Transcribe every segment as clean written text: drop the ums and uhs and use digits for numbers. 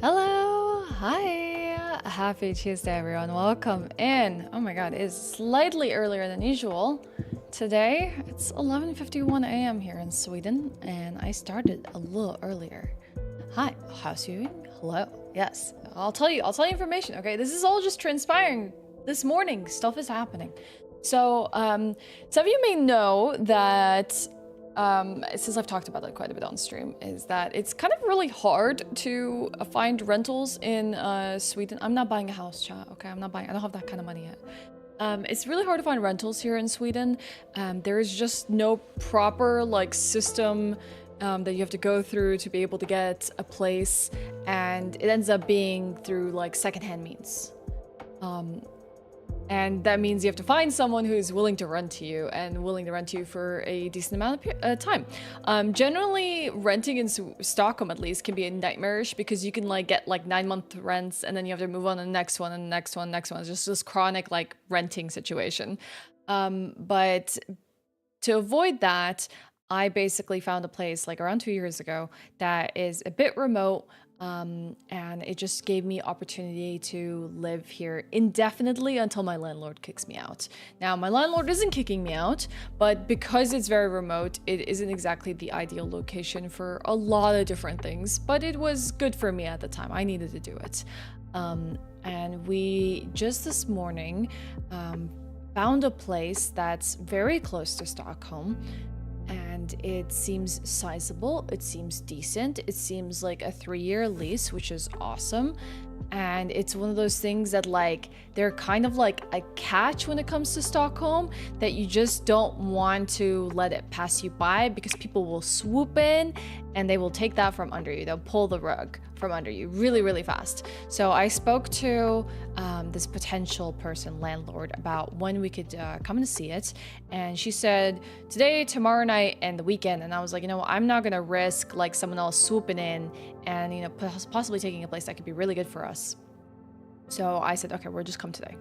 Hello, hi, happy Tuesday everyone, welcome in. Oh my god, it is slightly earlier than usual. Today, it's 11:51 a.m. here in Sweden, and I started a little earlier. Hi, how's you doing? Hello, yes, I'll tell you information, okay? This is all just transpiring this morning, stuff is happening. So, some of you may know that since I've talked about it quite a bit on stream, is that it's kind of really hard to find rentals in Sweden. I'm not buying a house, chat, okay? I don't have that kind of money yet. It's really hard to find rentals here in Sweden. There is just no proper like system that you have to go through to be able to get a place, and it ends up being through like secondhand means. And that means you have to find someone who's willing to rent to you and willing to rent to you for a decent amount of time. Generally, renting in Stockholm at least can be nightmarish because you can like get like 9-month rents and then you have to move on to the next one and the next one, next one. It's just this chronic like renting situation. But to avoid that, I basically found a place like around 2 years ago that is a bit remote. And it just gave me opportunity to live here indefinitely until my landlord kicks me out. Now, my landlord isn't kicking me out, but because it's very remote, it isn't exactly the ideal location for a lot of different things, but it was good for me at the time. I needed to do it. And we just this morning found a place that's very close to Stockholm. And it seems sizable, it seems decent, it seems like a 3-year lease, which is awesome. And it's one of those things that like, they're kind of like a catch when it comes to Stockholm, that you just don't want to let it pass you by because people will swoop in and they will take that from under you. They'll pull the rug from under you really, really fast. So I spoke to this potential person, landlord, about when we could come to see it. And she said, today, tomorrow night, and the weekend. And I was like, you know, I'm not gonna risk like someone else swooping in and, you know, possibly taking a place that could be really good for us. So I said, okay, we'll just come today.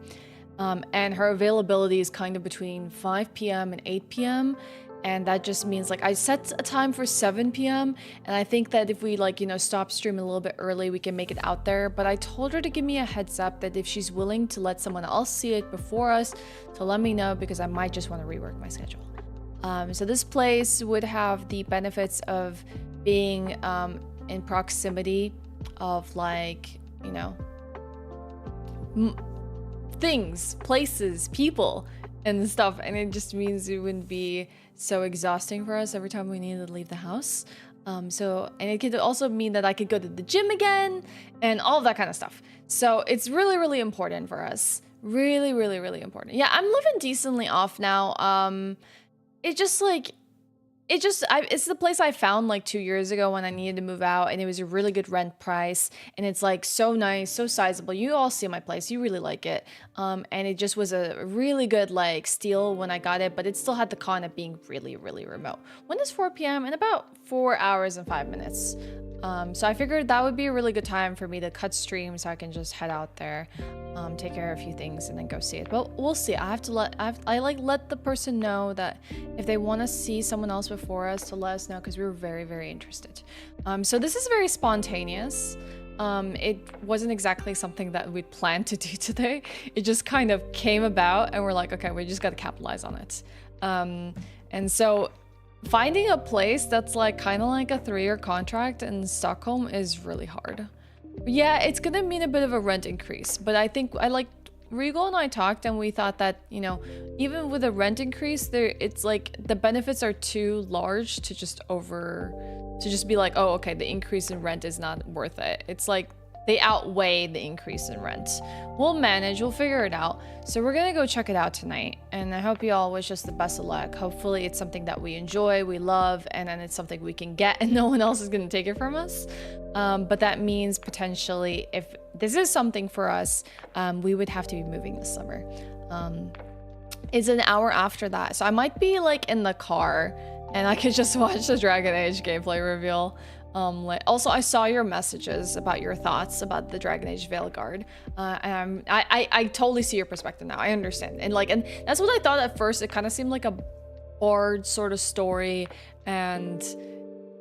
And her availability is kind of between 5 p.m. and 8 p.m. And that just means like I set a time for 7 p.m. And I think that if we like, you know, stop streaming a little bit early, we can make it out there. But I told her to give me a heads up that if she's willing to let someone else see it before us, to let me know, because I might just want to rework my schedule. So this place would have the benefits of being in proximity of like, you know, things, places, people, and stuff. And it just means it wouldn't be so exhausting for us every time we needed to leave the house. And it could also mean that I could go to the gym again and all of that kind of stuff. So it's really, really important for us. Really, really, really important. Yeah, I'm living decently off now. It's the place I found like 2 years ago when I needed to move out, and it was a really good rent price, and it's like so nice, so sizable. You all see my place, you really like it. And it just was a really good like steal when I got it, but it still had the con of being really, really remote. When is 4 p.m.? In about 4 hours and 5 minutes. So I figured that would be a really good time for me to cut stream so I can just head out there, take care of a few things, and then go see it. But we'll see. I let the person know that if they want to see someone else before us, to let us know, because we were very, very interested. So this is very spontaneous. It wasn't exactly something that we'd planned to do today. It just kind of came about, and we're like, okay, we just got to capitalize on it. And so finding a place that's like kind of like a 3-year contract in Stockholm is really hard. Yeah, it's gonna mean a bit of a rent increase, but I think Regal and I talked, and we thought that, you know, even with a rent increase, it's like the benefits are too large to just be like, oh, okay, the increase in rent is not worth it. It's like they outweigh the increase in rent. We'll manage, we'll figure it out. So we're gonna go check it out tonight, and I hope you all wish us the best of luck. Hopefully it's something that we enjoy, we love, and then it's something we can get and no one else is gonna take it from us. But that means potentially if this is something for us, we would have to be moving this summer. It's an hour after that, so I might be like in the car and I could just watch the Dragon Age gameplay reveal. Also, I saw your messages about your thoughts about the Dragon Age Veilguard, and I totally see your perspective now. I understand, and that's what I thought at first. It kind of seemed like a Bard sort of story, and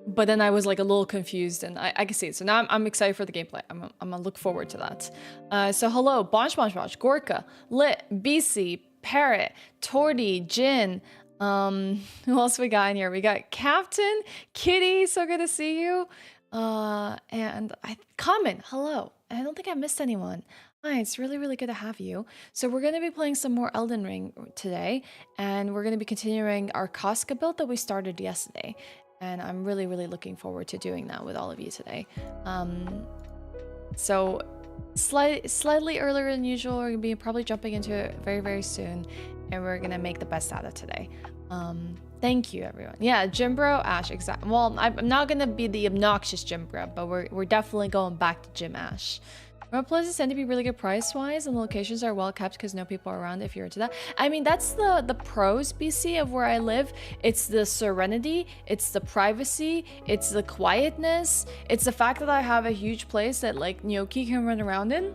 but then I was like a little confused, and I can see it. So now I'm excited for the gameplay. I'm gonna look forward to that. So hello, Bonch, Gorka, Lit, BC, Parrot, Torty, Jin. Who else we got in here? We got Captain, Kitty, so good to see you. And Common, hello. I don't think I missed anyone. Hi, it's really, really good to have you. So we're going to be playing some more Elden Ring today, and we're going to be continuing our Casca build that we started yesterday. And I'm really, really looking forward to doing that with all of you today. So slightly earlier than usual, we're going to be probably jumping into it very, very soon, and we're going to make the best out of today. Thank you, everyone. Yeah, Gym Bro, Ashe, exactly. Well, I'm not gonna be the obnoxious Gym Bro, but we're definitely going back to Gym Ashe. Remote places tend to be really good price-wise, and the locations are well kept because no people are around if you're into that. I mean, that's the pros, BC, of where I live. It's the serenity, it's the privacy, it's the quietness, it's the fact that I have a huge place that like Gnocchi can run around in.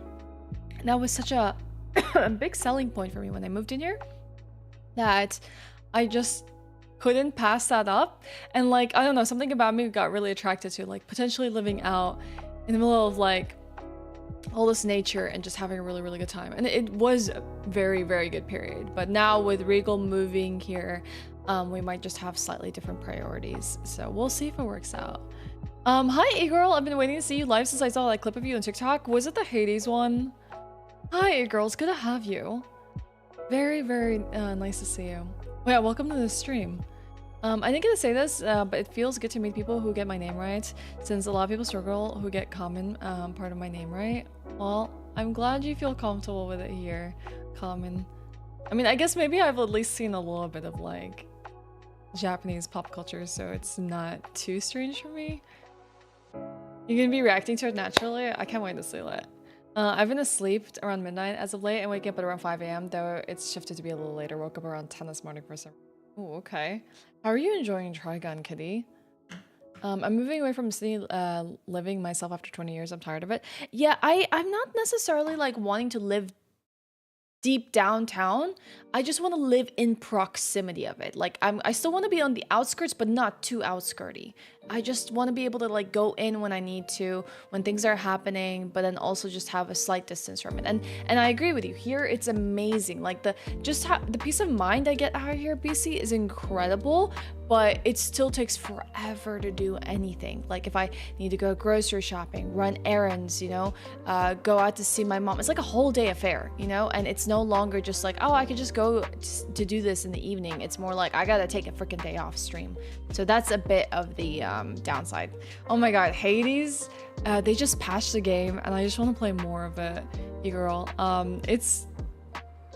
And that was such a big selling point for me when I moved in here, that I just couldn't pass that up. And like, I don't know, something about me got really attracted to like potentially living out in the middle of like all this nature and just having a really, really good time. And it was a very, very good period. But now with Regal moving here, we might just have slightly different priorities. So we'll see if it works out. Hi, E-Girl. I've been waiting to see you live since I saw that clip of you on TikTok. Was it the Hades one? Hi, E-Girl. It's good to have you. Very, very nice to see you. Oh, yeah, welcome to the stream. I didn't get to say this, but it feels good to meet people who get my name right, since a lot of people struggle who get common part of my name right. Well, I'm glad you feel comfortable with it here, Common. I mean, I guess maybe I've at least seen a little bit of like Japanese pop culture, so it's not too strange for me. You're gonna be reacting to it naturally? I can't wait to see it. I've been asleep around midnight as of late and waking up at around 5 a.m. though it's shifted to be a little later. Woke up around 10 this morning for some. Oh, okay. How are you enjoying Trigun, Kitty? I'm moving away from city living myself after 20 years. I'm tired of it. Yeah, I'm not necessarily like wanting to live deep downtown. I just want to live in proximity of it. Like I still want to be on the outskirts, but not too outskirty. I just want to be able to like go in when I need to, when things are happening, but then also just have a slight distance from it. And I agree with you. Here it's amazing. Like the peace of mind I get out here, BC, is incredible, but it still takes forever to do anything. Like if I need to go grocery shopping, run errands, you know, go out to see my mom. It's like a whole day affair, you know, and it's no longer just like, oh, I could just go to do this in the evening. It's more like I gotta take a freaking day off stream. So that's a bit of the downside. Oh my god, Hades, they just patched the game and I just want to play more of it, girl.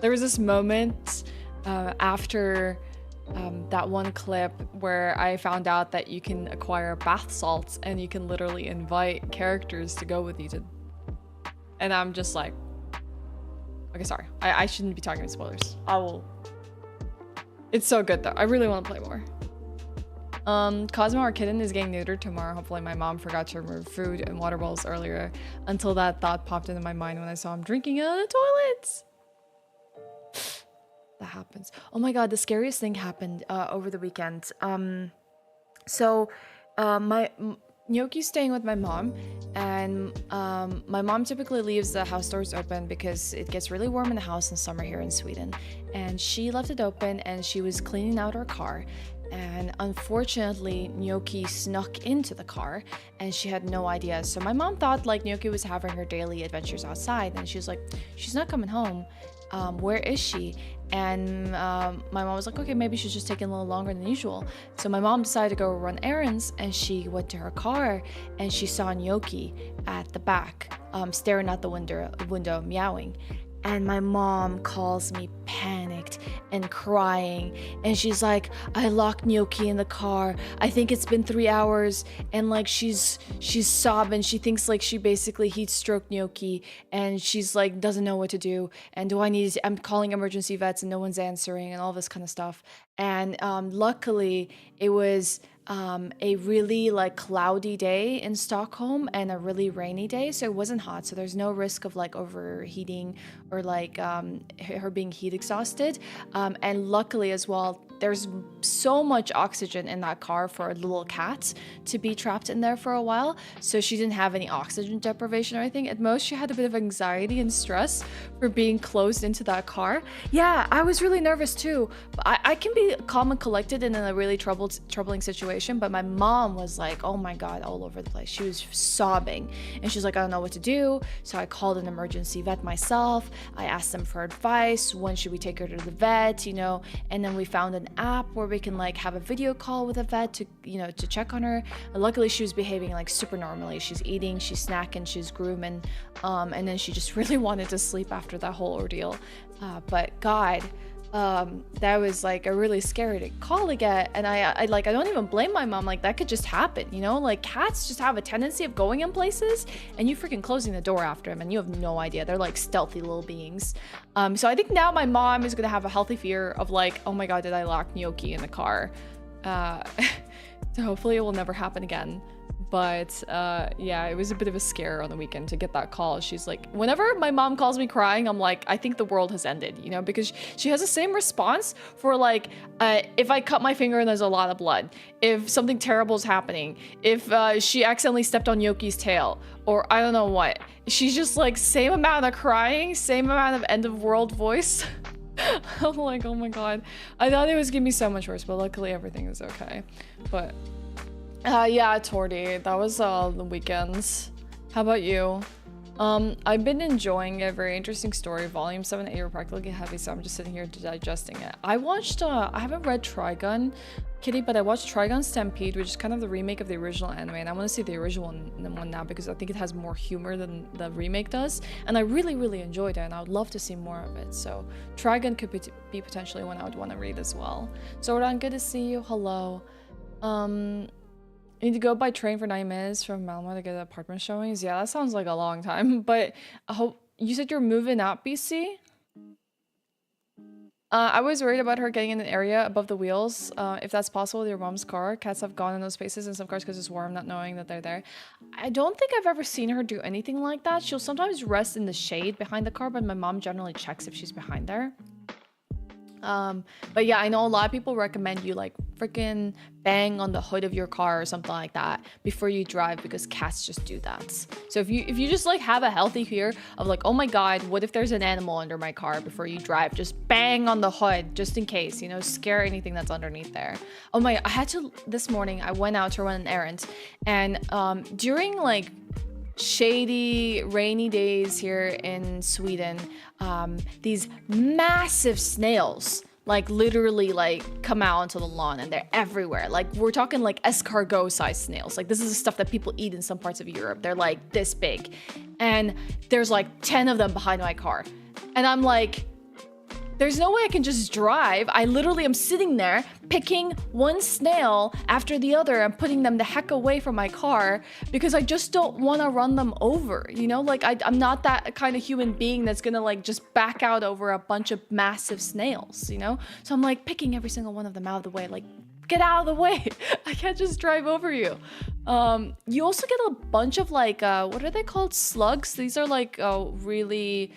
There was this moment after that one clip where I found out that you can acquire bath salts and you can literally invite characters to go with you to, and I'm just like, okay, sorry, I shouldn't be talking about spoilers. I will. It's so good though. I really want to play more. Cosmo, our kitten, is getting neutered tomorrow. Hopefully my mom forgot to remove food and water bowls earlier, until that thought popped into my mind when I saw him drinking out of the toilets. That happens. Oh my god, the scariest thing happened over the weekend. Gnocchi's staying with my mom, and my mom typically leaves the house doors open because it gets really warm in the house in summer here in Sweden. And she left it open and she was cleaning out her car. And unfortunately, Gnocchi snuck into the car and she had no idea. So my mom thought like Gnocchi was having her daily adventures outside, and she was like, she's not coming home. Where is she? And my mom was like, okay, maybe she's just taking a little longer than usual. So my mom decided to go run errands, and she went to her car and she saw Gnocchi at the back, staring out the window meowing. And my mom calls me panicked and crying, and she's like, I locked Gnocchi in the car. I think it's been 3 hours. And like she's sobbing. She thinks like she basically heat stroked Gnocchi, and she's like doesn't know what to do. And I'm calling emergency vets and no one's answering and all this kind of stuff. And luckily it was a really like cloudy day in Stockholm and a really rainy day, so it wasn't hot, so there's no risk of like overheating or like her being heat exhausted. And luckily as well, there's so much oxygen in that car for a little cat to be trapped in there for a while. So she didn't have any oxygen deprivation or anything. At most, she had a bit of anxiety and stress for being closed into that car. Yeah, I was really nervous too. I can be calm and collected in a really troubling situation, but my mom was like, oh my God, all over the place. She was sobbing and she's like, I don't know what to do. So I called an emergency vet myself. I asked them for advice. When should we take her to the vet, you know? And then we found an app where we can like have a video call with a vet to, you know, to check on her. And luckily she was behaving like super normally. She's eating, she's snacking, she's grooming. And then she just really wanted to sleep after that whole ordeal. But God, that was like a really scary call to get. And I don't even blame my mom. Like that could just happen, you know, like cats just have a tendency of going in places and you freaking closing the door after them and you have no idea. They're like stealthy little beings. So I think now my mom is gonna have a healthy fear of like, oh my God, did I lock gnocchi in the car? So hopefully it will never happen again. But yeah, it was a bit of a scare on the weekend to get that call. She's like, whenever my mom calls me crying, I'm like, I think the world has ended, you know, because she has the same response for like, if I cut my finger and there's a lot of blood, if something terrible is happening, if she accidentally stepped on Yoki's tail, or I don't know what. She's just like, same amount of crying, same amount of end of world voice. I'm like, oh my God. I thought it was gonna be so much worse, but luckily everything is okay. But yeah, Tordy, that was the weekends. How about you? I've been enjoying a very interesting story. Volume 7 and 8 were practically heavy, so I'm just sitting here digesting it. I watched, I haven't read Trigun, Kitty, but I watched Trigun Stampede, which is kind of the remake of the original anime, and I want to see the original one now because I think it has more humor than the remake does, and I really, really enjoyed it, and I would love to see more of it. So Trigun could be potentially one I would want to read as well. So Rodan, good to see you. Hello. You need to go by train for 9 minutes from Malmo to get apartment showings. Yeah, that sounds like a long time. But I hope you said you're moving out, BC. I was worried about her getting in an area above the wheels. If that's possible with your mom's car. Cats have gone in those spaces in some cars because it's warm, not knowing that they're there. I don't think I've ever seen her do anything like that. She'll sometimes rest in the shade behind the car, but my mom generally checks if she's behind there. But yeah, I know a lot of people recommend you like freaking bang on the hood of your car or something like that before you drive because cats just do that. So if you just like have a healthy fear of like, oh my God, what if there's an animal under my car before you drive, just bang on the hood just in case, you know, scare anything that's underneath there. Oh my, I had to, this morning I went out to run an errand and during like shady rainy days here in Sweden, these massive snails like literally like come out onto the lawn and they're everywhere. Like we're talking like escargot sized snails. Like this is the stuff that people eat in some parts of Europe. They're like this big and there's like 10 of them behind my car and I'm like, there's no way I can just drive. I literally am sitting there picking one snail after the other and putting them the heck away from my car because I just don't want to run them over, you know? Like I'm not that kind of human being that's gonna like just back out over a bunch of massive snails, you know? So I'm like picking every single one of them out of the way, like get out of the way. I can't just drive over you. You also get a bunch of like, what are they called? Slugs? These are like really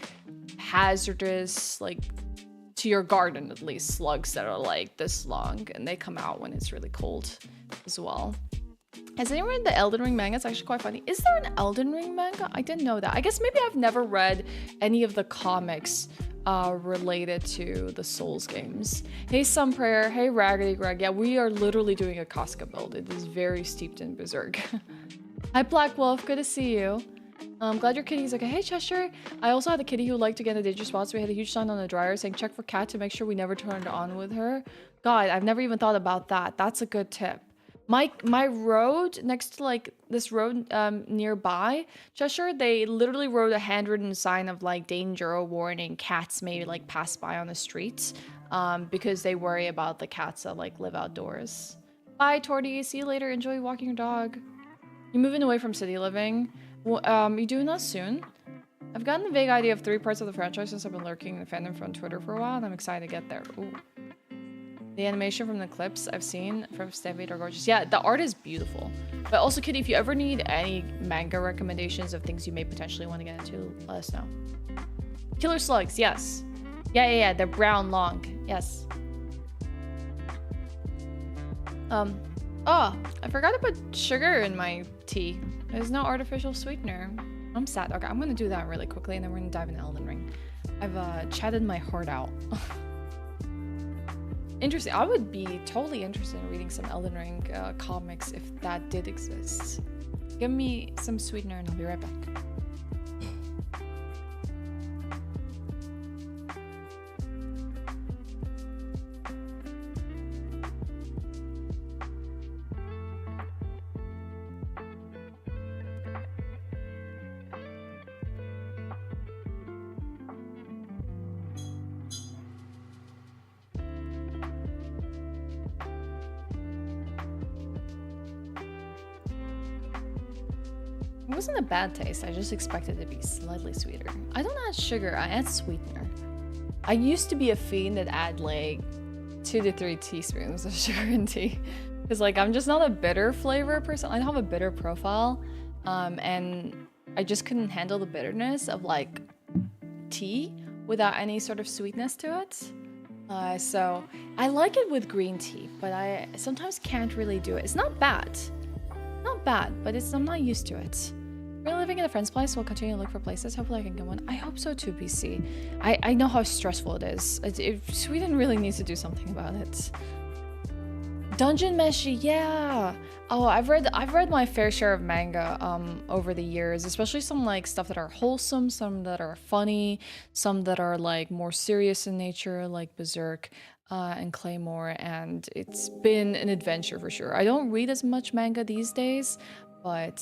hazardous, like to your garden at least, slugs that are like this long and they come out when it's really cold as well. Has anyone read the Elden Ring manga? It's actually quite funny. Is there an Elden Ring manga? I didn't know that. I guess maybe I've never read any of the comics related to the Souls games. Hey Sun Prayer, hey Raggedy Greg. Yeah, we are literally doing a Casca build. It is very steeped in Berserk. Hi Black Wolf, good to see you. I'm glad your kitty's okay. Hey Cheshire, I also had a kitty who liked to get in a dangerous spot, so we had a huge sign on the dryer saying check for cat to make sure we never turned on with her. God, I've never even thought about that. That's a good tip. My road next to like this road nearby Cheshire, they literally wrote a handwritten sign of like danger or warning, cats may like pass by on the streets because they worry about the cats that like live outdoors. Bye Torty, see you later, enjoy walking your dog. You moving away from city living? You doing that soon? I've gotten a vague idea of 3 parts of the franchise since I've been lurking in the fandom on Twitter for a while, and I'm excited to get there. Ooh. The animation from the clips I've seen from Stampede are gorgeous. Yeah, the art is beautiful. But also, Kitty, if you ever need any manga recommendations of things you may potentially want to get into, let us know. Killer slugs, yes. Yeah, they're brown long, yes. Um, oh, I forgot to put sugar in my tea. There's no artificial sweetener. I'm sad. Okay, I'm gonna do that really quickly and then we're gonna dive into Elden Ring. I've chatted my heart out. Interesting. I would be totally interested in reading some Elden Ring comics if that did exist. Give me some sweetener and I'll be right back. It wasn't a bad taste, I just expected it to be slightly sweeter. I don't add sugar, I add sweetener. I used to be a fiend that add like 2 to 3 teaspoons of sugar in tea. Because like I'm just not a bitter flavor person. I don't have a bitter profile. And I just couldn't handle the bitterness of like tea without any sort of sweetness to it. So I like it with green tea, but I sometimes can't really do it. It's not bad. Not bad, but I'm not used to it. We're living in a friend's place. We'll continue to look for places. Hopefully I can get one. I hope so too, BC. I know how stressful it is. Sweden really needs to do something about it. Dungeon Meshi, yeah. Oh, I've read my fair share of manga over the years, especially some like stuff that are wholesome, some that are funny, some that are like more serious in nature, like Berserk and Claymore, and it's been an adventure for sure. I don't read as much manga these days, but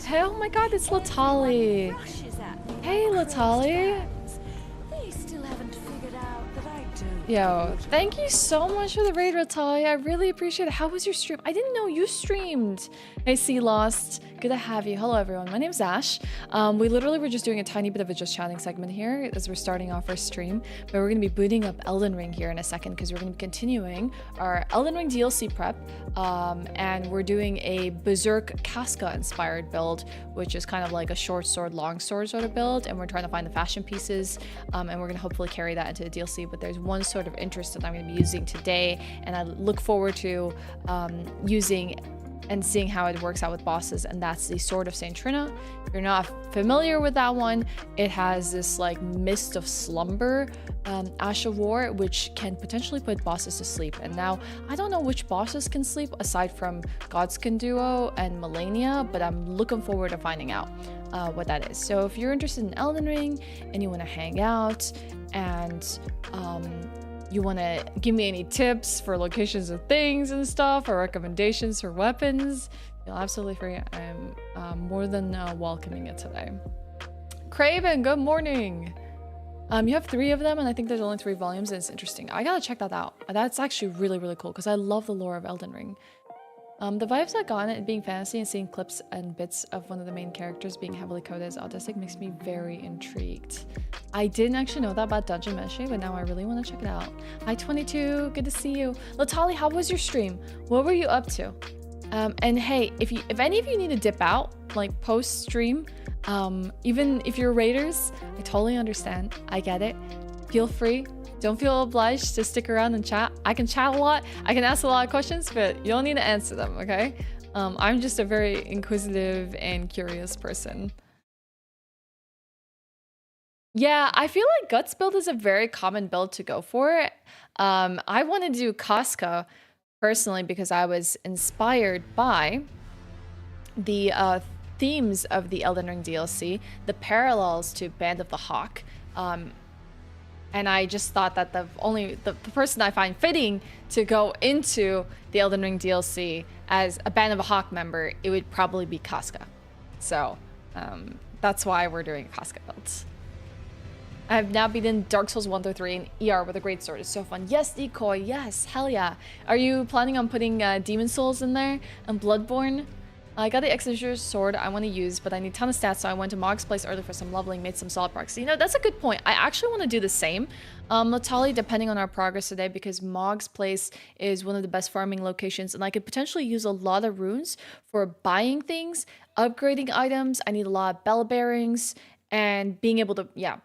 hey, oh my god, it's Latali. Hey, Latali. Yo, thank you so much for the raid, Latali. I really appreciate it. How was your stream? I didn't know you streamed. Hey, See Lost. Good to have you. Hello, everyone. My name's Ashe. We literally were just doing a tiny bit of a just chatting segment here as we're starting off our stream, but we're going to be booting up Elden Ring here in a second because we're going to be continuing our Elden Ring DLC prep, and we're doing a Berserk Casca inspired build, which is kind of like a short sword, long sword sort of build, and we're trying to find the fashion pieces, and we're going to hopefully carry that into the DLC, but there's one sort of interest that I'm going to be using today, and I look forward to using and seeing how it works out with bosses, and that's the Sword of Saint Trina. If you're not familiar with that one, it has this like Mist of Slumber Ashe War, which can potentially put bosses to sleep. And now I don't know which bosses can sleep aside from Godskin Duo and Melania, but I'm looking forward to finding out what that is. So if you're interested in Elden Ring and you want to hang out and you want to give me any tips for locations of things and stuff, or recommendations for weapons, feel absolutely free. I'm more than welcoming it today. Craven, good morning. You have 3 of them, and I think there's only 3 volumes, and it's interesting. I gotta check that out. That's actually really, really cool, because I love the lore of Elden Ring. The vibes I got on it being fantasy and seeing clips and bits of one of the main characters being heavily coded as autistic makes me very intrigued. I didn't actually know that about Dungeon Meshi, but now I really want to check it out. Hi 22, good to see you. Latali, how was your stream? What were you up to? And hey, if any of you need to dip out, like post stream, even if you're raiders, I totally understand. I get it. Feel free. Don't feel obliged to stick around and chat. I can chat a lot. I can ask a lot of questions, but you don't need to answer them, okay? I'm just a very inquisitive and curious person. Yeah, I feel like Guts build is a very common build to go for. I want to do Casca personally because I was inspired by the themes of the Elden Ring DLC, the parallels to Band of the Hawk. And I just thought that the person I find fitting to go into the Elden Ring DLC as a Band of a Hawk member, it would probably be Casca. So that's why we're doing Casca builds. I've now beaten Dark Souls 1 through 3 in ER with a great sword. It's so fun. Yes, Decoy. Yes, hell yeah. Are you planning on putting Demon Souls in there and Bloodborne? I got the Executioner sword I want to use, but I need a ton of stats, so I went to Mog's place early for some leveling, made some solid progress. You know, that's a good point. I actually want to do the same, Latali, depending on our progress today, because Mog's place is one of the best farming locations, and I could potentially use a lot of runes for buying things, upgrading items. I need a lot of bell bearings, and being able to, yeah,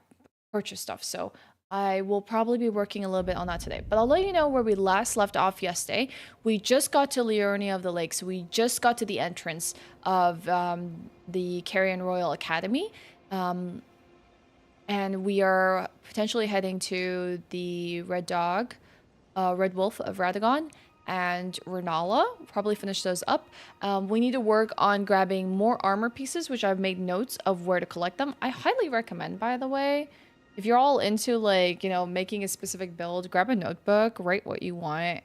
purchase stuff. So I will probably be working a little bit on that today. But I'll let you know where we last left off yesterday. We just got to Leonia of the Lakes. We just got to the entrance of the Carrion Royal Academy. And we are potentially heading to the Red Wolf of Radagon and Renala. Probably finish those up. We need to work on grabbing more armor pieces, which I've made notes of where to collect them. I highly recommend, by the way, if you're all into, like, you know, making a specific build, grab a notebook, write what you want.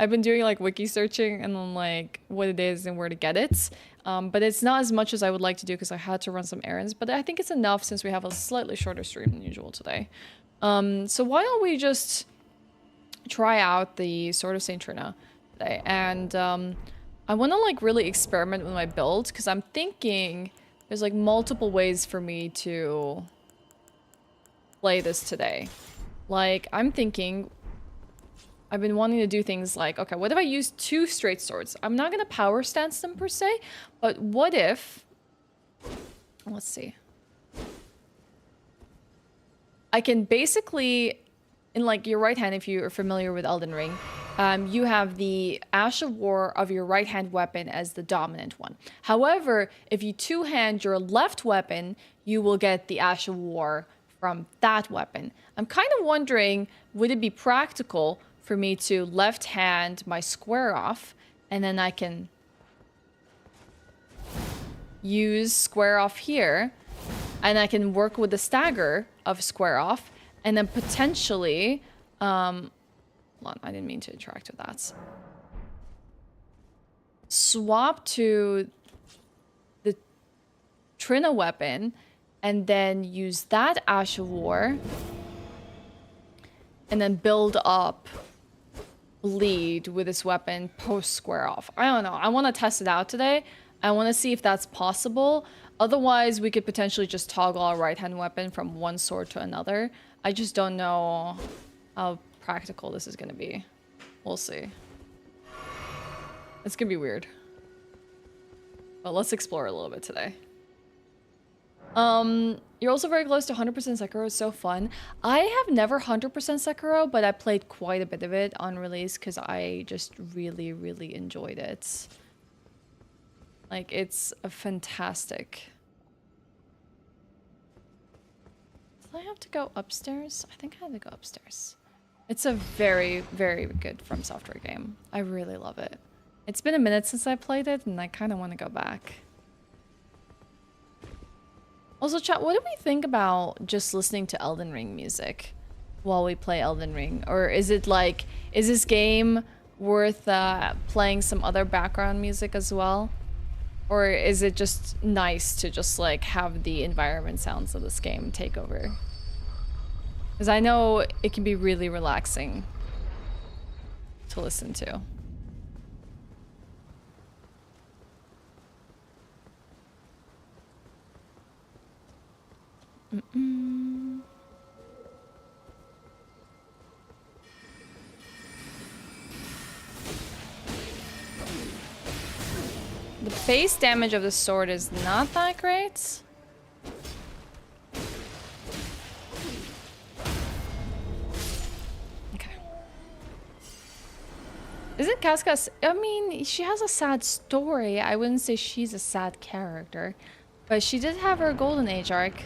I've been doing, like, wiki searching and then, like, what it is and where to get it. But it's not as much as I would like to do because I had to run some errands. But I think it's enough since we have a slightly shorter stream than usual today. So why don't we just try out the Sword of Saint Trina today? And I want to, like, really experiment with my build because I'm thinking there's, like, multiple ways for me to play this today. Like, I'm thinking, I've been wanting to do things like, okay, what if I use 2 straight swords? I'm not gonna power stance them per se, but what if, let's see, I can basically, in like your right hand, if you are familiar with Elden Ring, you have the Ash of War of your right hand weapon as the dominant one. However, if you two-hand your left weapon, you will get the Ash of War from that weapon. I'm kind of wondering, would it be practical for me to left hand my square off and then I can use square off here and I can work with the stagger of square off and then potentially hold on, I didn't mean to interact with that. Swap to the Trina weapon and then use that Ash of War and then build up bleed with this weapon post square off. I don't know. I want to test it out today. I want to see if that's possible. Otherwise, we could potentially just toggle our right hand weapon from one sword to another. I just don't know how practical this is going to be. We'll see. It's going to be weird. But let's explore a little bit today. You're also very close to 100% Sekiro. It's so fun. I have never 100% Sekiro, but I played quite a bit of it on release because I just really, really enjoyed it. Like, it's a fantastic. Did I have to go upstairs? I think I had to go upstairs. It's a very, very good From Software game. I really love it. It's been a minute since I played it, and I kind of want to go back. Also, chat, what do we think about just listening to Elden Ring music while we play Elden Ring? Or is it like, is this game worth playing some other background music as well? Or is it just nice to just like have the environment sounds of this game take over? Because I know it can be really relaxing to listen to. The base damage of the sword is not that great. Okay. Isn't Casca... I mean, she has a sad story. I wouldn't say she's a sad character. But she did have her Golden Age arc.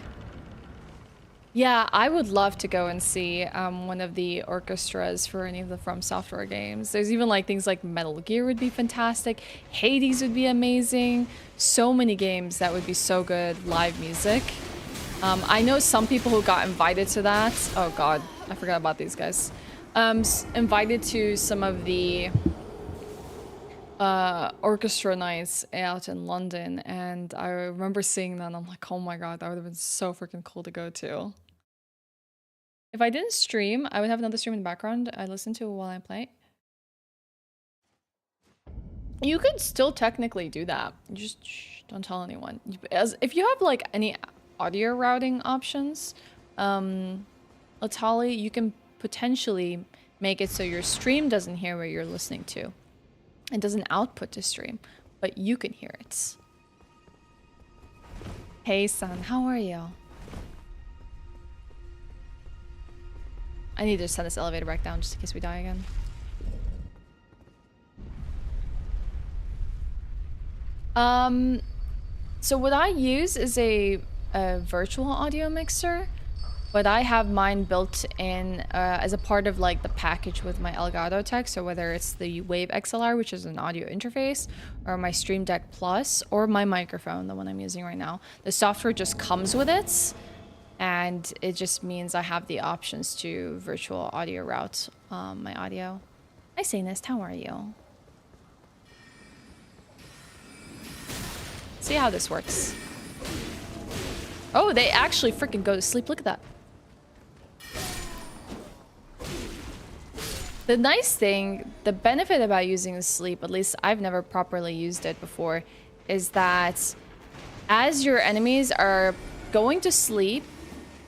Yeah, I would love to go and see one of the orchestras for any of the From Software games. There's even like things like Metal Gear would be fantastic. Hades would be amazing. So many games that would be so good. Live music. I know some people who got invited to that. Oh god, I forgot about these guys. Invited to some of the orchestra nights out in London, and I remember seeing that and I'm like, oh my god, that would have been so freaking cool to go to. If I didn't stream, I would have another stream in the background I listen to while I play. You could still technically do that. You just don't tell anyone. If you have like any audio routing options, Latali, you can potentially make it so your stream doesn't hear what you're listening to. It doesn't output to stream, but you can hear it. Hey, son, how are you? I need to send this elevator back down just in case we die again. So what I use is a virtual audio mixer, but I have mine built in as a part of like the package with my Elgato tech. So whether it's the Wave XLR, which is an audio interface, or my Stream Deck Plus, or my microphone, the one I'm using right now, the software just comes with it, and it just means I have the options to virtual audio route my audio. Hi Sanist, how are you? See how this works. Oh, they actually freaking go to sleep. Look at that. The nice thing, the benefit about using the sleep, at least I've never properly used it before, is that as your enemies are going to sleep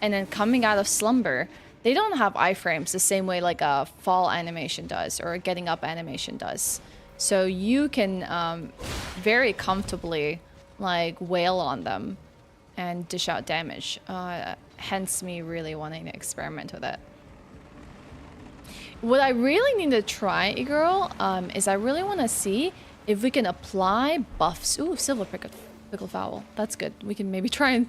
and then coming out of slumber, they don't have iframes the same way like a fall animation does or a getting up animation does. So you can very comfortably like wail on them and dish out damage. Hence me really wanting to experiment with it. What I really need to try, girl, is I really want to see if we can apply buffs. Ooh, silver pickle fowl. That's good. We can maybe try and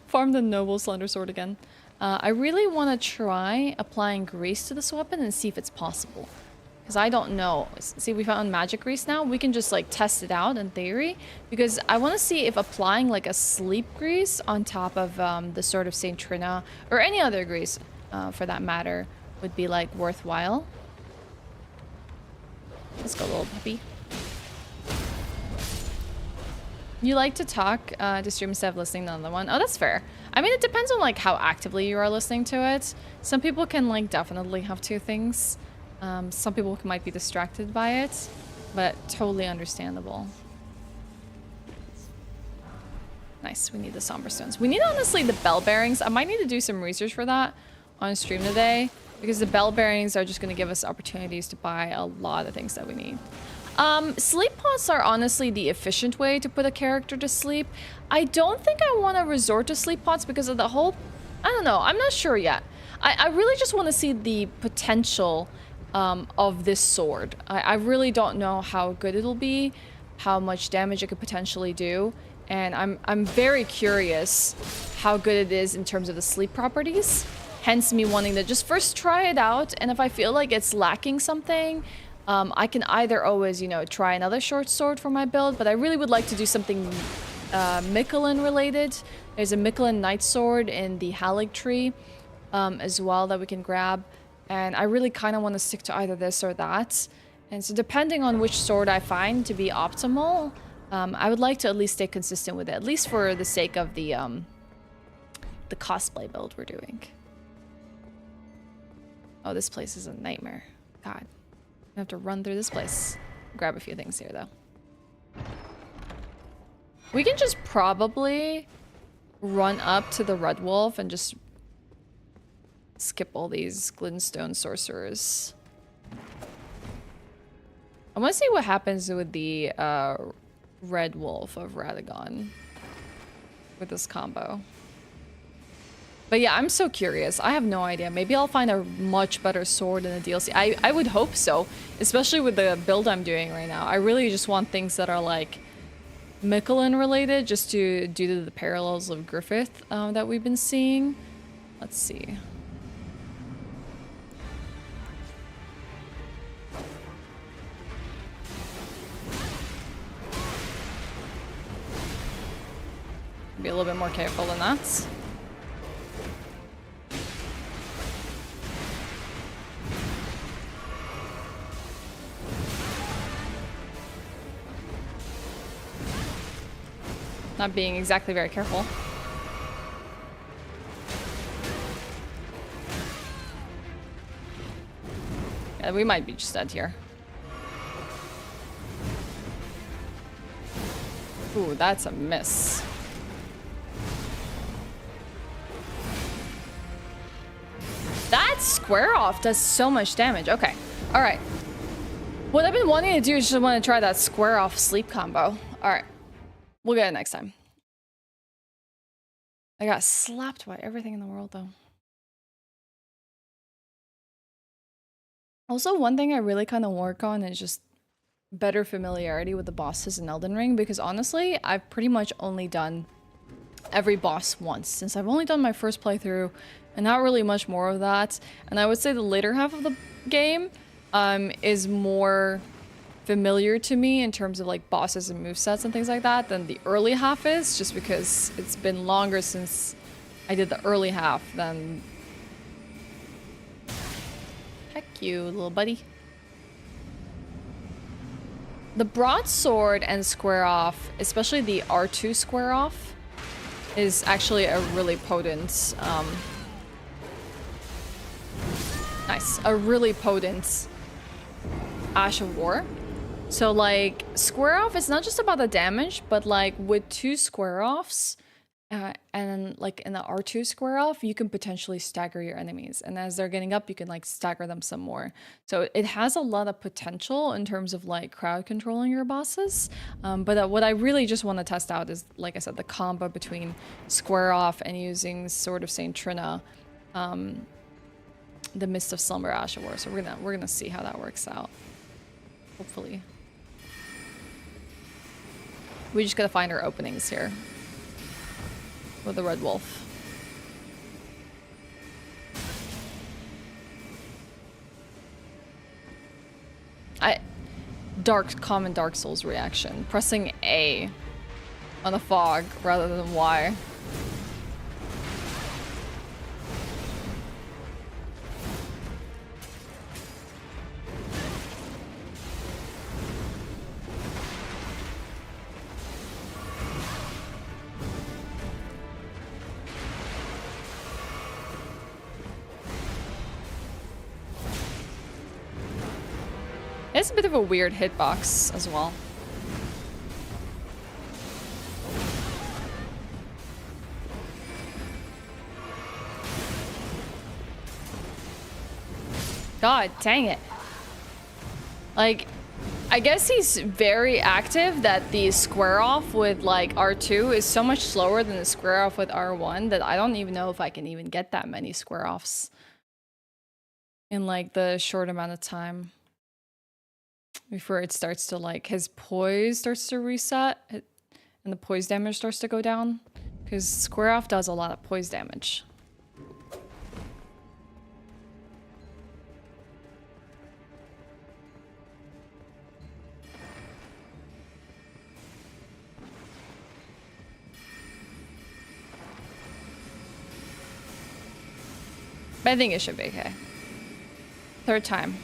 farm the noble slender sword again. I really want to try applying grease to this weapon and see if it's possible. Because I don't know. See, we found magic grease now. We can just like test it out in theory. Because I want to see if applying like a sleep grease on top of the Sword of Saint Trina, or any other grease for that matter, would be like worthwhile. Let's go, little puppy. You like to talk to stream instead of listening to another one? Oh, that's fair. I mean, it depends on like how actively you are listening to it. Some people can like definitely have two things. Some people might be distracted by it, but totally understandable. Nice, we need the somber stones. We need, honestly, the bell bearings. I might need to do some research for that on stream today, because the bell bearings are just going to give us opportunities to buy a lot of things that we need. Sleep pods are honestly the efficient way to put a character to sleep. I don't think I want to resort to sleep pods because of the whole... I don't know, I'm not sure yet. I really just want to see the potential of this sword. I really don't know how good it'll be, how much damage it could potentially do, and I'm very curious how good it is in terms of the sleep properties. Hence me wanting to just first try it out, and if I feel like it's lacking something, I can either always, you know, try another short sword for my build, but I really would like to do something Miquella related. There's a Miquella Knight Sword in the Erdtree as well that we can grab. And I really kind of want to stick to either this or that. And so depending on which sword I find to be optimal, I would like to at least stay consistent with it, at least for the sake of the cosplay build we're doing. Oh, this place is a nightmare. God. I have to run through this place. Grab a few things here, though. We can just probably run up to the Red Wolf and just skip all these glintstone sorcerers. I want to see what happens with the Red Wolf of Radagon with this combo. But yeah, I'm so curious. I have no idea. Maybe I'll find a much better sword in the DLC. I would hope so, especially with the build I'm doing right now. I really just want things that are like Miquella related, just due to the parallels of Griffith that we've been seeing. Let's see. Be a little bit more careful than that. Not being exactly very careful. Yeah, we might be just dead here. Ooh, that's a miss. That square off does so much damage. Okay, all right. What I've been wanting to do is just want to try that square off sleep combo. All right. We'll get it next time. I got slapped by everything in the world, though. Also, one thing I really kind of work on is just better familiarity with the bosses in Elden Ring, because honestly, I've pretty much only done every boss once, since I've only done my first playthrough and not really much more of that. And I would say the later half of the game is more familiar to me in terms of like bosses and movesets and things like that than the early half is, just because it's been longer since I did the early half than... Heck you, little buddy. The broadsword and square off, especially the R2 square off, is actually a really potent, nice, a really potent Ashe of War. So like square off, it's not just about the damage, but like with 2 square offs, and like in the R2 square off, you can potentially stagger your enemies, and as they're getting up, you can like stagger them some more. So it has a lot of potential in terms of like crowd controlling your bosses. But what I really just want to test out is, like I said, the combo between square off and using Sword of Saint Trina, the Mist of Slumber Ashe of War. So we're gonna see how that works out. Hopefully, we just gotta find our openings here with the Red Wolf. Common Dark Souls reaction. Pressing A on the fog rather than Y. It's a bit of a weird hitbox as well. God dang it. Like, I guess he's very active that the square off with like R2 is so much slower than the square off with R1 that I don't even know if I can even get that many square offs in like the short amount of time before it starts to like, his poise starts to reset and the poise damage starts to go down, because square off does a lot of poise damage. But I think it should be okay. Third time's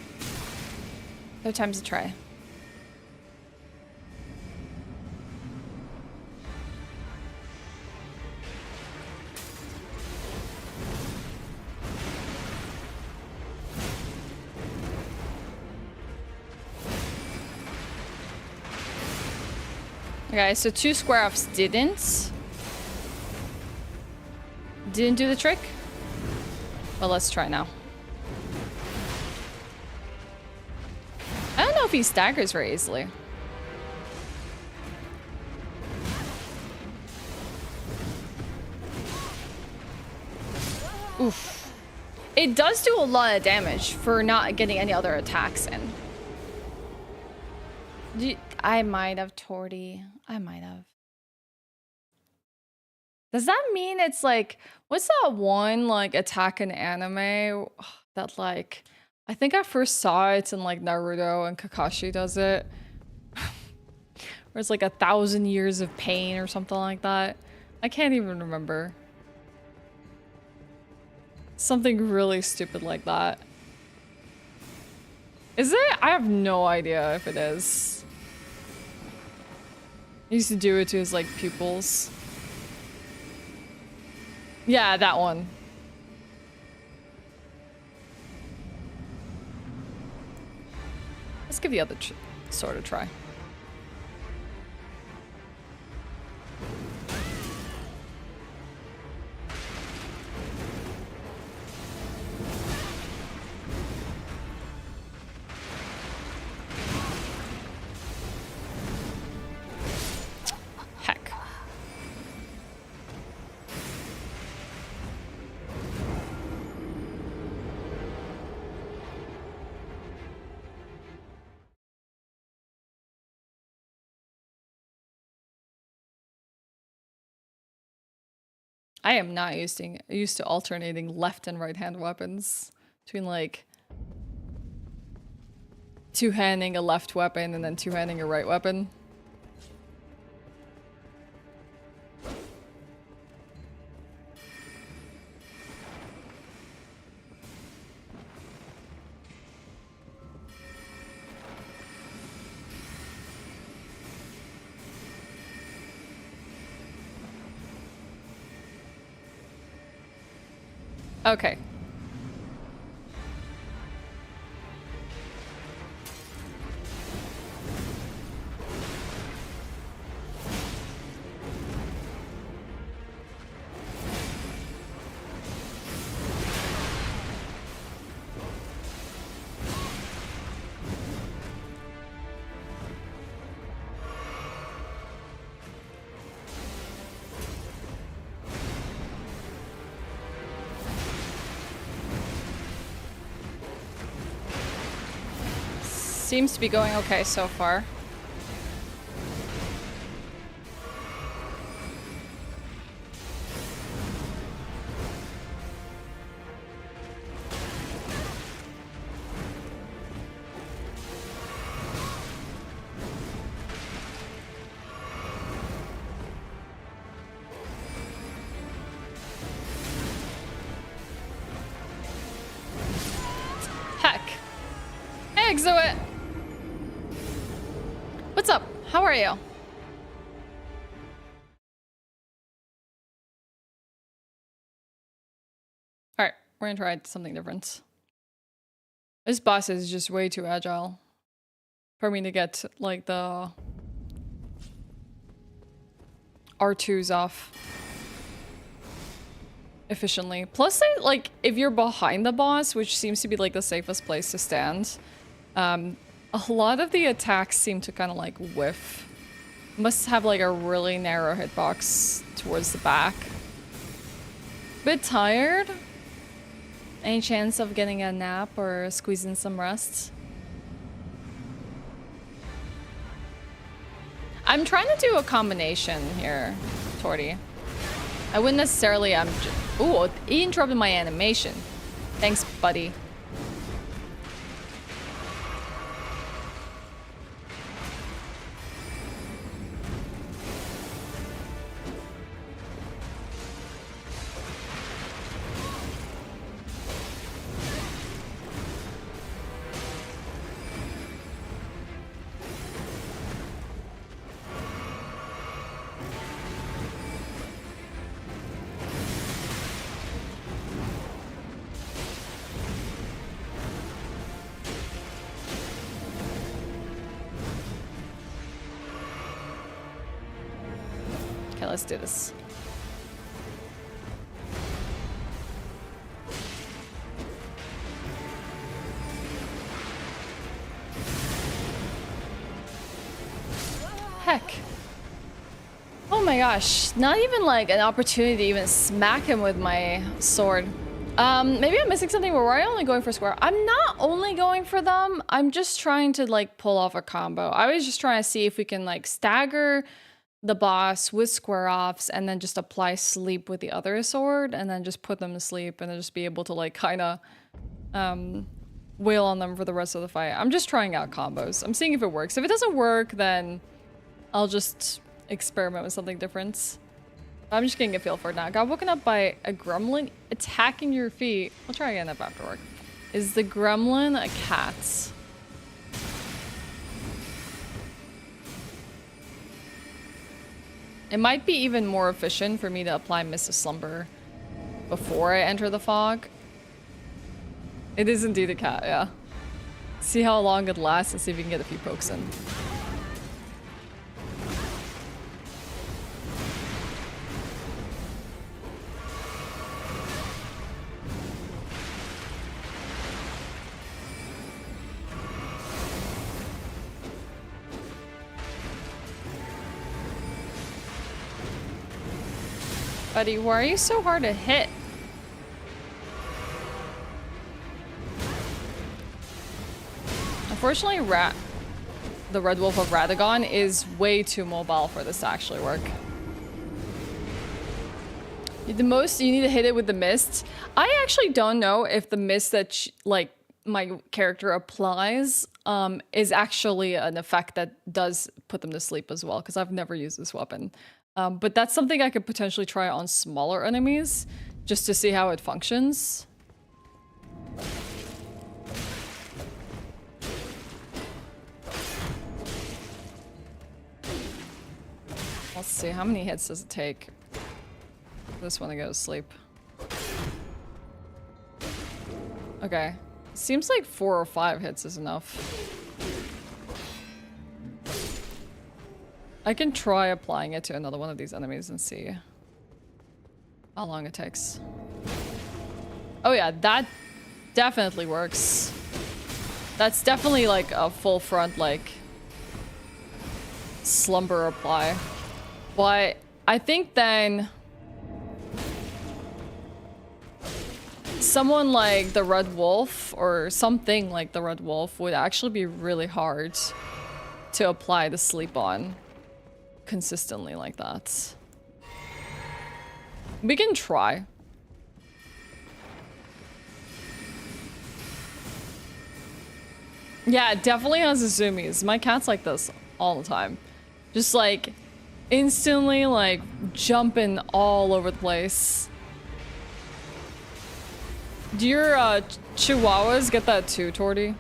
a try. Okay, so 2 square offs didn't do the trick. Well, let's try now. I don't know if he staggers very easily. Oof. It does do a lot of damage for not getting any other attacks in. I might have, Torty. I might have. Does that mean it's like, what's that one like attack in anime that like, I think I first saw it in like Naruto and Kakashi does it. Where it's like 1,000 years of pain or something like that. I can't even remember. Something really stupid like that. Is it? I have no idea if it is. He used to do it to his like pupils. Yeah, that one. Let's give the other sword a try. Heck. I am not used to alternating left and right hand weapons between like two-handing a left weapon and then two-handing a right weapon. Okay. Seems to be going okay so far. Heck. Hey, Exoit! What's up? How are you? Alright, we're gonna try something different. This boss is just way too agile for me to get, like, the R2s off efficiently. Plus, like, if you're behind the boss, which seems to be, like, the safest place to stand, a lot of the attacks seem to kind of like whiff. Must have like a really narrow hitbox towards the back. Bit tired? Any chance of getting a nap or squeezing some rest? I'm trying to do a combination here, Torty. I wouldn't necessarily, ooh, he interrupted my animation. Thanks, buddy. Let's do this. Heck. Oh my gosh. Not even like an opportunity to even smack him with my sword. Maybe I'm missing something, but we're only going for square. I'm not only going for them. I'm just trying to like pull off a combo. I was just trying to see if we can like stagger the boss with square offs and then just apply sleep with the other sword and then just put them to sleep and then just be able to like kind of wail on them for the rest of the fight. I'm just trying out combos. I'm seeing if it works. If it doesn't work, then I'll just experiment with something different. I'm just getting a feel for it now. Got woken up by a gremlin attacking your feet. We'll try again after work. Is the gremlin a cat? It might be even more efficient for me to apply Mist of Slumber before I enter the fog. It is indeed a cat, yeah. See how long it lasts and see if we can get a few pokes in. Buddy, why are you so hard to hit? Unfortunately, the Red Wolf of Radagon is way too mobile for this to actually work. The most, you need to hit it with the mist. I actually don't know if the mist that like my character applies is actually an effect that does put them to sleep as well, because I've never used this weapon. But that's something I could potentially try on smaller enemies just to see how it functions. Let's see, how many hits does it take for this one to go to sleep? Okay. Seems like 4 or 5 hits is enough. I can try applying it to another one of these enemies and see how long it takes. Oh yeah, that definitely works. That's definitely like a full front, like, slumber apply. But I think then someone like the Red Wolf or something like the Red Wolf would actually be really hard to apply the sleep on consistently like that. We can try. Yeah, it definitely has the zoomies. My cat's like this all the time. Just like instantly like jumping all over the place. Do your chihuahuas get that too, Torty?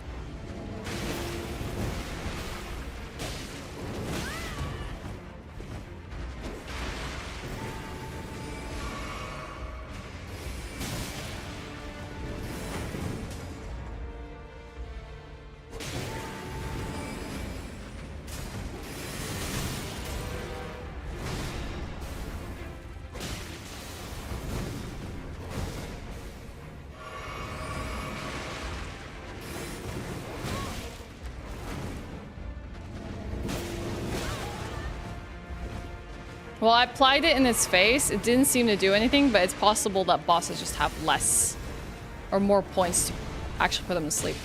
Well, I applied it in its face. It didn't seem to do anything, but it's possible that bosses just have less or more points to actually put them to sleep.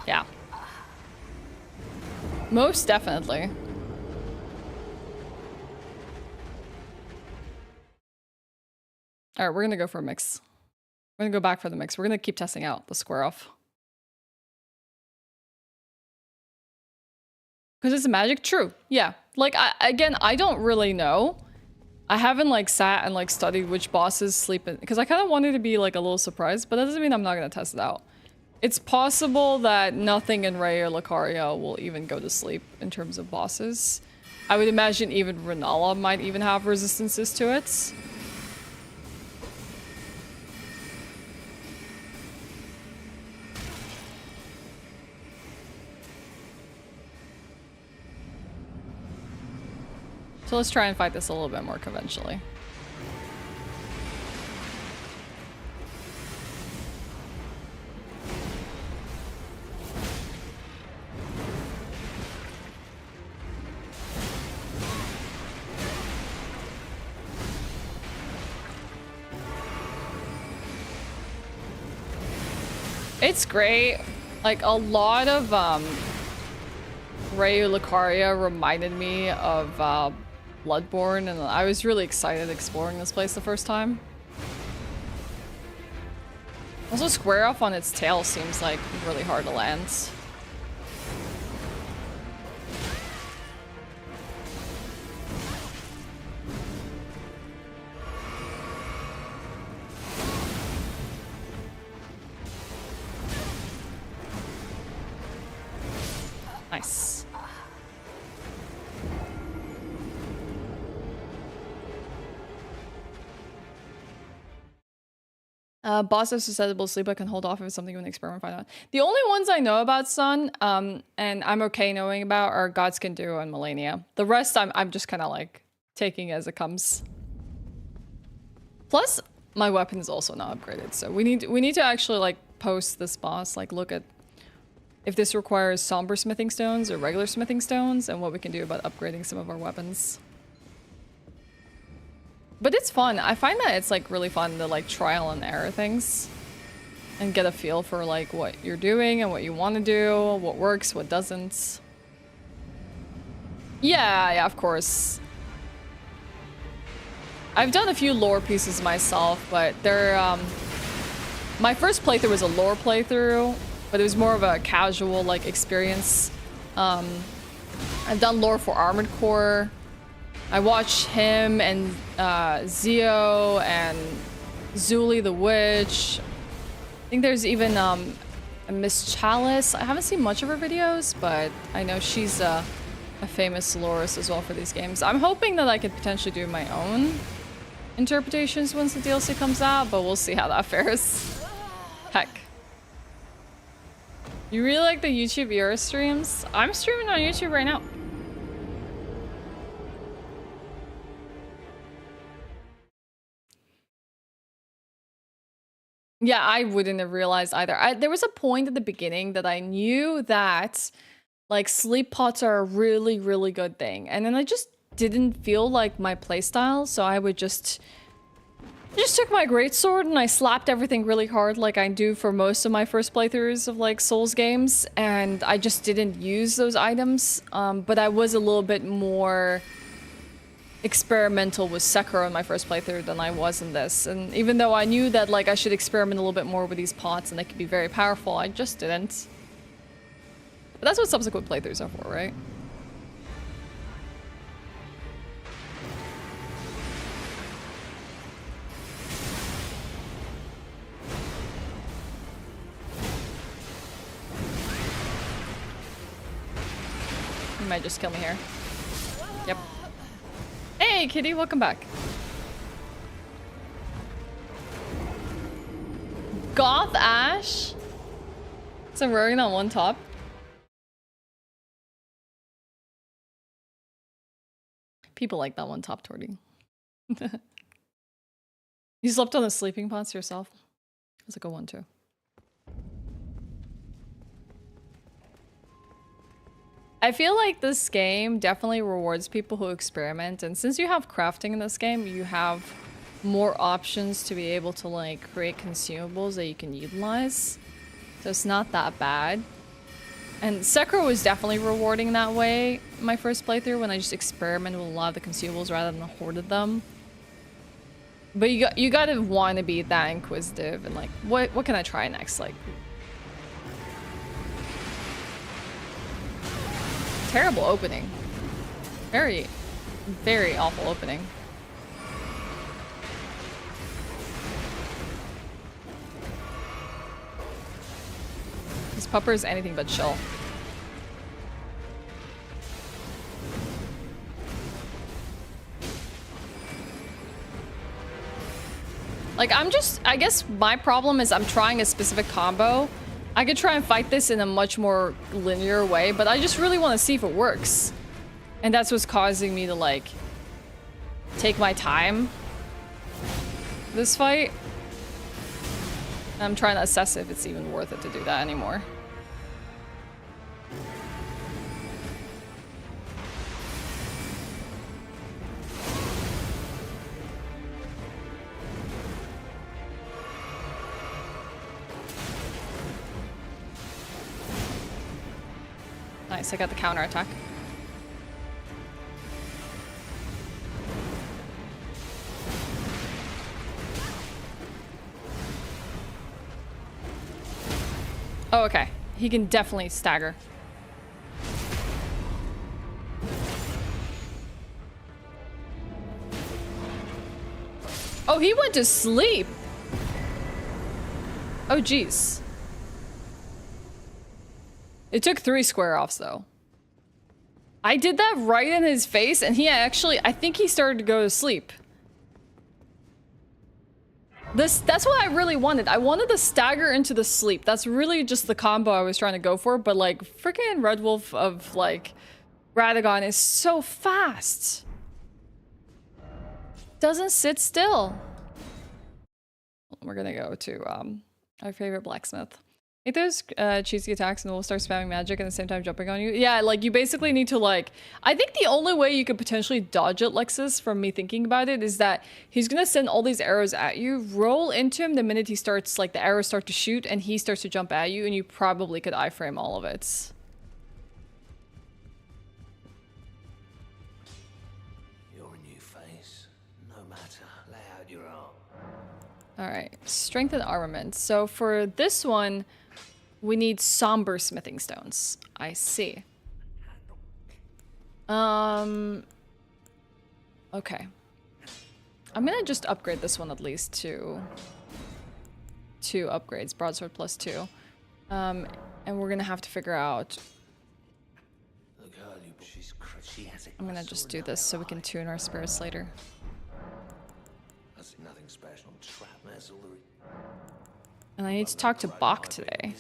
Yeah. Most definitely. All right, we're gonna go for a mix. We're gonna go back for the mix. We're gonna keep testing out the square off. Because it's magic? True. Yeah. Like, again, I don't really know. I haven't, like, sat and, like, studied which bosses sleep in. Because I kind of wanted to be, like, a little surprised, but that doesn't mean I'm not gonna test it out. It's possible that nothing in Ray or Lucaria will even go to sleep in terms of bosses. I would imagine even Renala might even have resistances to it. So let's try and fight this a little bit more conventionally. It's great. Like, a lot of Ray Lucaria reminded me of Bloodborne, and I was really excited exploring this place the first time. Also, square off on its tail seems like really hard to land. Nice. Boss is susceptible to sleep, but can hold off if it's something you want to experiment find out. The only ones I know about Sun, and I'm okay knowing about, are Godskin Duo and Melania. The rest I'm just kind of like taking as it comes. Plus, my weapon is also not upgraded, so we need to actually like post this boss, like look at if this requires somber smithing stones or regular smithing stones, and what we can do about upgrading some of our weapons. But it's fun. I find that it's like really fun to like trial and error things and get a feel for like what you're doing and what you want to do, what works, what doesn't. Yeah, of course. I've done a few lore pieces myself, but they're my first playthrough was a lore playthrough, but it was more of a casual like experience. I've done lore for Armored Core. I watched him and Zio and Zuli the Witch. I think there's even a Miss Chalice. I haven't seen much of her videos, but I know she's a famous lorist as well for these games. I'm hoping that I could potentially do my own interpretations once the DLC comes out, but we'll see how that fares. Heck. You really like the YouTube era streams? I'm streaming on YouTube right now. Yeah, I wouldn't have realized either. There was a point at the beginning that I knew that like sleep pots are a really, really good thing. And then I just didn't feel like my playstyle, so I would just took my greatsword and I slapped everything really hard like I do for most of my first playthroughs of like Souls games, and I just didn't use those items. But I was a little bit more experimental with Sekiro in my first playthrough than I was in this. And even though I knew that like I should experiment a little bit more with these pots and they could be very powerful, I just didn't. But that's what subsequent playthroughs are for, right? You might just kill me here. Yep. Hey, kitty, welcome back. Goth Ashe? So I'm wearing on one top. People like that one top, Torty. You slept on the sleeping pots yourself? That's a good one too. I feel like this game definitely rewards people who experiment, and since you have crafting in this game, you have more options to be able to like create consumables that you can utilize. So it's not that bad. And Sekiro was definitely rewarding that way my first playthrough, when I just experimented with a lot of the consumables rather than hoarded them. But you gotta want to be that inquisitive and like, what can I try next? Like, terrible opening. Very, very awful opening. This pupper is anything but chill. Like, I guess my problem is I'm trying a specific combo. I could try and fight this in a much more linear way, but I just really want to see if it works. And that's what's causing me to, like, take my time this fight. And I'm trying to assess if it's even worth it to do that anymore. Nice, I got the counter attack. Oh, okay. He can definitely stagger. Oh, he went to sleep. Oh, jeez. It took 3 square offs, though. I did that right in his face, and he actually, I think he started to go to sleep. That's what I really wanted. I wanted to stagger into the sleep. That's really just the combo I was trying to go for, but like, freaking Red Wolf of, like, Radagon is so fast. Doesn't sit still. We're gonna go to, our favorite blacksmith. Make those cheesy attacks and we'll start spamming magic at the same time jumping on you. Yeah, like you basically need to like... I think the only way you could potentially dodge it, Lexus, from me thinking about it, is that he's gonna send all these arrows at you, roll into him the minute he starts, like the arrows start to shoot, and he starts to jump at you, and you probably could iframe all of it. You're a new face. No matter, lay out your arm. Alright, strength and armament. So for this one... we need somber smithing stones. I see. Okay. I'm gonna just upgrade this one at least to 2 upgrades. Broadsword plus 2. And we're gonna have to figure out... I'm gonna just do this so we can tune our spirits later. That's nothing special. Trap mercenary. And I need to talk to Bach today.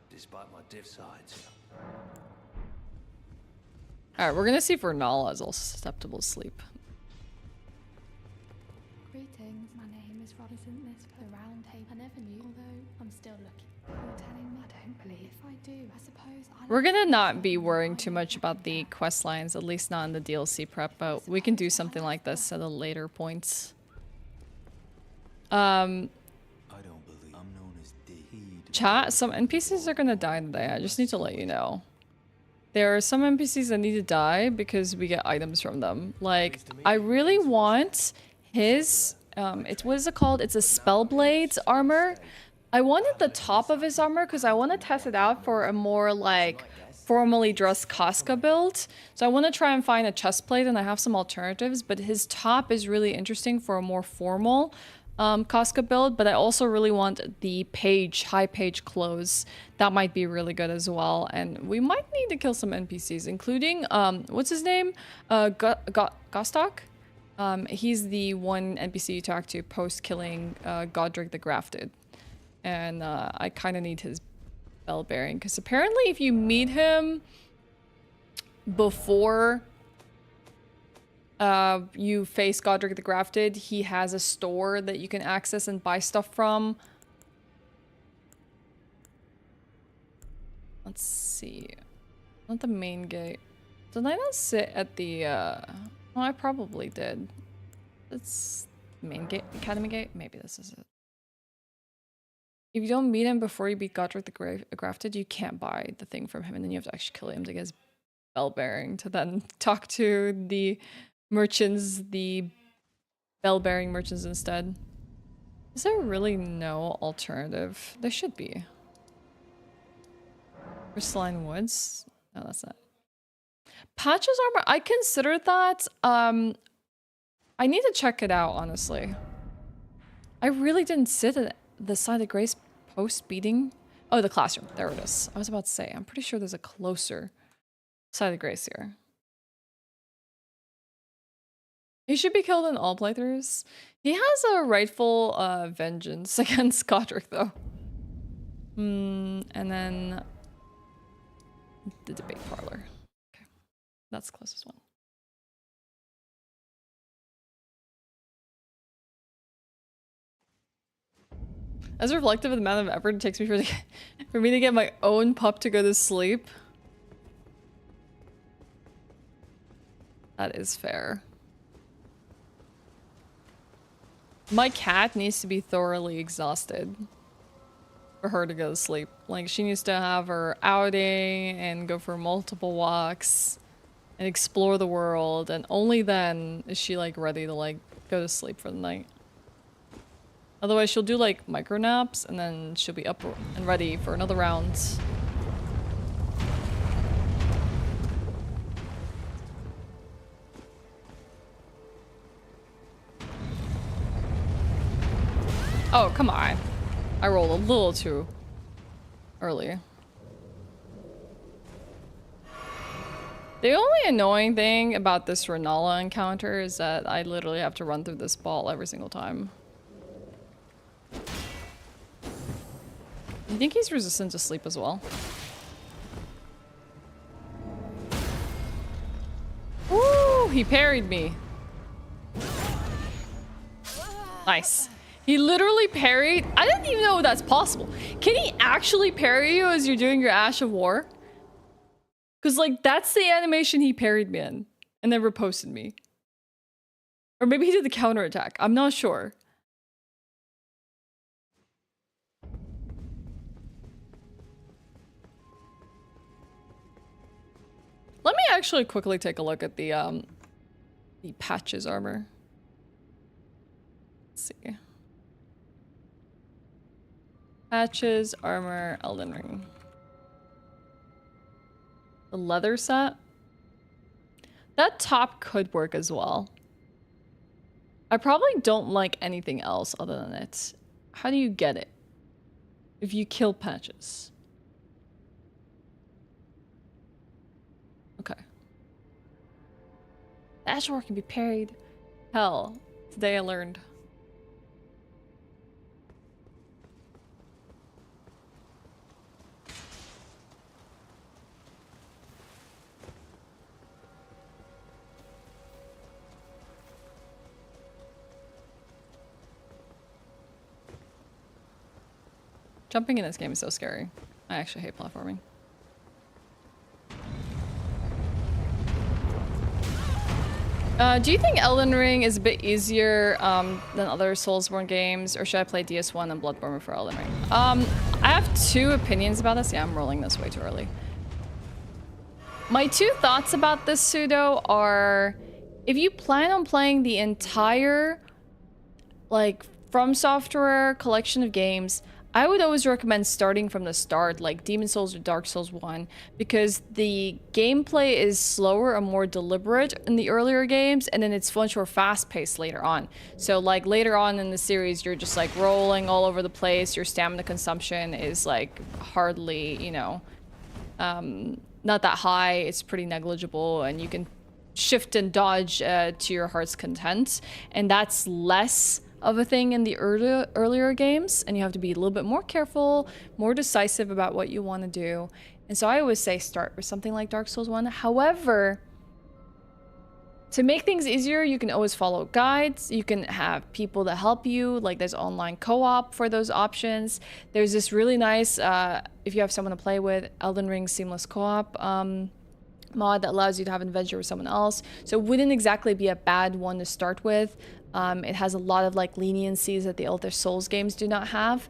Despite my diff sides. Alright, we're gonna see if Vernal is also susceptible to sleep. Greetings, my name is Rod. Isn't this the round table? I never knew, although I'm still looking. You're telling me I don't believe. If I do, I suppose I... We're gonna not be worrying too much about the quest lines, at least not in the DLC prep, but we can do something like this at a later point. Chat, some NPCs are gonna die today. I just need to let you know. There are some NPCs that need to die because we get items from them. Like, I really want his, what is it called? It's a Spellblades armor. I wanted the top of his armor because I want to test it out for a more, like, formally dressed Casca build. So I want to try and find a chest plate, and I have some alternatives, but his top is really interesting for a more formal Casca build, but I also really want the high page clothes. That might be really good as well, and we might need to kill some NPCs, including, what's his name? Gostok? He's the one NPC you talk to post-killing Godric the Grafted, and I kind of need his bell bearing, because apparently if you meet him before you face Godric the Grafted, he has a store that you can access and buy stuff from. Let's see. Not the main gate. Did I not sit at the, well, I probably did. It's main gate, academy gate? Maybe this is it. If you don't meet him before you beat Godric the Grafted, you can't buy the thing from him, and then you have to actually kill him to get his bell bearing to then talk to the merchants, the bell-bearing merchants instead. Is there really no alternative? There should be. Crystalline Woods? No, that's not. Patches armor? I considered that. I need to check it out, honestly. I really didn't sit at the side of Grace post-beating. Oh, the classroom. There it is. I was about to say, I'm pretty sure there's a closer side of Grace here. He should be killed in all playthroughs. He has a rightful vengeance against Godric, though. And then the debate parlor. Okay, that's the closest one. As reflective of the amount of effort it takes me for me to get my own pup to go to sleep. That is fair. My cat needs to be thoroughly exhausted for her to go to sleep. Like, she needs to have her outing and go for multiple walks and explore the world, and only then is she, like, ready to, like, go to sleep for the night. Otherwise, she'll do, like, micro naps, and then she'll be up and ready for another round. Oh, come on. I rolled a little too early. The only annoying thing about this Renala encounter is that I literally have to run through this ball every single time. You think he's resistant to sleep as well? Woo! He parried me. Nice. He literally parried. I didn't even know that's possible. Can he actually parry you as you're doing your Ash of War? Because, like, that's the animation he parried me in. And then riposted me. Or maybe he did the counterattack. I'm not sure. Let me actually quickly take a look at the Patches armor. Let's see. Patches, armor, Elden Ring. The leather set? That top could work as well. I probably don't like anything else other than it. How do you get it? If you kill Patches. Okay. The Ashe War can be parried. Hell, today I learned. Jumping in this game is so scary. I actually hate platforming. Do you think Elden Ring is a bit easier than other Soulsborne games, or should I play DS1 and Bloodborne for Elden Ring? I have two opinions about this. Yeah, I'm rolling this way too early. My two thoughts about this pseudo are, if you plan on playing the entire, like, From Software collection of games, I would always recommend starting from the start, like Demon Souls or Dark Souls 1, because the gameplay is slower and more deliberate in the earlier games, and then it's much more fast-paced later on. So, like, later on in the series, you're just, like, rolling all over the place. Your stamina consumption is, like, hardly, you know, not that high. It's pretty negligible, and you can shift and dodge to your heart's content, and that's less of a thing in the earlier games, and you have to be a little bit more careful, more decisive about what you want to do. And so I always say start with something like Dark Souls 1. However, to make things easier, you can always follow guides. You can have people that help you, like there's online co-op for those options. There's this really nice, if you have someone to play with, Elden Ring Seamless Co-op mod that allows you to have an adventure with someone else. So it wouldn't exactly be a bad one to start with. It has a lot of like leniencies that the other Souls games do not have,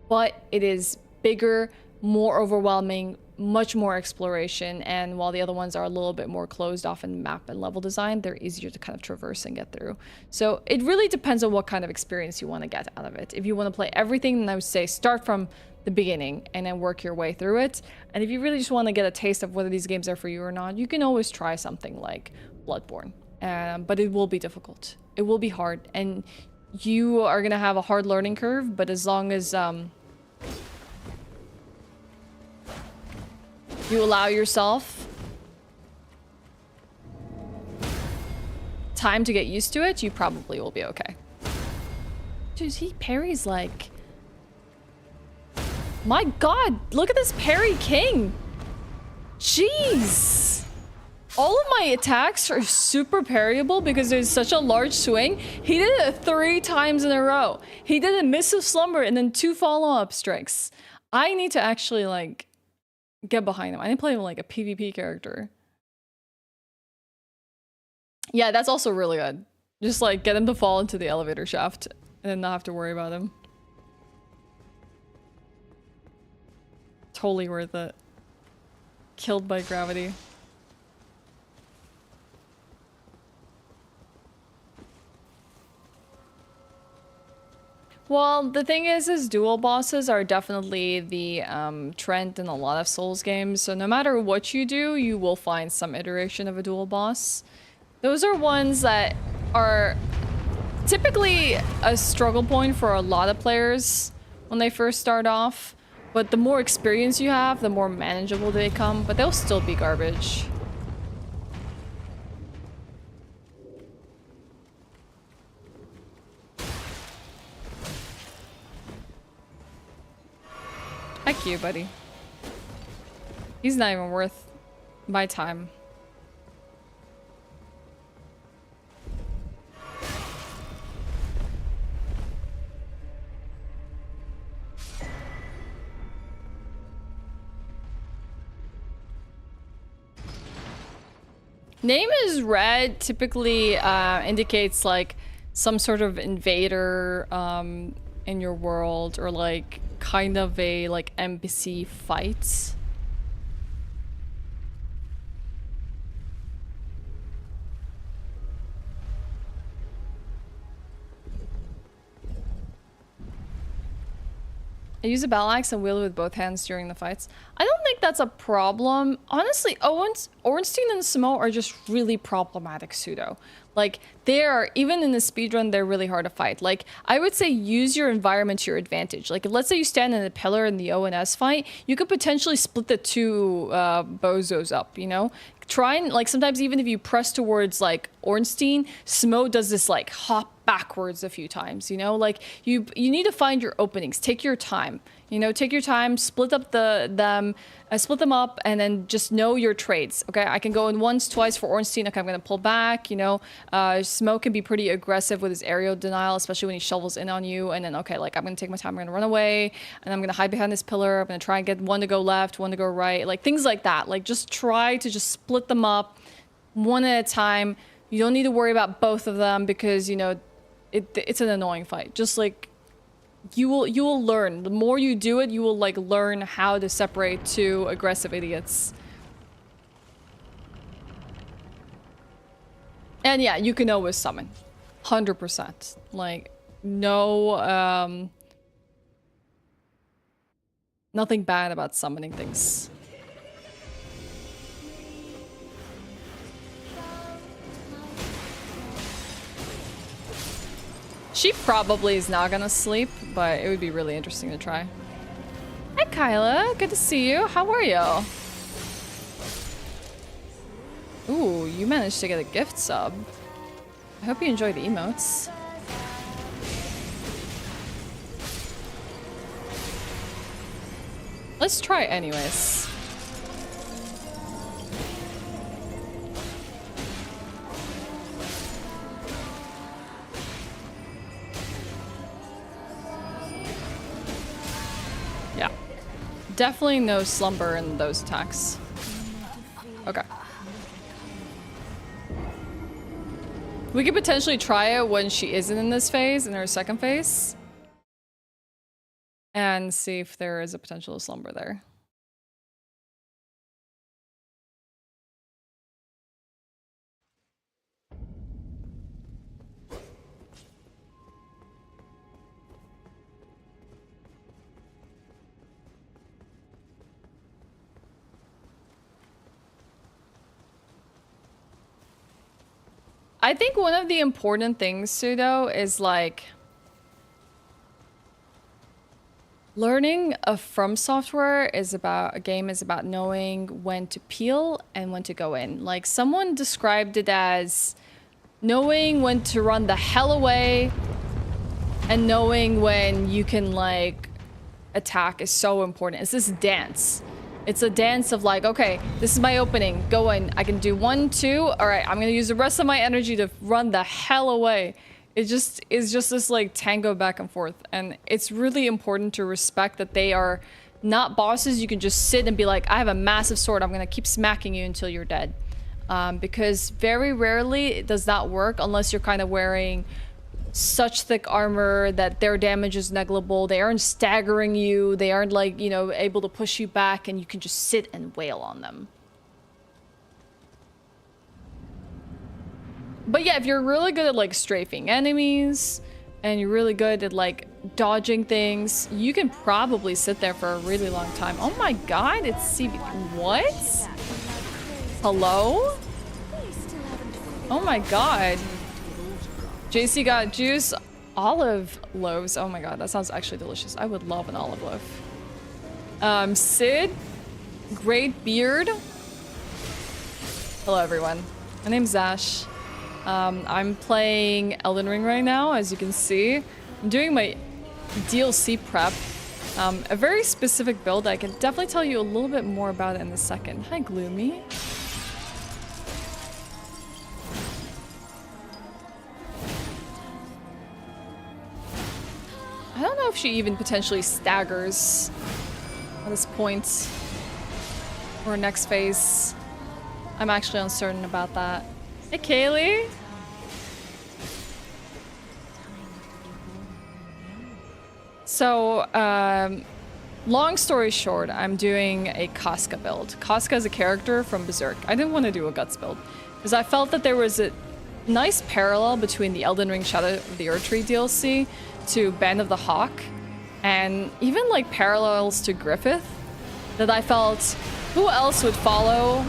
but it is bigger, more overwhelming, much more exploration, and while the other ones are a little bit more closed off in map and level design, they're easier to kind of traverse and get through. So it really depends on what kind of experience you want to get out of it. If you want to play everything, then I would say start from the beginning and then work your way through it. And if you really just want to get a taste of whether these games are for you or not, you can always try something like Bloodborne. But it will be difficult. It will be hard, and you are gonna have a hard learning curve, but as long as you allow yourself time to get used to it, you probably will be okay. Dude, he parries like... My god, look at this parry king! Jeez! All of my attacks are super parryable because there's such a large swing. He did it 3 times in a row. He did a Miss of Slumber and then 2 follow-up strikes. I need to actually, like, get behind him. I need to play him like a PvP character. Yeah, that's also really good. Just, like, get him to fall into the elevator shaft and then not have to worry about him. Totally worth it. Killed by gravity. Well, the thing is dual bosses are definitely the trend in a lot of Souls games. So no matter what you do, you will find some iteration of a dual boss. Those are ones that are typically a struggle point for a lot of players when they first start off. But the more experience you have, the more manageable they become, but they'll still be garbage. Heck you, buddy. He's not even worth my time. Name is red typically indicates like some sort of invader in your world, or like kind of a like NPC fight. I use a battle axe and wield it with both hands during the fights. I don't think that's a problem. Honestly, Ornstein and Samo are just really problematic pseudo. Like, they are, even in the speedrun, they're really hard to fight. Like, I would say use your environment to your advantage. Like, let's say you stand in a pillar in the ONS fight, you could potentially split the two bozos up, you know? Try and, like, sometimes even if you press towards, like, Ornstein, Smo does this, like, hop backwards a few times, you know? Like, you need to find your openings. Take your time. You know, take your time, split up split them up, and then just know your trades, okay? I can go in once, twice for Ornstein. Okay, I'm gonna pull back, you know? Smo can be pretty aggressive with his aerial denial, especially when he shovels in on you, and then, okay, like, I'm gonna take my time, I'm gonna run away, and I'm gonna hide behind this pillar, I'm gonna try and get one to go left, one to go right, like, things like that. Like, just try to just split them up one at a time. You don't need to worry about both of them because, you know, it's an annoying fight. Just, like, you will learn. The more you do it, you will, like, learn how to separate two aggressive idiots. And yeah, you can always summon. 100%. Like, no, nothing bad about summoning things. She probably is not gonna sleep, but it would be really interesting to try. Hi, Kyla. Good to see you. How are you? Ooh, you managed to get a gift sub. I hope you enjoy the emotes. Let's try anyways. Yeah. Definitely no slumber in those attacks. Okay. We could potentially try it when she isn't in this phase, in her second phase. And see if there is a potential slumber there. I think one of the important things too, though, is like learning from software is about a game is about knowing when to peel and when to go in. Like, someone described it as knowing when to run the hell away and knowing when you can, like, attack is so important. It's this dance. It's a dance of like, okay, this is my opening. Go in. I can do 1, 2. All right, I'm going to use the rest of my energy to run the hell away. It just is just this like tango back and forth. And it's really important to respect that they are not bosses. You can just sit and be like, I have a massive sword. I'm going to keep smacking you until you're dead. Because very rarely it does not work unless you're kind of wearing such thick armor that their damage is negligible. They aren't staggering you. They aren't, like, you know, able to push you back, and you can just sit and wail on them. But yeah, if you're really good at, like, strafing enemies and you're really good at, like, dodging things, you can probably sit there for a really long time. Oh my god, it's CB. What? Hello? Oh my god. JC got juice, olive loaves. Oh my god, that sounds actually delicious. I would love an olive loaf. Sid, great beard. Hello everyone, my name's Ashe. I'm playing Elden Ring right now, as you can see. I'm doing my DLC prep. A very specific build. I can definitely tell you a little bit more about it in a second. Hi, Gloomy. I don't know if she even potentially staggers at this point or next phase. I'm actually uncertain about that. Hey, Kaylee. So, long story short, I'm doing a Casca build. Casca is a character from Berserk. I didn't want to do a Guts build because I felt that there was a nice parallel between the Elden Ring Shadow of the Erdtree DLC to Band of the Hawk, and even like parallels to Griffith, that I felt who else would follow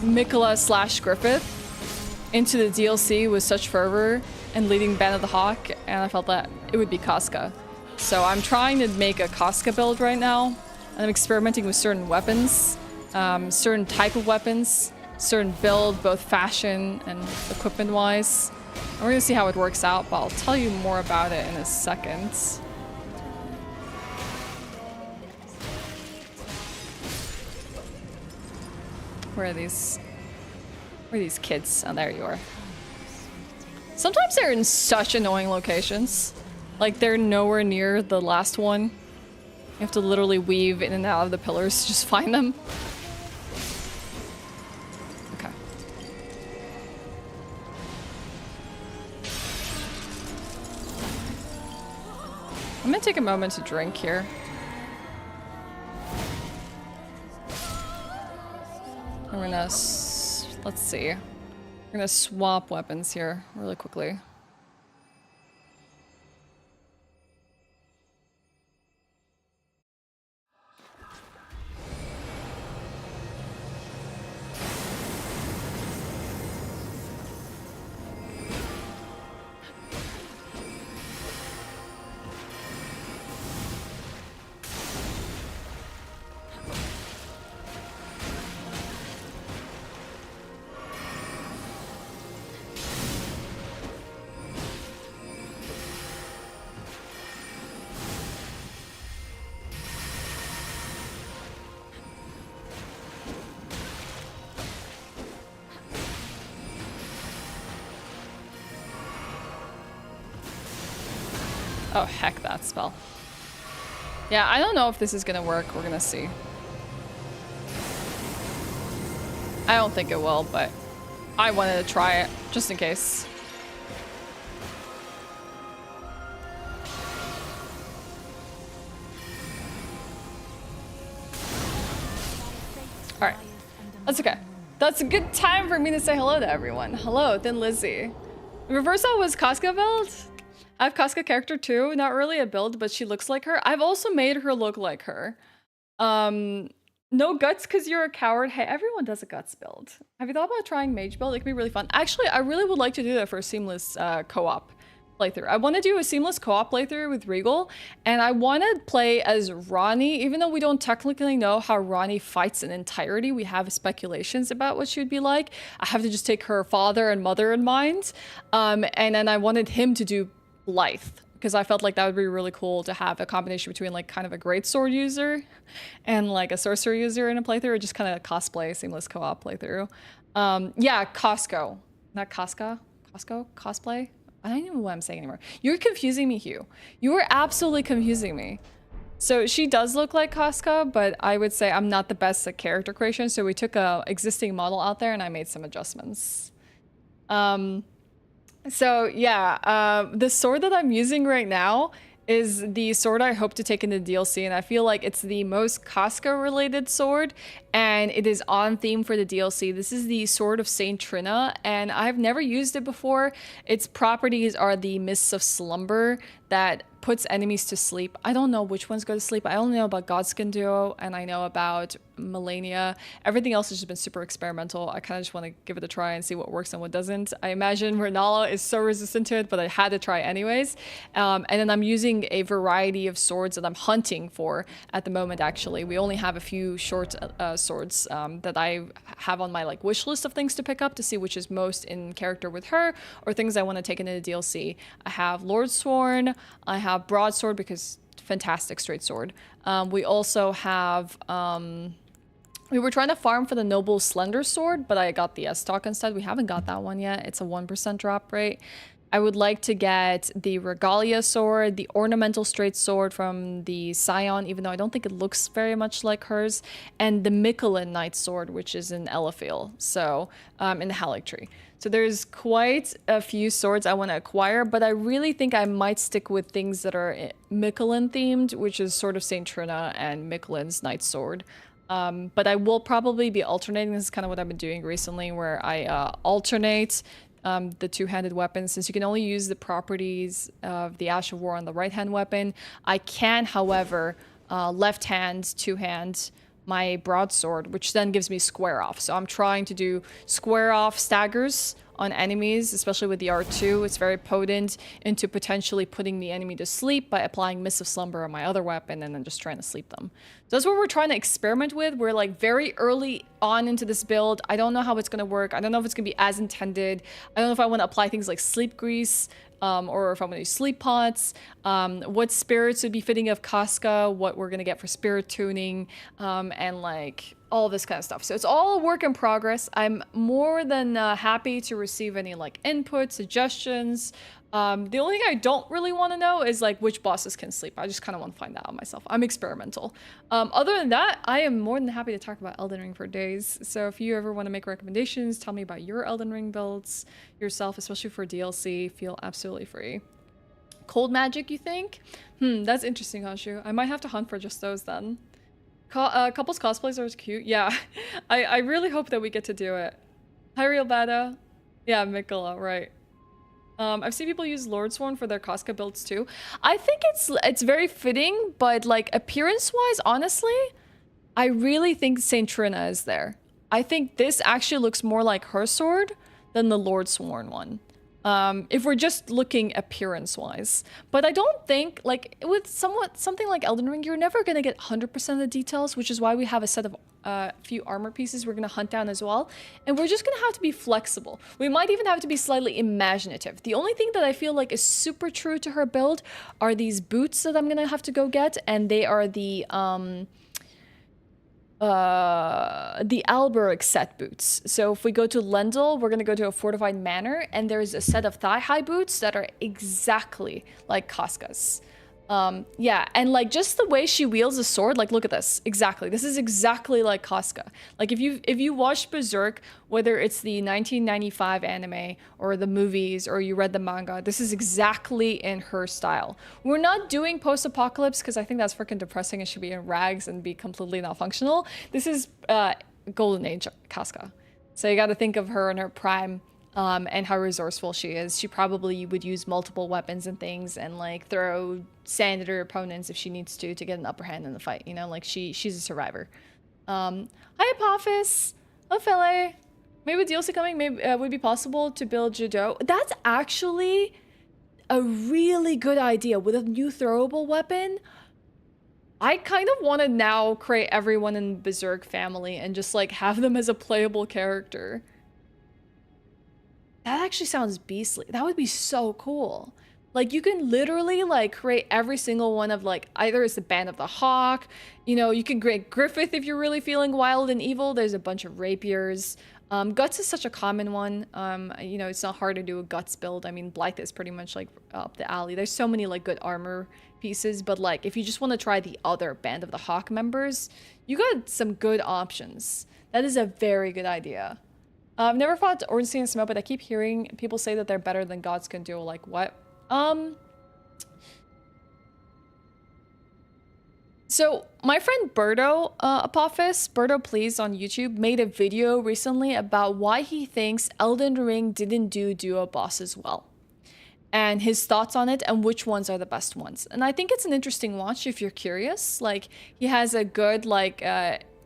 Miquella / Griffith into the DLC with such fervor and leading Band of the Hawk, and I felt that it would be Casca. So I'm trying to make a Casca build right now, and I'm experimenting with certain weapons, certain type of weapons, certain build, both fashion and equipment-wise. And we're gonna see how it works out, but I'll tell you more about it in a second. Where are these kids? Oh, there you are. Sometimes they're in such annoying locations. Like, they're nowhere near the last one. You have to literally weave in and out of the pillars to just find them. Okay. I'm gonna take a moment to drink here. And we're gonna, let's see. We're gonna swap weapons here really quickly. Oh, heck, that spell. Yeah, I don't know if this is gonna work. We're gonna see. I don't think it will, but I wanted to try it, just in case. Alright. That's okay. That's a good time for me to say hello to everyone. Hello, Thin Lizzie. Reversal was Casca build? I have Casca character too. Not really a build, but she looks like her. I've also made her look like her. No guts because you're a coward. Hey, everyone does a guts build. Have you thought about trying mage build? It could be really fun. Actually, I really would like to do that for a seamless co-op playthrough. I want to do a seamless co-op playthrough with Regal, and I want to play as Ronnie, even though we don't technically know how Ronnie fights in entirety. We have speculations about what she would be like. I have to just take her father and mother in mind. And then I wanted him to do Blythe, because I felt like that would be really cool to have a combination between like kind of a great sword user and like a sorcerer user in a playthrough, or just kind of cosplay, seamless co-op playthrough. Yeah, Costco. Not Casca? Costco? Cosplay? I don't even know what I'm saying anymore. You're confusing me, Hugh. You are absolutely confusing me. So she does look like Casca, but I would say I'm not the best at character creation, so we took a existing model out there and I made some adjustments. So yeah, the sword that I'm using right now is the sword I hope to take into DLC, and I feel like it's the most Casca related sword, and it is on theme for the DLC. This is the Sword of Saint Trina, and I've never used it before. Its properties are the Mists of Slumber that puts enemies to sleep. I don't know which ones go to sleep. I only know about Godskin Duo, and I know about Melania. Everything else has just been super experimental. I kind of just want to give it a try and see what works and what doesn't. I imagine Renala is so resistant to it, but I had to try anyways. And then I'm using a variety of swords that I'm hunting for at the moment, actually. We only have a few short swords that I have on my like wish list of things to pick up to see which is most in character with her, or things I want to take into the DLC. I have Lord Sworn, I have Broadsword because fantastic straight sword. We also have we were trying to farm for the Noble Slender Sword, but I got the S-Stock instead. We haven't got that one yet. It's a 1% drop rate. I would like to get the Regalia sword, the ornamental straight sword from the Scion, even though I don't think it looks very much like hers, and the Miquella Knight sword, which is in Elafil, so in the Erdtree. So there's quite a few swords I want to acquire, but I really think I might stick with things that are Miquellan themed, which is Sword of Saint Trina and Miquellan's Knight sword. But I will probably be alternating. This is kind of what I've been doing recently, where I alternate the two-handed weapons, since you can only use the properties of the Ash of War on the right-hand weapon. I can, however, left hand, two-hand my broadsword, which then gives me square off. So I'm trying to do square off staggers on enemies, especially with the R2. It's very potent into potentially putting the enemy to sleep by applying Mist of Slumber on my other weapon and then just trying to sleep them. So that's what we're trying to experiment with. We're like very early on into this build. I don't know how it's going to work. I don't know if it's going to be as intended. I don't know if I want to apply things like sleep grease, or if I'm going to use sleep pots, what spirits would be fitting of Casca, what we're going to get for spirit tuning, and like all this kind of stuff. So it's all a work in progress. I'm more than happy to receive any like input, suggestions. The only thing I don't really want to know is like which bosses can sleep. I just kind of want to find that out myself. I'm experimental. Other than that, I am more than happy to talk about Elden Ring for days. So if you ever want to make recommendations, tell me about your Elden Ring builds yourself, especially for DLC, feel absolutely free. Cold magic, you think? That's interesting, Ashe. I might have to hunt for just those then. Couples cosplays are cute. Yeah, I really hope that we get to do it. Hi, Real Bada. Yeah, Miquella, right. I've seen people use Lordsworn for their Casca builds too. I think it's very fitting, but like appearance-wise, honestly, I really think Saint Trina is there. I think this actually looks more like her sword than the Lordsworn one. If we're just looking appearance-wise. But I don't think, like, with something like Elden Ring, you're never going to get 100% of the details, which is why we have a set of few armor pieces we're going to hunt down as well. And we're just going to have to be flexible. We might even have to be slightly imaginative. The only thing that I feel like is super true to her build are these boots that I'm going to have to go get, and they are the Alberic set boots. So if we go to Lendl, we're going to go to a fortified manor, and there's a set of thigh-high boots that are exactly like Casca's. Yeah, and like just the way she wields a sword, like look at this. Exactly. This is exactly like Casca. Like if you watched Berserk, whether it's the 1995 anime or the movies or you read the manga, this is exactly in her style. We're not doing post-apocalypse because I think that's freaking depressing and should be in rags and be completely not functional. This is Golden Age Casca. So you got to think of her in her prime. And how resourceful she is. She probably would use multiple weapons and things and like throw sand at her opponents if she needs to get an upper hand in the fight, you know, like she's a survivor. Hi Apophis, Ophelia. Maybe with DLC coming, maybe would be possible to build Judo. That's actually a really good idea with a new throwable weapon. I kind of want to now create everyone in Berserk family and just like have them as a playable character. That actually sounds beastly. That would be so cool. Like you can literally like create every single one of like either it's the Band of the Hawk, you know, you can create Griffith if you're really feeling wild and evil. There's a bunch of rapiers. Guts is such a common one. You know, it's not hard to do a Guts build. I mean, Blythe is pretty much like up the alley. There's so many like good armor pieces, but like if you just want to try the other Band of the Hawk members, you got some good options. That is a very good idea. I've never fought Ornstein and Smell, but I keep hearing people say that they're better than Gods Can Do. Like, what? So, my friend Birdo, Apophis, Birdo Please on YouTube, made a video recently about why he thinks Elden Ring didn't do duo bosses well. And his thoughts on it and which ones are the best ones. And I think it's an interesting watch if you're curious. Like, he has a good, like,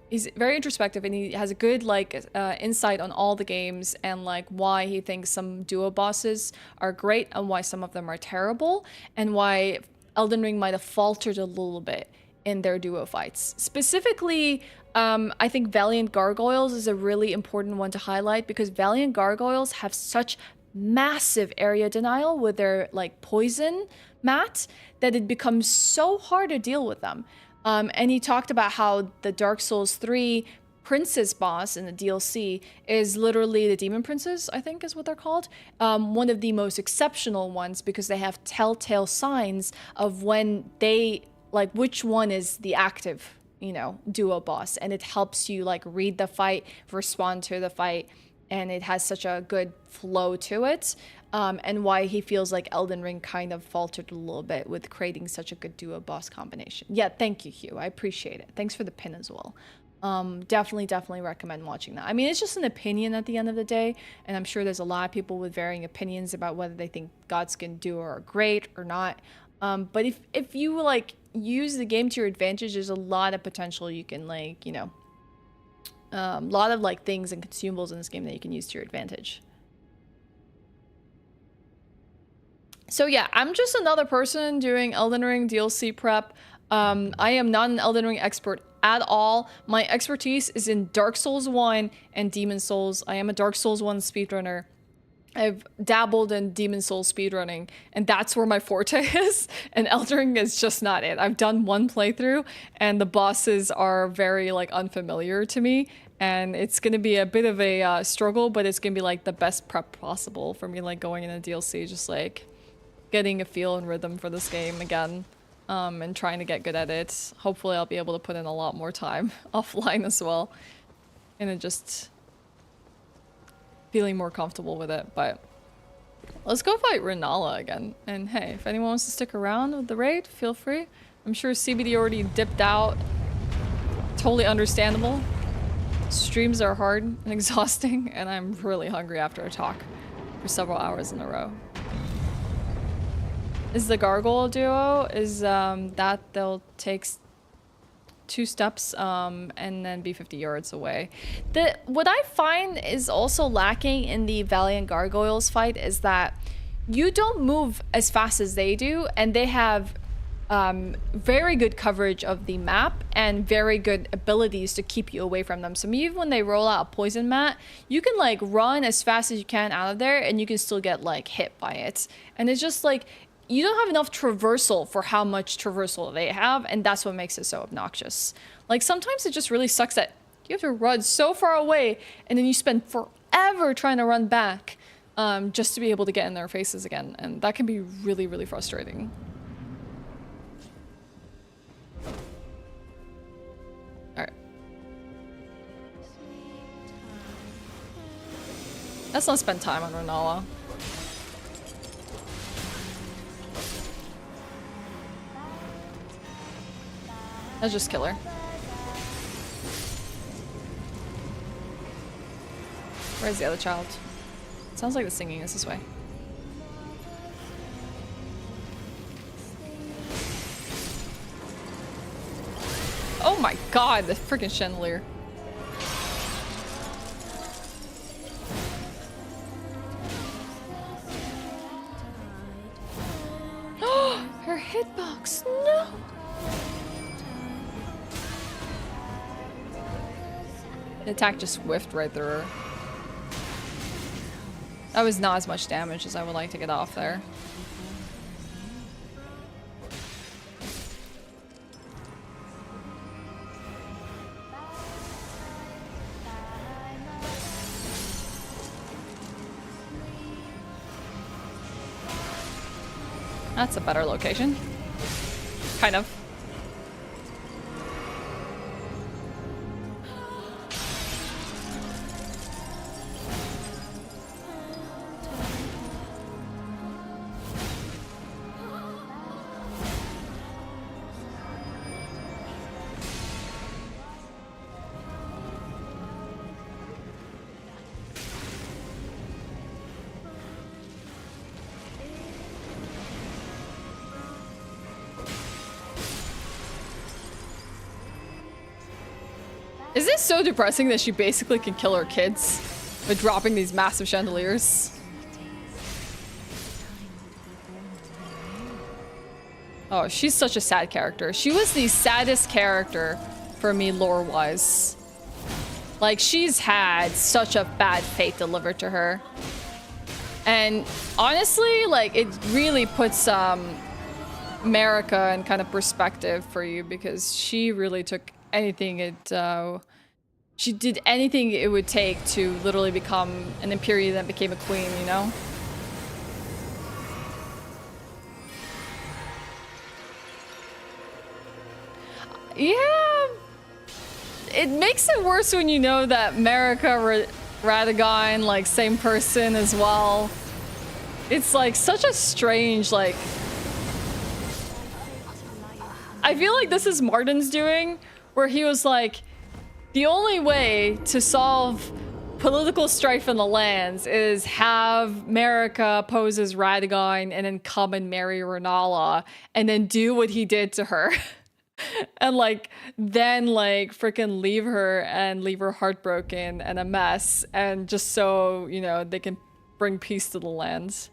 he's very introspective and he has a good like insight on all the games and like why he thinks some duo bosses are great and why some of them are terrible and why Elden Ring might have faltered a little bit in their duo fights. Specifically, I think Valiant Gargoyles is a really important one to highlight because Valiant Gargoyles have such massive area denial with their like poison mat that it becomes so hard to deal with them. And he talked about how the Dark Souls 3 princess boss in the DLC is literally the demon princes, I think is what they're called. One of the most exceptional ones because they have telltale signs of when they, like, which one is the active, you know, duo boss. And it helps you, like, read the fight, respond to the fight, and it has such a good flow to it. And why he feels like Elden Ring kind of faltered a little bit with creating such a good duo boss combination. Yeah, thank you, Hugh. I appreciate it. Thanks for the pin as well. Definitely recommend watching that. I mean, it's just an opinion at the end of the day, and I'm sure there's a lot of people with varying opinions about whether they think Godskin Duo are great or not. But if you, like, use the game to your advantage, there's a lot of potential you can, like, you know, a lot of, like, things and consumables in this game that you can use to your advantage. So yeah, I'm just another person doing Elden Ring DLC prep. I am not an Elden Ring expert at all. My expertise is in Dark Souls 1 and Demon Souls. I am a Dark Souls 1 speedrunner. I've dabbled in Demon Souls speedrunning, and that's where my forte is, and Elden Ring is just not it. I've done one playthrough, and the bosses are very, like, unfamiliar to me, and it's gonna be a bit of a struggle, but it's gonna be, like, the best prep possible for me, like, going into DLC, just, like, getting a feel and rhythm for this game again, and trying to get good at it. Hopefully I'll be able to put in a lot more time offline as well, and then just feeling more comfortable with it. But let's go fight Renala again. And hey, if anyone wants to stick around with the raid, feel free. I'm sure CBD already dipped out. Totally understandable. Streams are hard and exhausting, and I'm really hungry after a talk for several hours in a row. Is the Gargoyle duo, is that they'll take 2 steps and then be 50 yards away. What I find is also lacking in the Valiant Gargoyles fight is that you don't move as fast as they do, and they have very good coverage of the map and very good abilities to keep you away from them. So even when they roll out a poison mat, you can, like, run as fast as you can out of there, and you can still get, like, hit by it. And it's just like, you don't have enough traversal for how much traversal they have, and that's what makes it so obnoxious. Like, sometimes it just really sucks that you have to run so far away, and then you spend forever trying to run back just to be able to get in their faces again, and that can be really, really frustrating. Alright. Let's not spend time on Renala. Let's just kill her. Where's the other child? Sounds like the singing is this way. Oh my god, the freaking chandelier. Oh, her hitbox, no! The attack just whiffed right through her. That was not as much damage as I would like to get off there. That's a better location. Kind of. Is this so depressing that she basically can kill her kids by dropping these massive chandeliers? Oh, she's such a sad character. She was the saddest character for me lore-wise. Like, she's had such a bad fate delivered to her. And honestly, like, it really puts America in kind of perspective for you, because she really took anything it She did anything it would take to literally become an Imperial that became a queen, you know? Yeah, it makes it worse when you know that Marika, Radagon, like, same person as well. It's like such a strange, like... I feel like this is Martin's doing, where he was like, the only way to solve political strife in the lands is have Marika pose as Radagon and then come and marry Renala and then do what he did to her. And like then like freaking leave her and leave her heartbroken and a mess, and just so, you know, they can bring peace to the lands.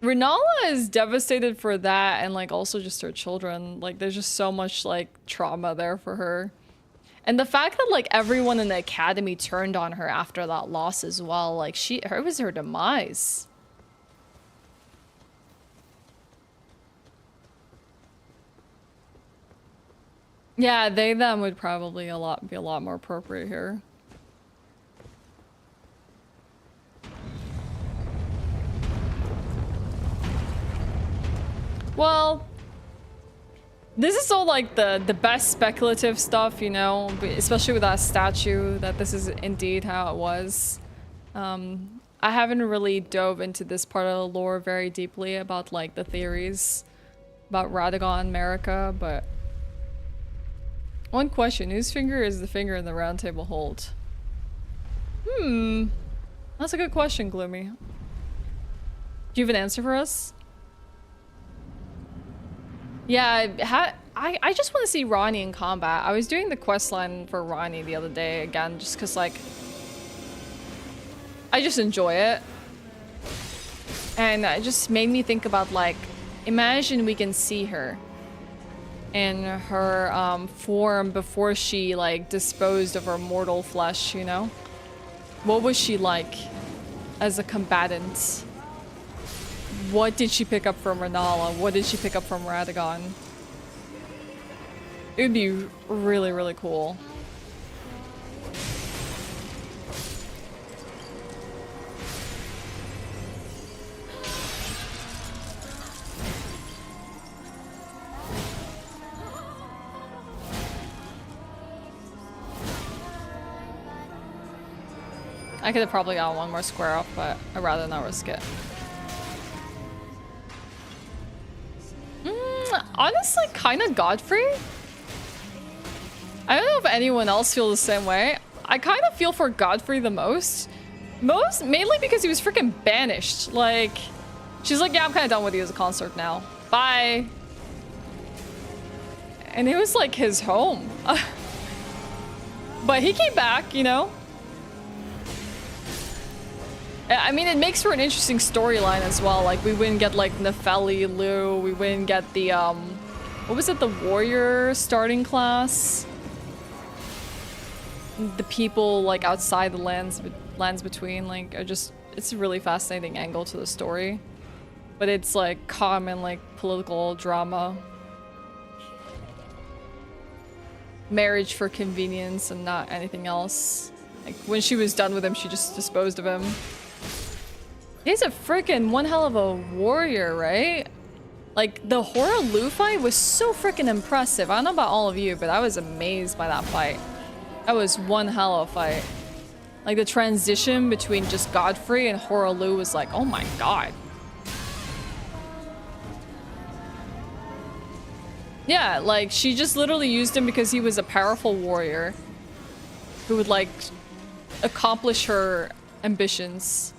Renala is devastated for that, and like also just her children. Like there's just so much like trauma there for her. And the fact that like everyone in the academy turned on her after that loss as well, like it was her demise. Yeah, they them would probably be a lot more appropriate here. Well, this is all like the best speculative stuff, you know, especially with that statue, that this is indeed how it was. I haven't really dove into this part of the lore very deeply about like the theories about Radagon, Marika, but one question, whose finger is the finger in the round table hold? That's a good question, Gloomy. Do you have an answer for us? Yeah, I just want to see Ronnie in combat. I was doing the quest line for Ronnie the other day again, just because, like, I just enjoy it. And it just made me think about, like, imagine we can see her in her form before she, like, disposed of her mortal flesh, you know? What was she like as a combatant? What did she pick up from Renala? What did she pick up from Radagon? It would be really, really cool. I could have probably got one more square up, but I'd rather not risk it. Honestly, kind of Godfrey. I don't know if anyone else feels the same way. I kind of feel for Godfrey the most. Mainly because he was freaking banished. Like, she's like, yeah, I'm kind of done with you as a consort now. Bye. And it was like his home. But he came back, you know? I mean, it makes for an interesting storyline as well. Like, we wouldn't get, like, Nefeli, Lu. We wouldn't get the, what was it? The warrior starting class? The people, like, outside the lands between, like, are just... It's a really fascinating angle to the story. But it's, like, common, like, political drama. Marriage for convenience and not anything else. Like, when she was done with him, she just disposed of him. He's a freaking one hell of a warrior, right? Like, the Hora Lu fight was so freaking impressive. I don't know about all of you, but I was amazed by that fight. That was one hell of a fight. Like, the transition between just Godfrey and Hora Lu was like, oh my god. Yeah, like, she just literally used him because he was a powerful warrior who would, like, accomplish her ambitions.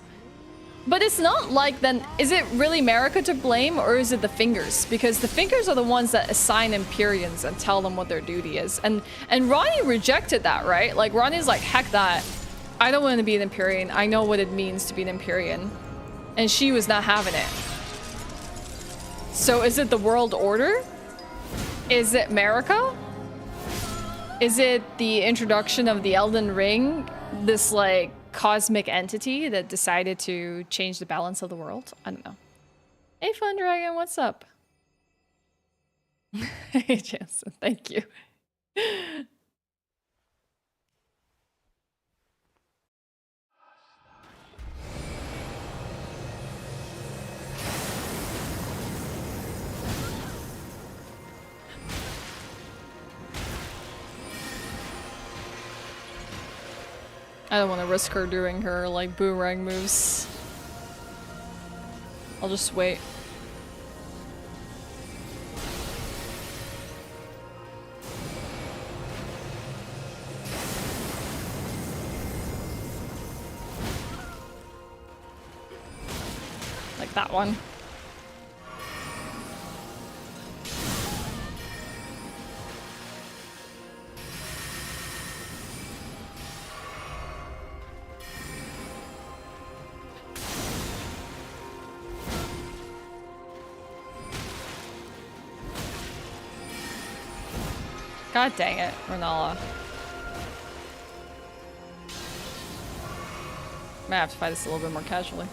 But it's not like, then, is it really Marika to blame, or is it the fingers? Because the fingers are the ones that assign Empyreans and tell them what their duty is. And Ronnie rejected that, right? Like, Ronnie's like, heck that. I don't want to be an Empyrean. I know what it means to be an Empyrean. And she was not having it. So is it the world order? Is it Marika? Is it the introduction of the Elden Ring? This, like, cosmic entity that decided to change the balance of the world? I don't know. Hey, Fun Dragon, what's up? Hey, Jansen, thank you. I don't want to risk her doing her like boomerang moves. I'll just wait. Like that one. God dang it, Renala. Might have to fight this a little bit more casually.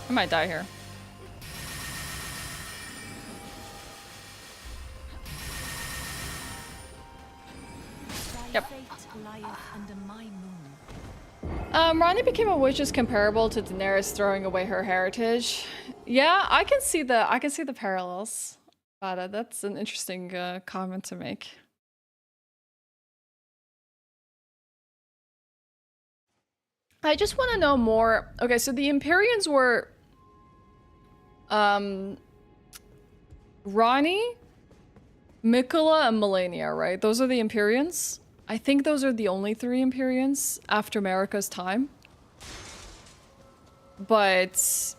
I might die here. Yep. Rani became a witch is comparable to Daenerys throwing away her heritage. Yeah, I can see the parallels. But that's an interesting comment to make. I just want to know more. Okay, so the Empyreans were Ronnie, Miquella, and Melania, right? Those are the Empyreans. I think those are the only 3 Empyreans after Marika's time. But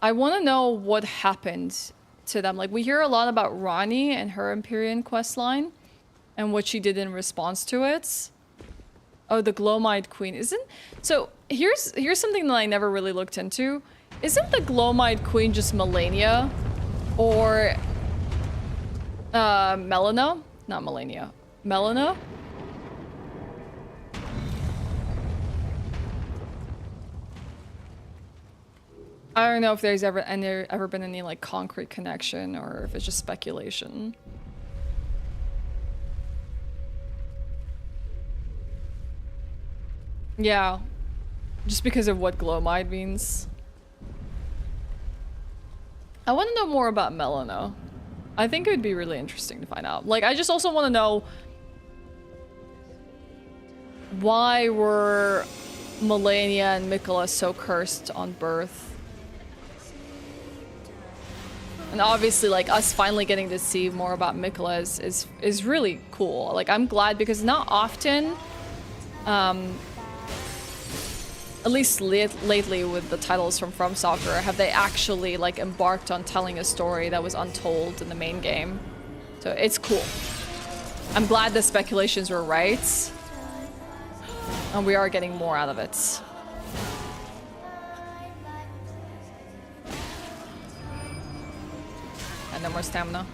I want to know what happened to them. Like, we hear a lot about Ronnie and her Empyrean questline and what she did in response to it. Oh, the Glowmide Queen. So here's something that I never really looked into. Isn't the Glowmide Queen just Melania? Or Melina? Not Melania. Melina? I don't know if there's ever been any like concrete connection or if it's just speculation. Yeah, just because of what Glowmide means. I want to know more about Melina. I think it would be really interesting to find out. Like, I just also want to know why were Melania and Miquella so cursed on birth? And obviously, like, us finally getting to see more about Miquella is really cool. Like, I'm glad because not often, at least lately with the titles from Software, have they actually like embarked on telling a story that was untold in the main game. So it's cool. I'm glad the speculations were right. And we are getting more out of it. And no more stamina.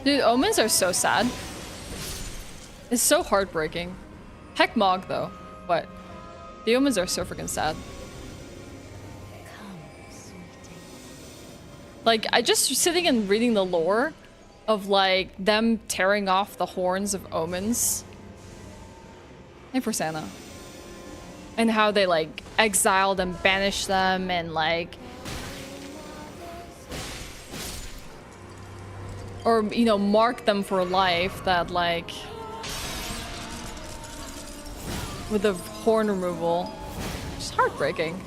Dude, omens are so sad. It's so heartbreaking. Heck Mog though, but the omens are so freaking sad. Like, I just sitting and reading the lore of like them tearing off the horns of omens. Hey, for Santa. And how they like exiled and banished them and like or, you know, mark them for life, that like with the horn removal. It's heartbreaking.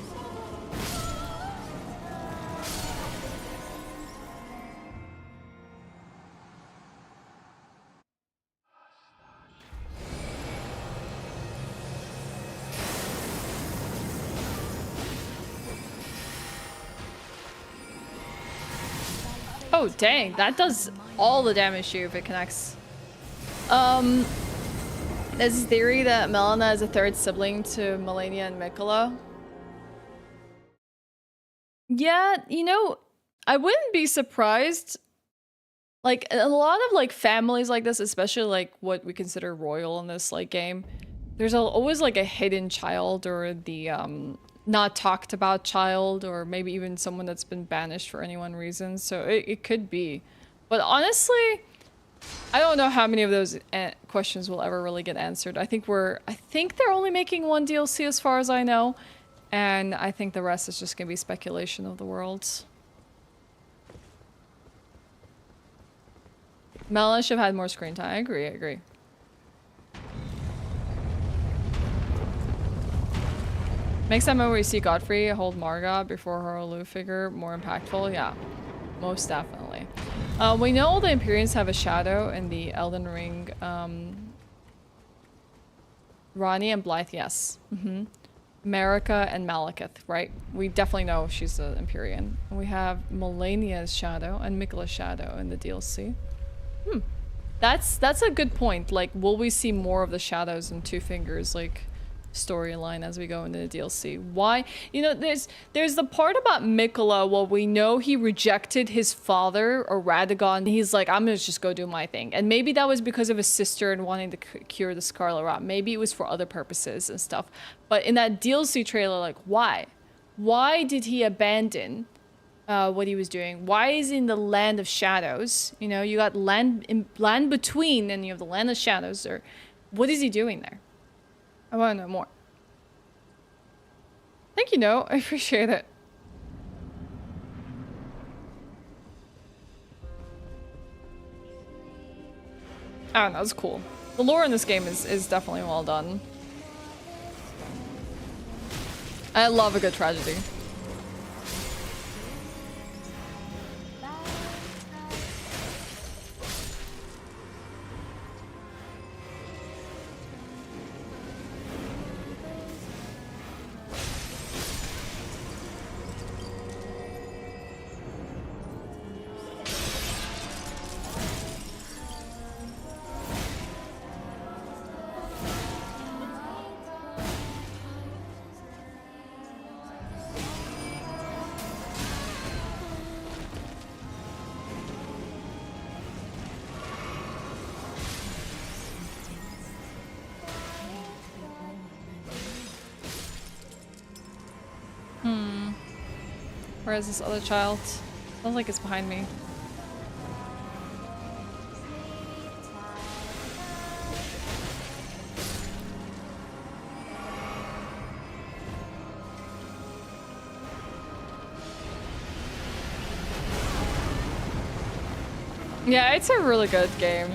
Oh dang, that does all the damage to you if it connects. There's this theory that Melina is a third sibling to Melania and Miquella. Yeah, you know, I wouldn't be surprised. Like, a lot of like families like this, especially like what we consider royal in this like game, there's always like a hidden child, or the not talked about child, or maybe even someone that's been banished for any one reason. So it could be. But honestly, I don't know how many of those questions will ever really get answered. I think they're only making one DLC as far as I know. And I think the rest is just gonna be speculation of the worlds. Melina should have had more screen time. I agree. Makes that moment where you see Godfrey hold Margot before her Olu figure more impactful. Yeah, most definitely. We know all the Empyreans have a shadow in the Elden Ring. Ronnie and Blythe, yes. Marika and Malekith, right? We definitely know she's an Empyrean. We have Melania's shadow and Miquella's shadow in the DLC. That's a good point. Like, will we see more of the shadows and Two Fingers, like, storyline as we go into the DLC? Why? You know, there's the part about Miquella. Well, we know he rejected his father, or Radagon. He's like, I'm gonna just go do my thing. And maybe that was because of his sister and wanting to cure the Scarlet Rot. Maybe it was for other purposes and stuff. But in that DLC trailer, like, why? Why did he abandon what he was doing? Why is he in the Land of Shadows? You know, you got land between, and you have the Land of Shadows. Or what is he doing there? I want to know more. Thank you, No. I appreciate it. I don't know, it's cool. The lore in this game is definitely well done. I love a good tragedy. Where is this other child? Sounds like it's behind me. Yeah, it's a really good game.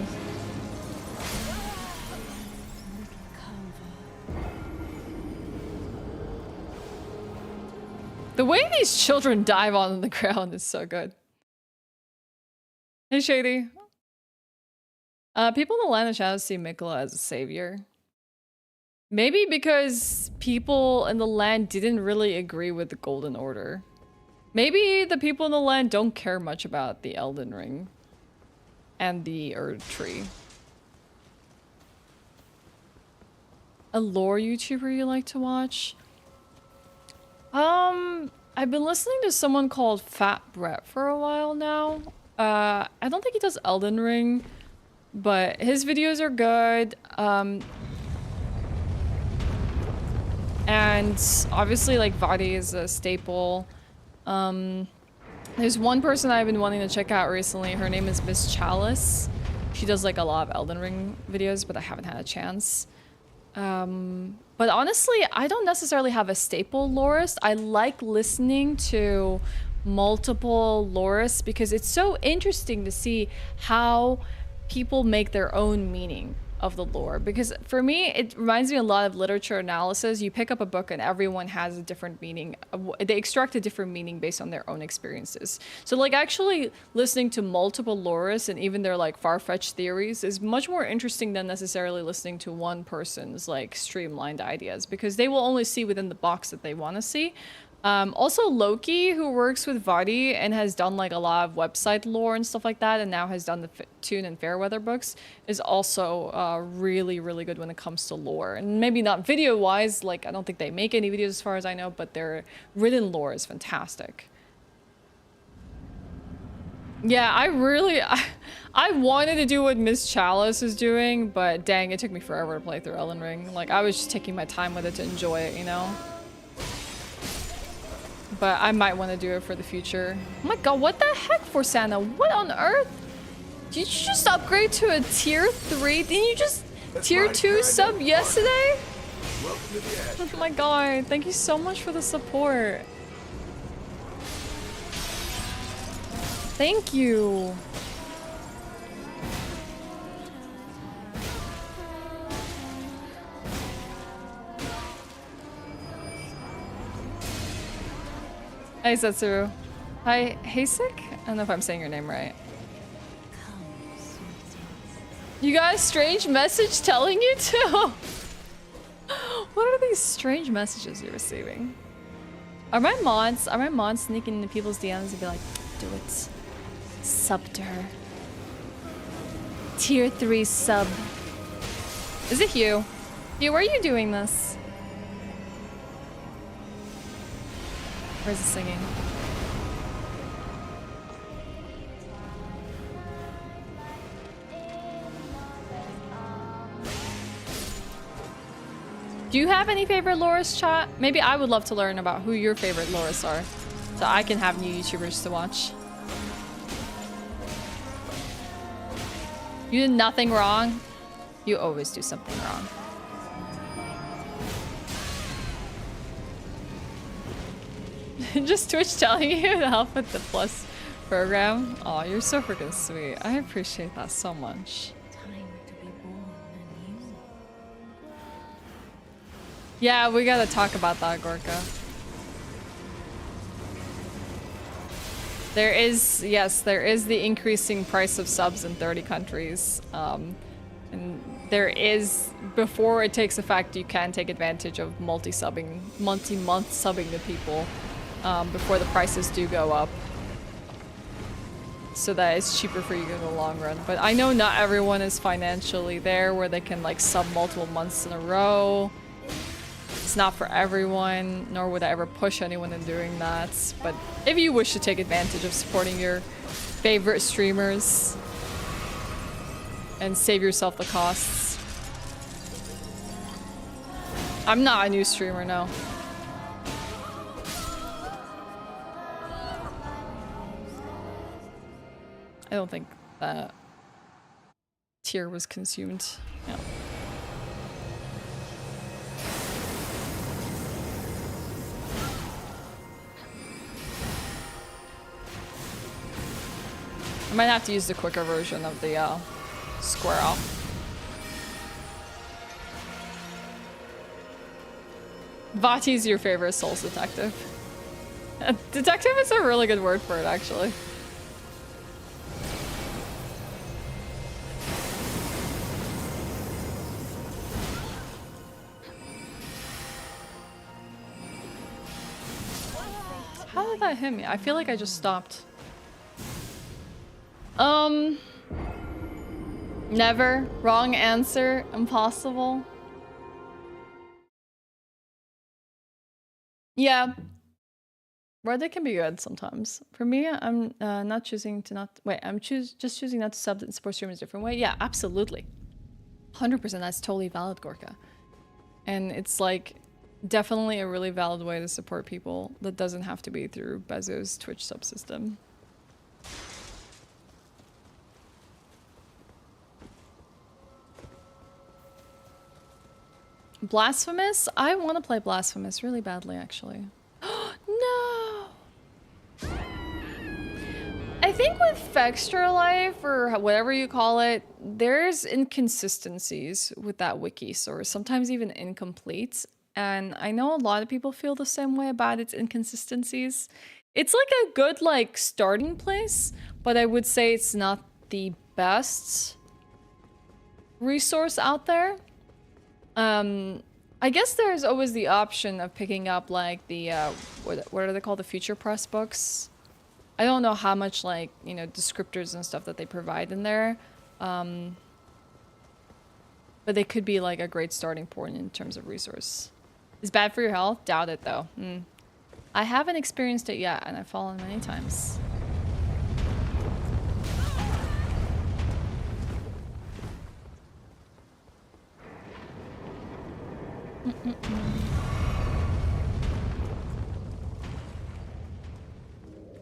The way these children dive on the ground is so good. Hey, Shady. People in the Land of Shadows see Miquella as a savior. Maybe because people in the land didn't really agree with the Golden Order. Maybe the people in the land don't care much about the Elden Ring and the Erdtree. A lore YouTuber you like to watch? I've been listening to someone called Fat Brett for a while now. I don't think he does Elden Ring, but his videos are good. And obviously, like, Vadi is a staple. There's one person I've been wanting to check out recently. Her name is Miss Chalice. She does, like, a lot of Elden Ring videos, but I haven't had a chance. But honestly, I don't necessarily have a staple lorist. I like listening to multiple lores because it's so interesting to see how people make their own meaning of the lore. Because for me, it reminds me a lot of literature analysis. You pick up a book and everyone has a different meaning. They extract a different meaning based on their own experiences. So like actually listening to multiple lores and even their like far-fetched theories is much more interesting than necessarily listening to one person's like streamlined ideas, because they will only see within the box that they want to see. Also Loki, who works with Vadi and has done like a lot of website lore and stuff like that, and now has done the Toon and Fairweather books, is also really, really good when it comes to lore. And maybe not video-wise, like I don't think they make any videos as far as I know, but their written lore is fantastic. Yeah, I wanted to do what Miss Chalice is doing, but dang, it took me forever to play through Elden Ring. Like I was just taking my time with it to enjoy it, you know? But I might want to do it for the future. Oh my god, what the heck, Forsana? What on earth? Did you just upgrade to a tier 3? Didn't you just tier 2 sub yesterday? Oh my god, thank you so much for the support. Thank you. Hi, Setsuru. Hi, Hasek? I don't know if I'm saying your name right. You got a strange message telling you to? What are these strange messages you're receiving? Are my mods sneaking into people's DMs and be like, do it. Sub to her. Tier 3 sub. Is it you? You, where are you doing this? Where's the singing? Do you have any favorite lorists, chat? Maybe I would love to learn about who your favorite lorists are, so I can have new YouTubers to watch. You did nothing wrong. You always do something wrong. Just Twitch telling you to help with the Plus program. Oh, you're so freaking sweet. I appreciate that so much. Yeah, we gotta talk about that, Gorka. There is, yes, there is the increasing price of subs in 30 countries. And there is, before it takes effect, you can take advantage of multi-month subbing to people. Before the prices do go up, so that it's cheaper for you in the long run. But I know not everyone is financially there where they can like sub multiple months in a row. It's not for everyone, nor would I ever push anyone in doing that. But if you wish to take advantage of supporting your favorite streamers and save yourself the costs. I'm not a new streamer, no. I don't think that tier was consumed. No. I might have to use the quicker version of the squirrel. Vati's your favorite Souls detective. Detective is a really good word for it, actually. How did that hit me? I feel like I just stopped. Never. Wrong answer. Impossible. Yeah. Reddit can be good sometimes. For me, I'm not choosing to not... Wait, I'm just choosing not to sub and support streamers a different way. Yeah, absolutely. 100%, that's totally valid, Gorka. And it's like... definitely a really valid way to support people that doesn't have to be through Bezos' Twitch subsystem. Blasphemous? I want to play Blasphemous really badly, actually. No! I think with Fextra Life, or whatever you call it, there's inconsistencies with that wiki source, sometimes even incomplete. And I know a lot of people feel the same way about its inconsistencies. It's like a good like starting place, but I would say it's not the best resource out there. I guess there's always the option of picking up like the what are they called, the Future Press books. I don't know how much like, you know, descriptors and stuff that they provide in there. But they could be like a great starting point in terms of resource. Is bad for your health? Doubt it though. I haven't experienced it yet, and I've fallen many times.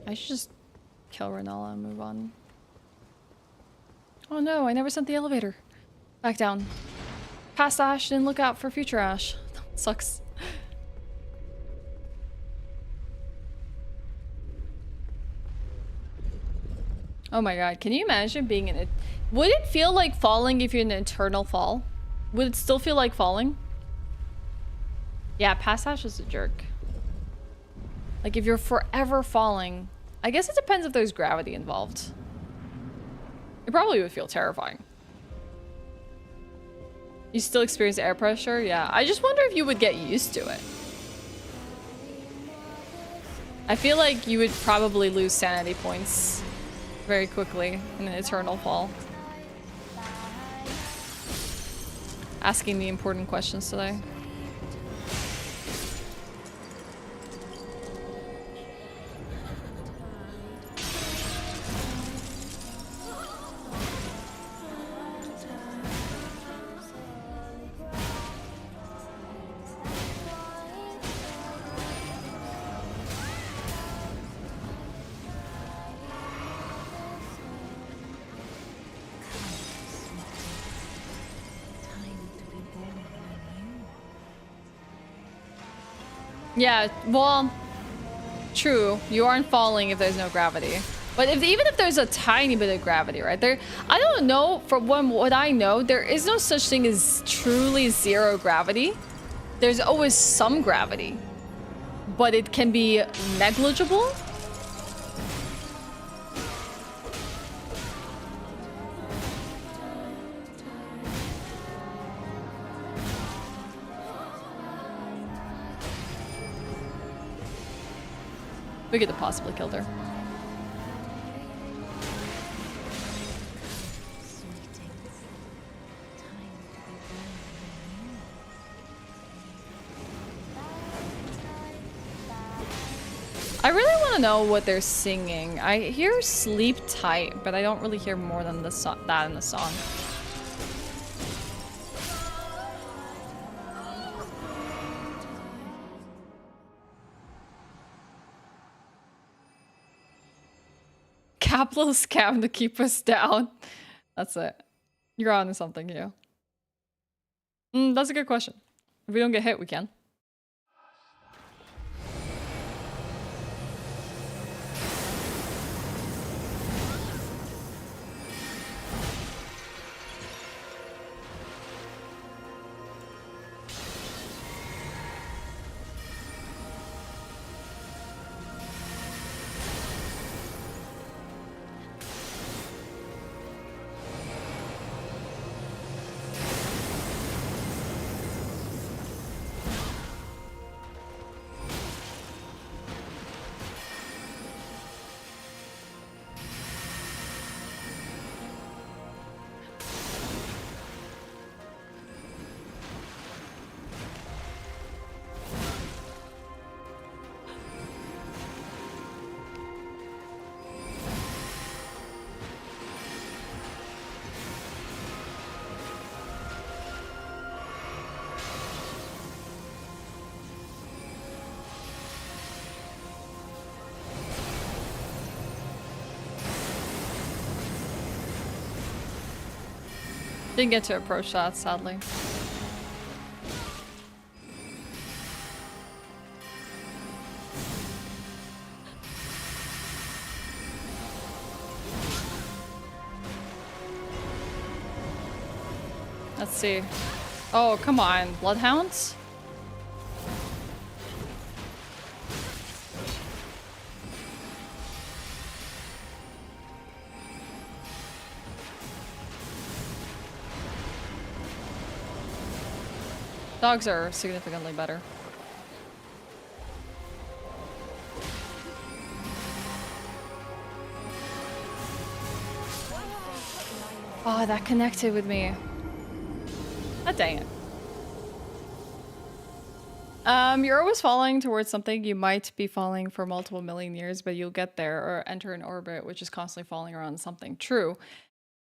I should just kill Renala and move on. Oh no, I never sent the elevator. Back down. Past Ashe, didn't look out for future Ashe. Sucks. Oh my god, can you imagine being in it? Would it feel like falling if you're in an eternal fall? Would it still feel like falling? Yeah, past Ashe is a jerk. Like if you're forever falling, I guess it depends if there's gravity involved. It probably would feel terrifying. You still experience air pressure? Yeah, I just wonder if you would get used to it. I feel like you would probably lose sanity points very quickly in an eternal fall. Asking the important questions today. Yeah, well, true. You aren't falling if there's no gravity. But even if there's a tiny bit of gravity, right? I don't know, from what I know, there is no such thing as truly zero gravity. There's always some gravity, but it can be negligible. We could have possibly killed her. I really want to know what they're singing. I hear "Sleep Tight," but I don't really hear more than that in the song. Capitalist scam to keep us down. That's it. You're on to something here. That's a good question. If we don't get hit, we can. Didn't get to approach that, sadly. Let's see. Oh, come on. Bloodhounds? Dogs are significantly better. Oh, that connected with me. God dang it. You're always falling towards something. You might be falling for multiple million years, but you'll get there or enter an orbit which is constantly falling around something. True.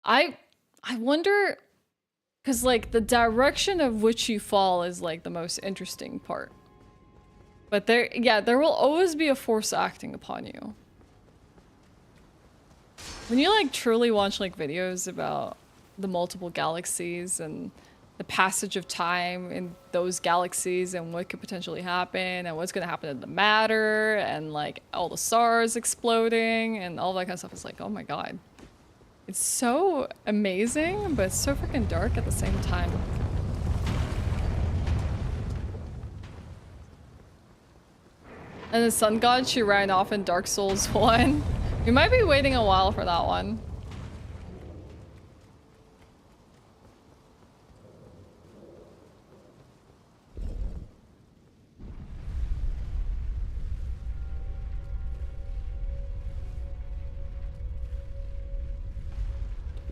I wonder, because like the direction of which you fall is like the most interesting part. But there will always be a force acting upon you. When you like truly watch like videos about the multiple galaxies and the passage of time in those galaxies and what could potentially happen and what's going to happen to the matter and like all the stars exploding and all that kind of stuff, it's like, oh my god. It's so amazing, but it's so freaking dark at the same time. And the sun god, she ran off in Dark Souls 1. We might be waiting a while for that one.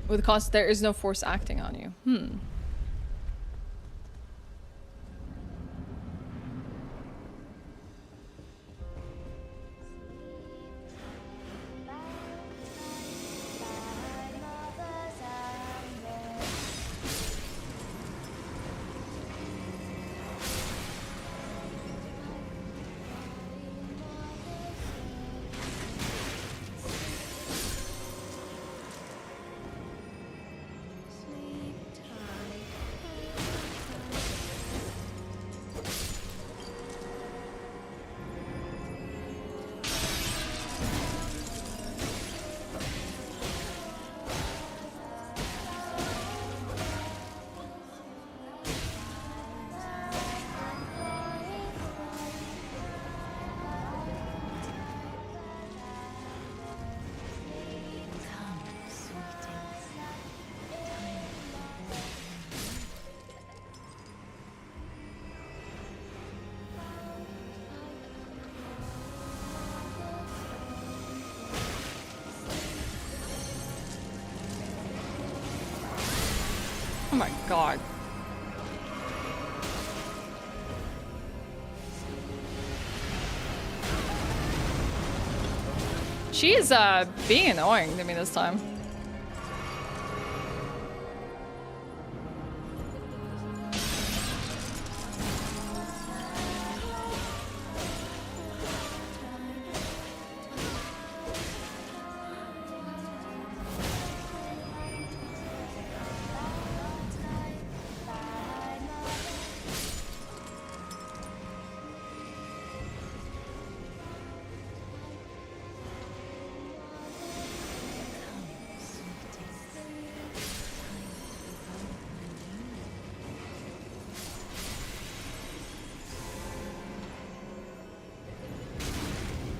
With the cost, there is no force acting on you. Oh my god. She is being annoying to me this time.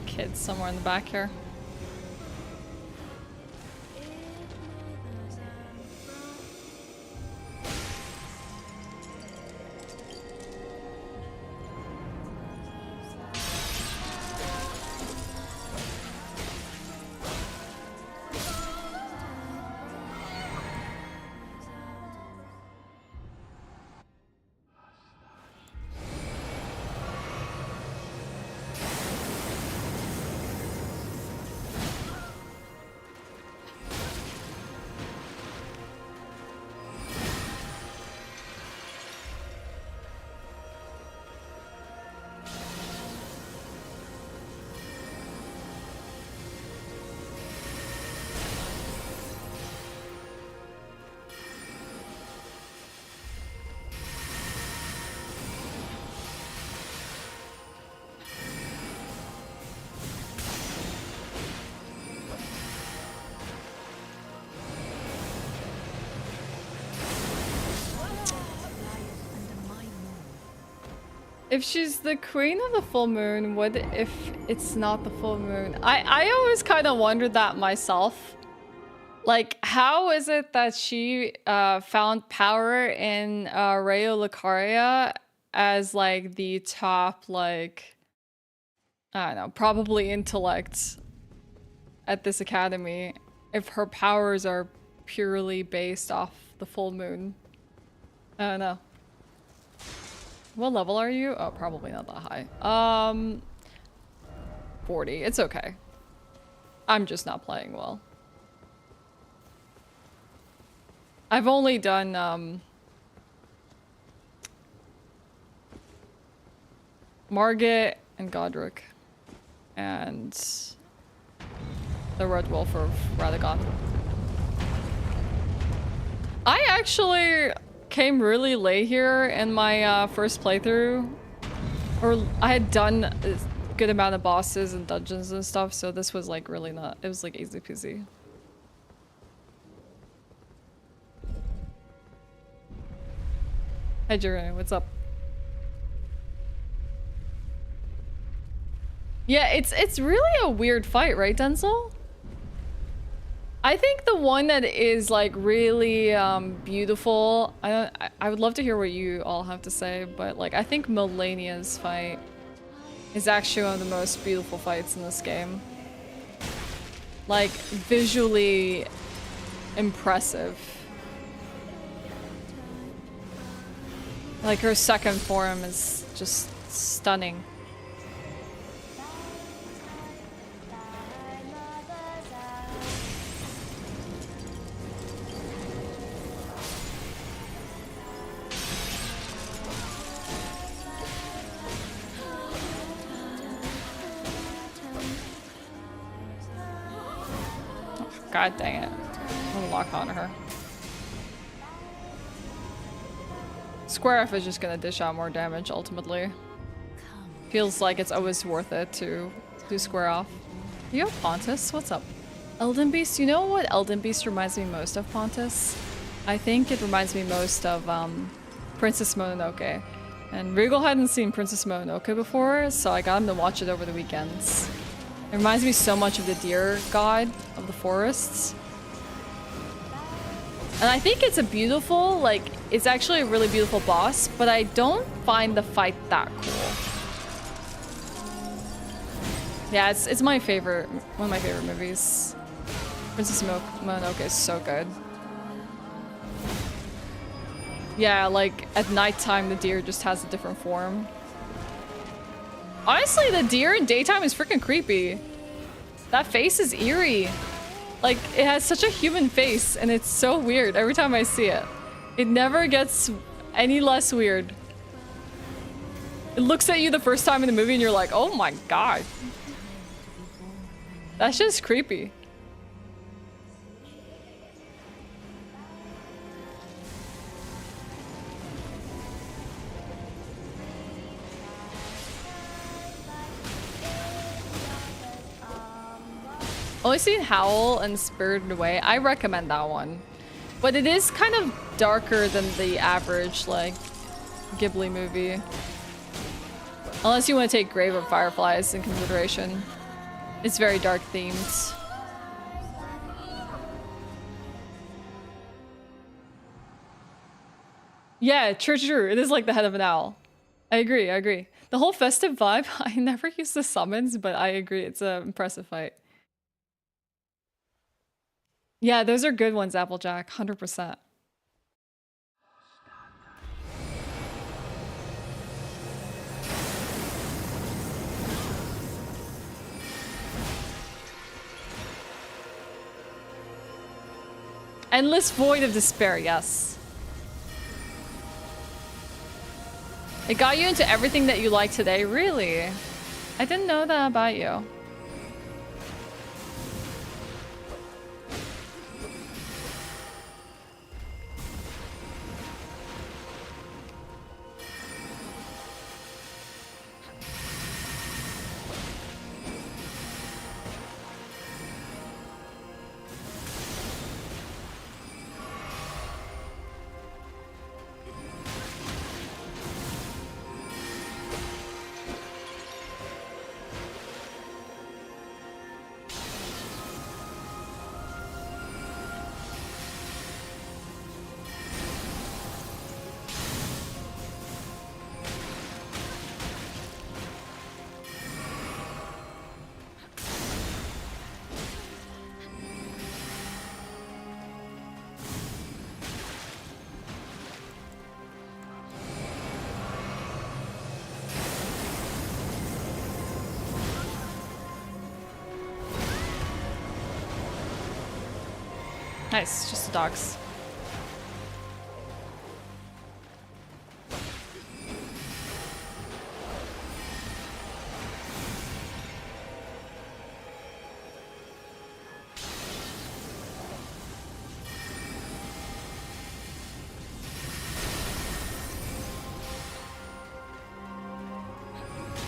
Kids somewhere in the back here. If she's the queen of the full moon, what if it's not the full moon? I always kind of wondered that myself. Like, how is it that she found power in Rayo Lucaria as like the top, like, I don't know, probably intellect at this academy, if her powers are purely based off the full moon? I don't know. What level are you? Oh, probably not that high. 40. It's okay. I'm just not playing well. I've only done Margit and Godric and the Red Wolf of Radagon. I actually came really late here in my first playthrough, or I had done a good amount of bosses and dungeons and stuff, so this was like really not, it was like easy peasy. Hey Jerry, what's up? Yeah, it's really a weird fight, right, Denzel? I think the one that is like really beautiful, I would love to hear what you all have to say, but like I think Melania's fight is actually one of the most beautiful fights in this game. Like visually impressive. Like her second form is just stunning. God dang it. I'm gonna lock onto her. Square F is just gonna dish out more damage ultimately. Feels like it's always worth it to do square off. You have Pontus? What's up? Elden Beast? You know what Elden Beast reminds me most of, Pontus? I think it reminds me most of Princess Mononoke. And Regal hadn't seen Princess Mononoke before, so I got him to watch it over the weekends. It reminds me so much of the deer god of the forests. And I think it's a beautiful, like, it's actually a really beautiful boss, but I don't find the fight that cool. Yeah, it's my favorite, one of my favorite movies. Princess Mononoke is so good. Yeah, like, at nighttime the deer just has a different form. Honestly, the deer in daytime is freaking creepy. That face is eerie. Like, it has such a human face, and it's so weird every time I see it. It never gets any less weird. It looks at you the first time in the movie, and you're like, oh my god. That's just creepy. Only seen Howl and Spirited Away. I recommend that one. But it is kind of darker than the average, like, Ghibli movie. Unless you want to take Grave of Fireflies in consideration. It's very dark themed. Yeah, true. It is like the head of an owl. I agree. The whole festive vibe, I never use the summons, but I agree. It's an impressive fight. Yeah, those are good ones, Applejack. 100%. Endless Void of Despair, yes. It got you into everything that you like today, really? I didn't know that about you. Nice, just the dogs.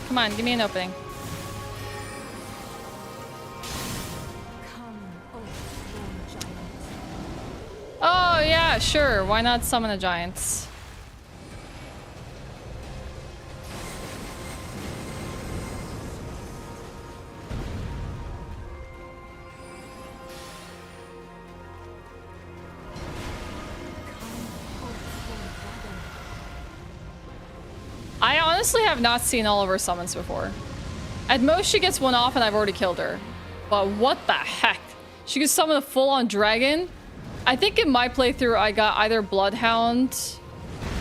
Come on, give me an opening. Oh yeah, sure. Why not summon a giant? I honestly have not seen all of her summons before. At most, she gets one off and I've already killed her. But what the heck? She could summon a full-on dragon? I think in my playthrough, I got either Bloodhound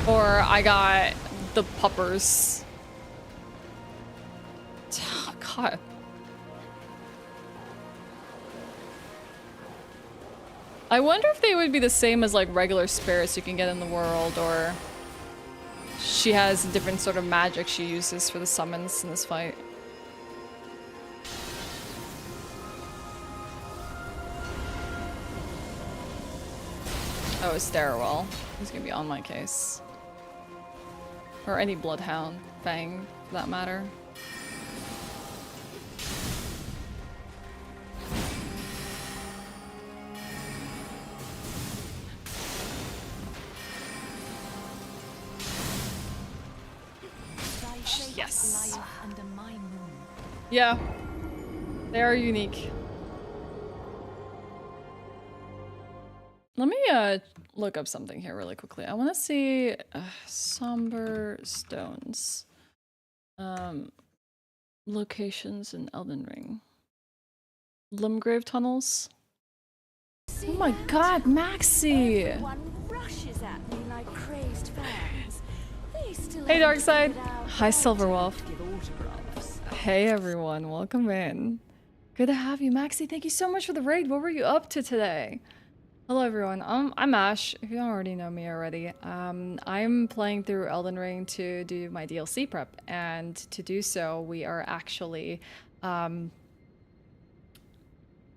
or I got the Puppers. Oh, God. I wonder if they would be the same as like regular spirits you can get in the world, or she has a different sort of magic she uses for the summons in this fight. Oh, Stairwell. He's gonna be on my case. Or any Bloodhound, Fang, for that matter. Yes. Yeah. They are unique. Let me look up something here really quickly. I want to see somber stones. Locations in Elden Ring. Limgrave tunnels. Oh my god, Maxie! Hey Darkside! Hi Silverwolf. Hey everyone, welcome in. Good to have you, Maxie. Thank you so much for the raid. What were you up to today? Hello everyone, I'm Ashe, if you don't already know me already. I'm playing through Elden Ring to do my DLC prep, and to do so we are actually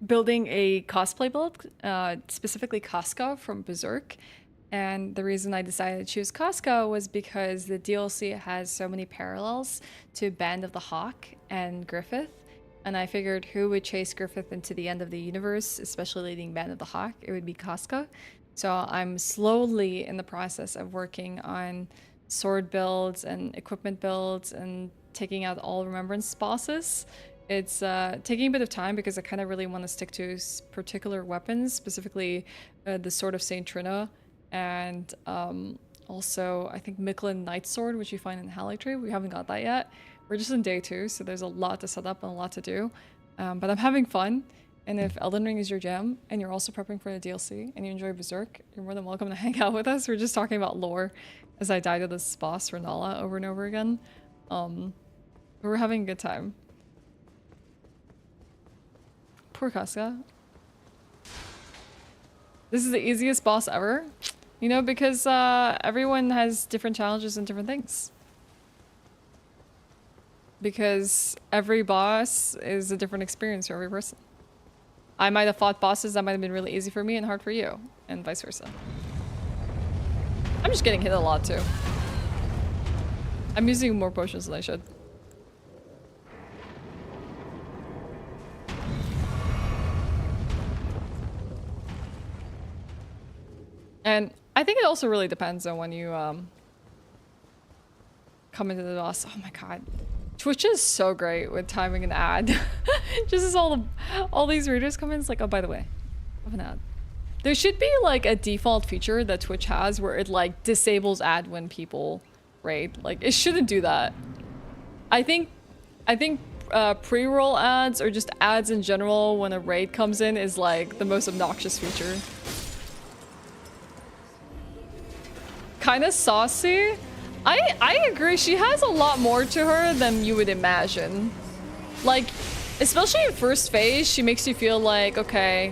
building a cosplay build, specifically Casca from Berserk. And the reason I decided to choose Casca was because the DLC has so many parallels to Band of the Hawk and Griffith. And I figured who would chase Griffith into the end of the universe, especially leading Band of the Hawk? It would be Casca. So I'm slowly in the process of working on sword builds and equipment builds and taking out all Remembrance bosses. It's taking a bit of time because I kind of really want to stick to particular weapons, specifically the Sword of Saint Trina, and also I think Miquella Knight Sword, which you find in Erdtree. We haven't got that yet. We're just in day 2, so there's a lot to set up and a lot to do. But I'm having fun, and if Elden Ring is your jam, and you're also prepping for the DLC, and you enjoy Berserk, you're more than welcome to hang out with us. We're just talking about lore as I die to this boss, Renala, over and over again. But we're having a good time. Poor Casca. This is the easiest boss ever. You know, because everyone has different challenges and different things. Because every boss is a different experience for every person. I might have fought bosses that might have been really easy for me and hard for you, and vice versa. I'm just getting hit a lot too. I'm using more potions than I should. And I think it also really depends on when you come into the boss. Oh my god. Twitch is so great with timing an ad. Just as all these readers come in, it's like, oh, by the way, I have an ad. There should be like a default feature that Twitch has where it like disables ad when people raid. Like it shouldn't do that. I think pre-roll ads or just ads in general when a raid comes in is like the most obnoxious feature. Kind of saucy. I agree, she has a lot more to her than you would imagine. Like, especially in first phase, she makes you feel like, okay,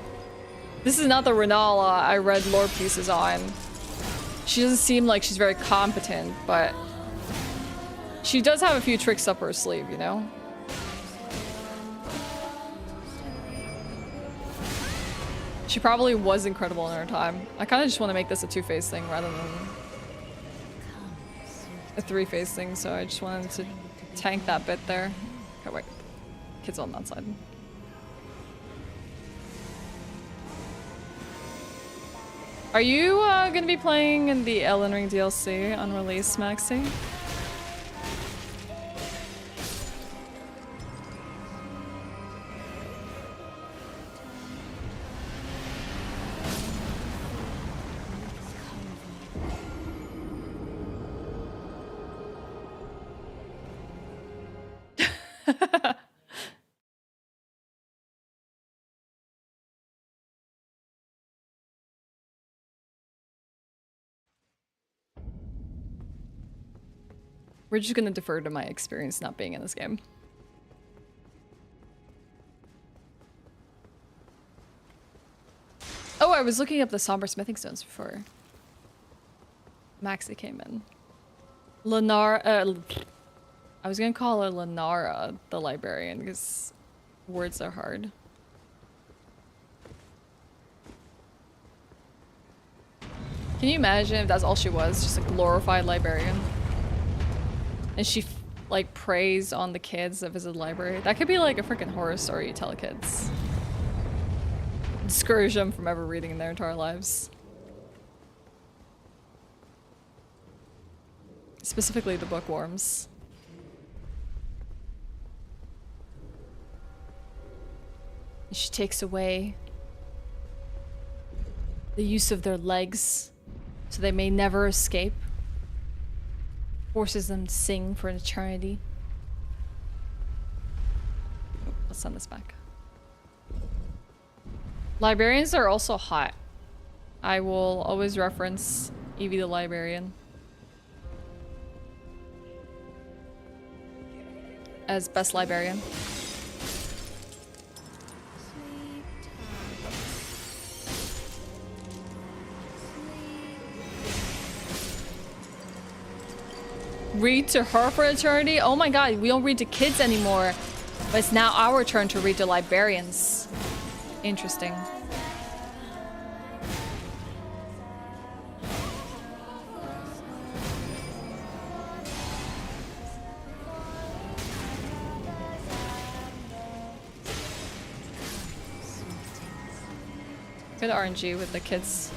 This is not the Renala I read lore pieces on. She doesn't seem like she's very competent, but she does have a few tricks up her sleeve, you know? She probably was incredible in her time. I kind of just want to make this a two-phase thing rather than a three-phase thing, so I just wanted to tank that bit there. Okay, wait. Kids on that side. Are you gonna be playing in the Elden Ring DLC on release, Maxi? We're just gonna defer to my experience not being in this game. Oh, I was looking up the somber smithing stones before Maxi came in. Lenara, I was gonna call her Lenara, the librarian, because words are hard. Can you imagine if that's all she was? Just a glorified librarian? And she, like, preys on the kids that visit the library. That could be like a freaking horror story you tell kids. Discourage them from ever reading in their entire lives. Specifically the bookworms. She takes away the use of their legs so they may never escape. Forces them to sing for an eternity. Oh, let's send this back. Librarians are also hot. I will always reference Evie the librarian as best librarian. Read to her for eternity? Oh my god, we don't read to kids anymore. But it's now our turn to read to librarians. Interesting. Good RNG with the kids.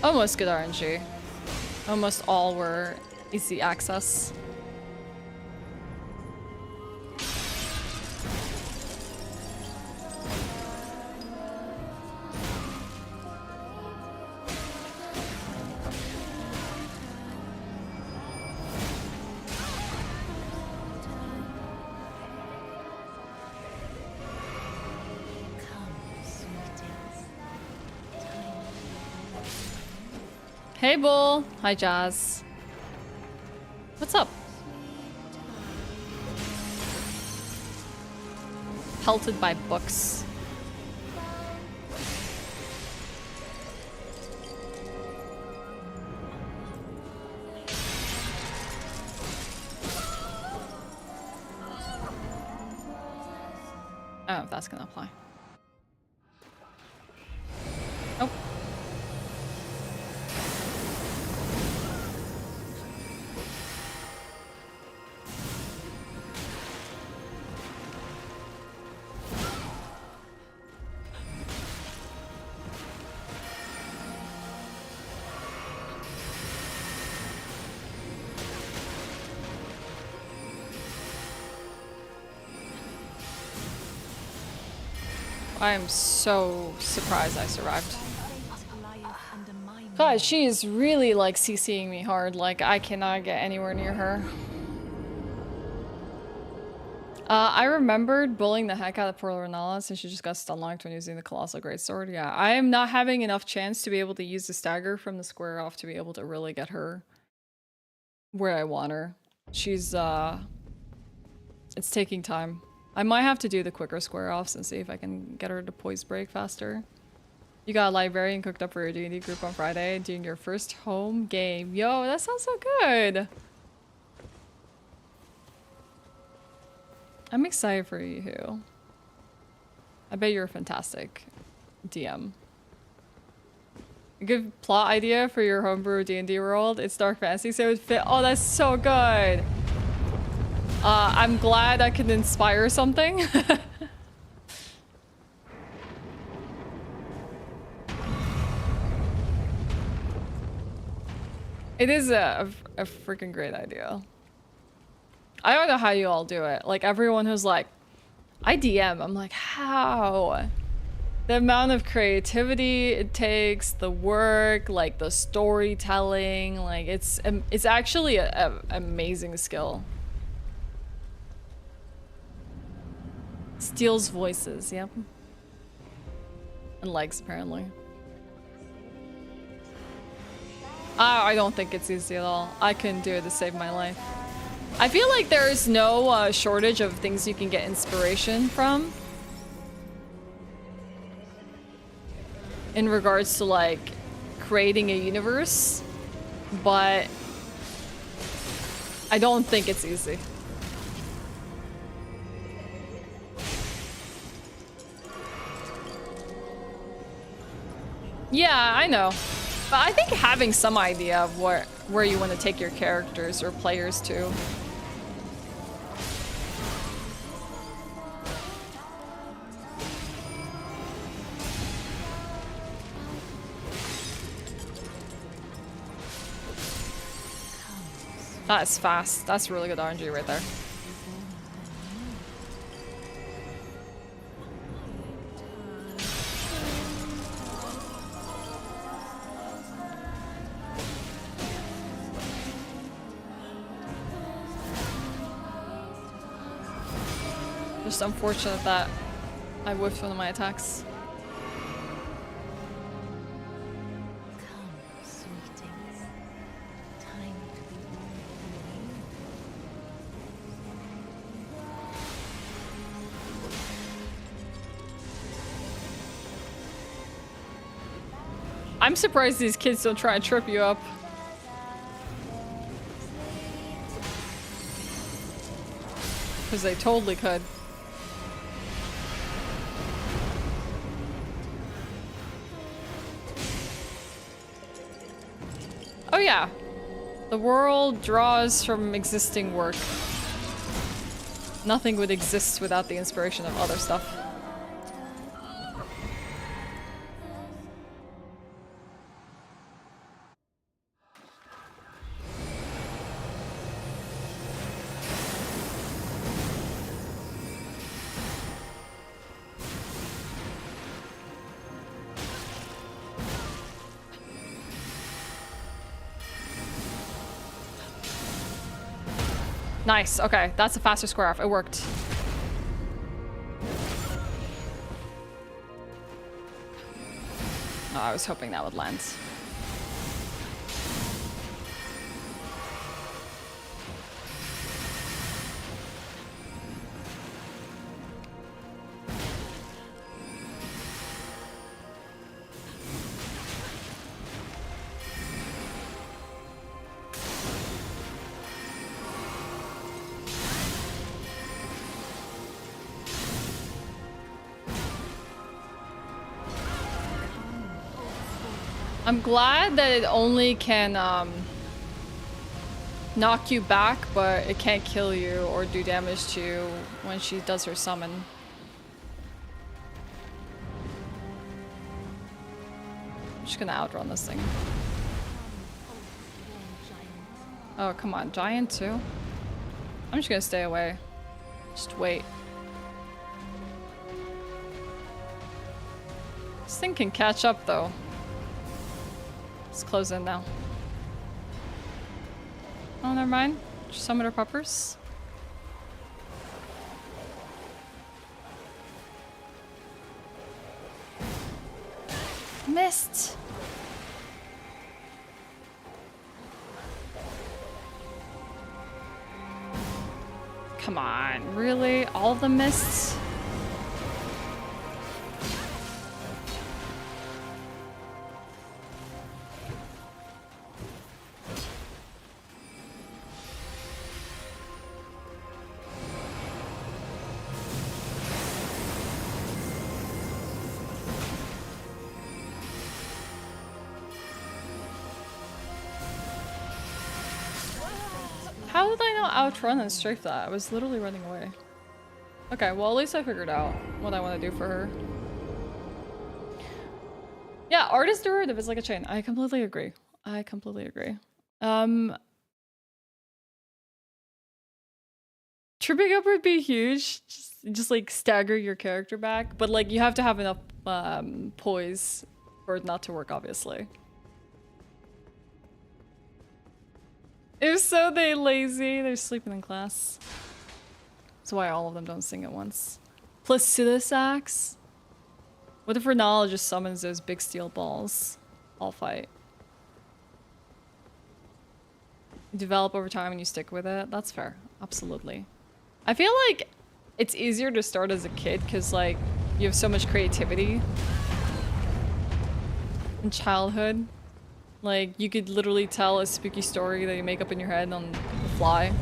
Almost good RNG. Almost all were easy access. Hey, Bull. Hi, Jazz. What's up? Pelted by books. I don't know if that's gonna apply. Nope. I am so surprised I survived. God, she is really like CCing me hard. Like, I cannot get anywhere near her. I remembered bullying the heck out of poor Renala since she just got stun locked when using the Colossal Greatsword. Yeah, I am not having enough chance to be able to use the stagger from the square off to be able to really get her where I want her. She's It's taking time. I might have to do the quicker square offs and see if I can get her to poise break faster. You got a librarian cooked up for your D&D group on Friday, doing your first home game. Yo, that sounds so good. I'm excited for you. I bet you're a fantastic DM. A good plot idea for your homebrew D&D world. It's dark fantasy, so it would fit. Oh, that's so good. I'm glad I can inspire something. It is a freaking great idea. I don't know how you all do it. Like, everyone who's like, I DM, I'm like, how? The amount of creativity it takes, the work, like the storytelling, like it's actually a amazing skill. Steals voices, yep. And legs, apparently. I don't think it's easy at all. I couldn't do it to save my life. I feel like there is no shortage of things you can get inspiration from. In regards to like creating a universe, but I don't think it's easy. Yeah, I know. But I think having some idea of where you want to take your characters or players to. That's fast. That's really good RNG right there. Just unfortunate that I whiffed one of my attacks. I'm surprised these kids don't try and trip you up. Because they totally could. Oh yeah. The world draws from existing work. Nothing would exist without the inspiration of other stuff. Nice, okay, that's a faster square off. It worked. Oh, I was hoping that would land. I'm glad that it only can knock you back, but it can't kill you or do damage to you when she does her summon. I'm just gonna outrun this thing. Oh, come on, giant too? I'm just gonna stay away. Just wait. This thing can catch up though. Let's close in now. Oh, never mind. Just summon her puppers. Missed. come on, really? All of them missed? How did I not outrun and strafe that? I was literally running away. Okay, well at least I figured out what I want to do for her. Yeah, art is derivative, it's like a chain. I completely agree. I completely agree. Tripping up would be huge. Just like stagger your character back. But like you have to have enough poise for it not to work, obviously. If so, they lazy. They're sleeping in class. That's why all of them don't sing at once. Placidus axe? What if Renala just summons those big steel balls? I'll fight. You develop over time and you stick with it. That's fair. Absolutely. I feel like it's easier to start as a kid because like you have so much creativity in childhood. Like, you could literally tell a spooky story that you make up in your head on the fly.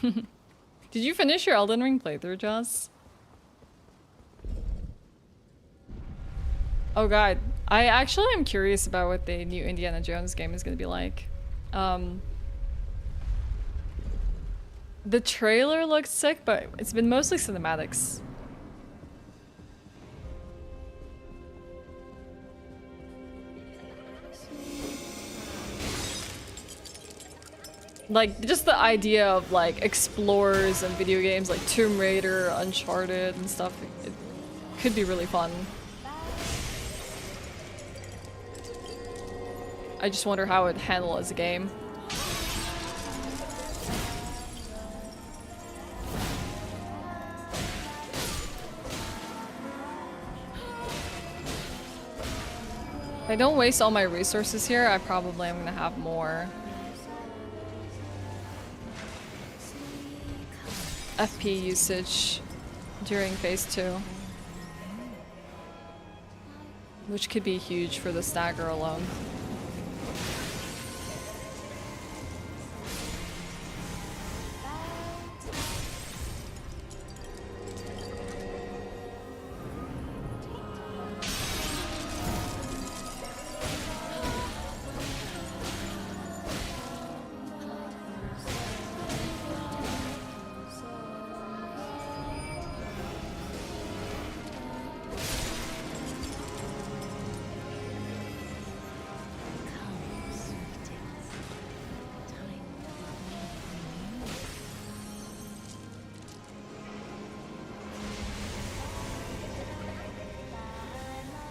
Did you finish your Elden Ring playthrough, Joss? Oh god. I actually am curious about what the new Indiana Jones game is going to be like. The trailer looks sick, but it's been mostly cinematics. Like, just the idea of, like, explorers and video games like Tomb Raider, Uncharted and stuff, it could be really fun. I just wonder how it'd handle as a game. If I don't waste all my resources here, I probably am gonna have more FP usage during phase 2, which could be huge for the stagger alone.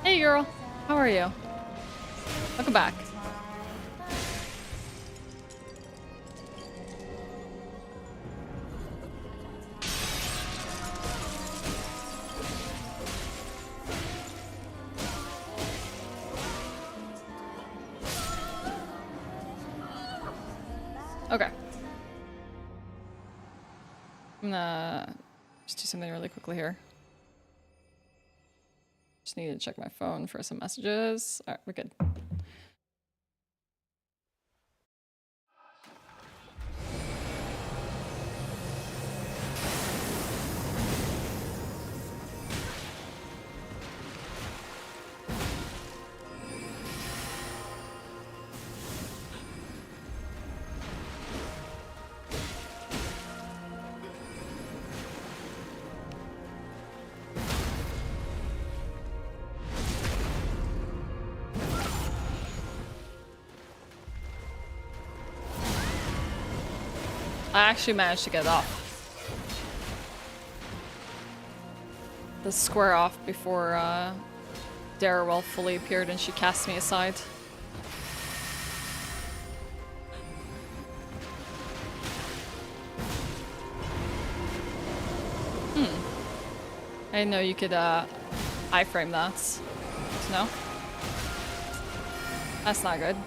Hey girl, how are you? Welcome back. Okay. I'm gonna just do something really quickly here. Just need to check my phone for some messages. All right, we're good. I actually managed to get off. The square off before Darrell fully appeared and she cast me aside. I didn't know you could iframe that. No? That's not good.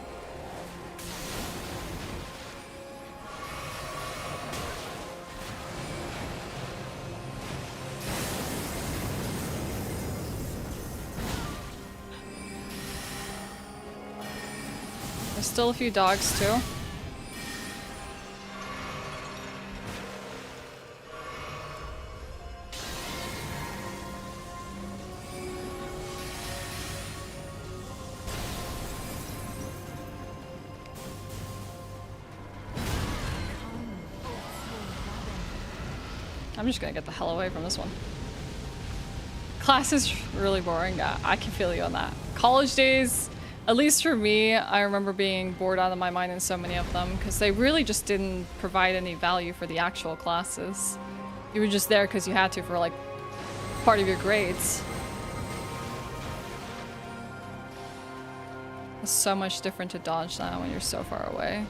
still a few dogs too. I'm just gonna get the hell away from this one. Class is really boring. I can feel you on that. College days, at least for me, I remember being bored out of my mind in so many of them because they really just didn't provide any value for the actual classes. You were just there because you had to for like part of your grades. It's so much different to dodge now when you're so far away.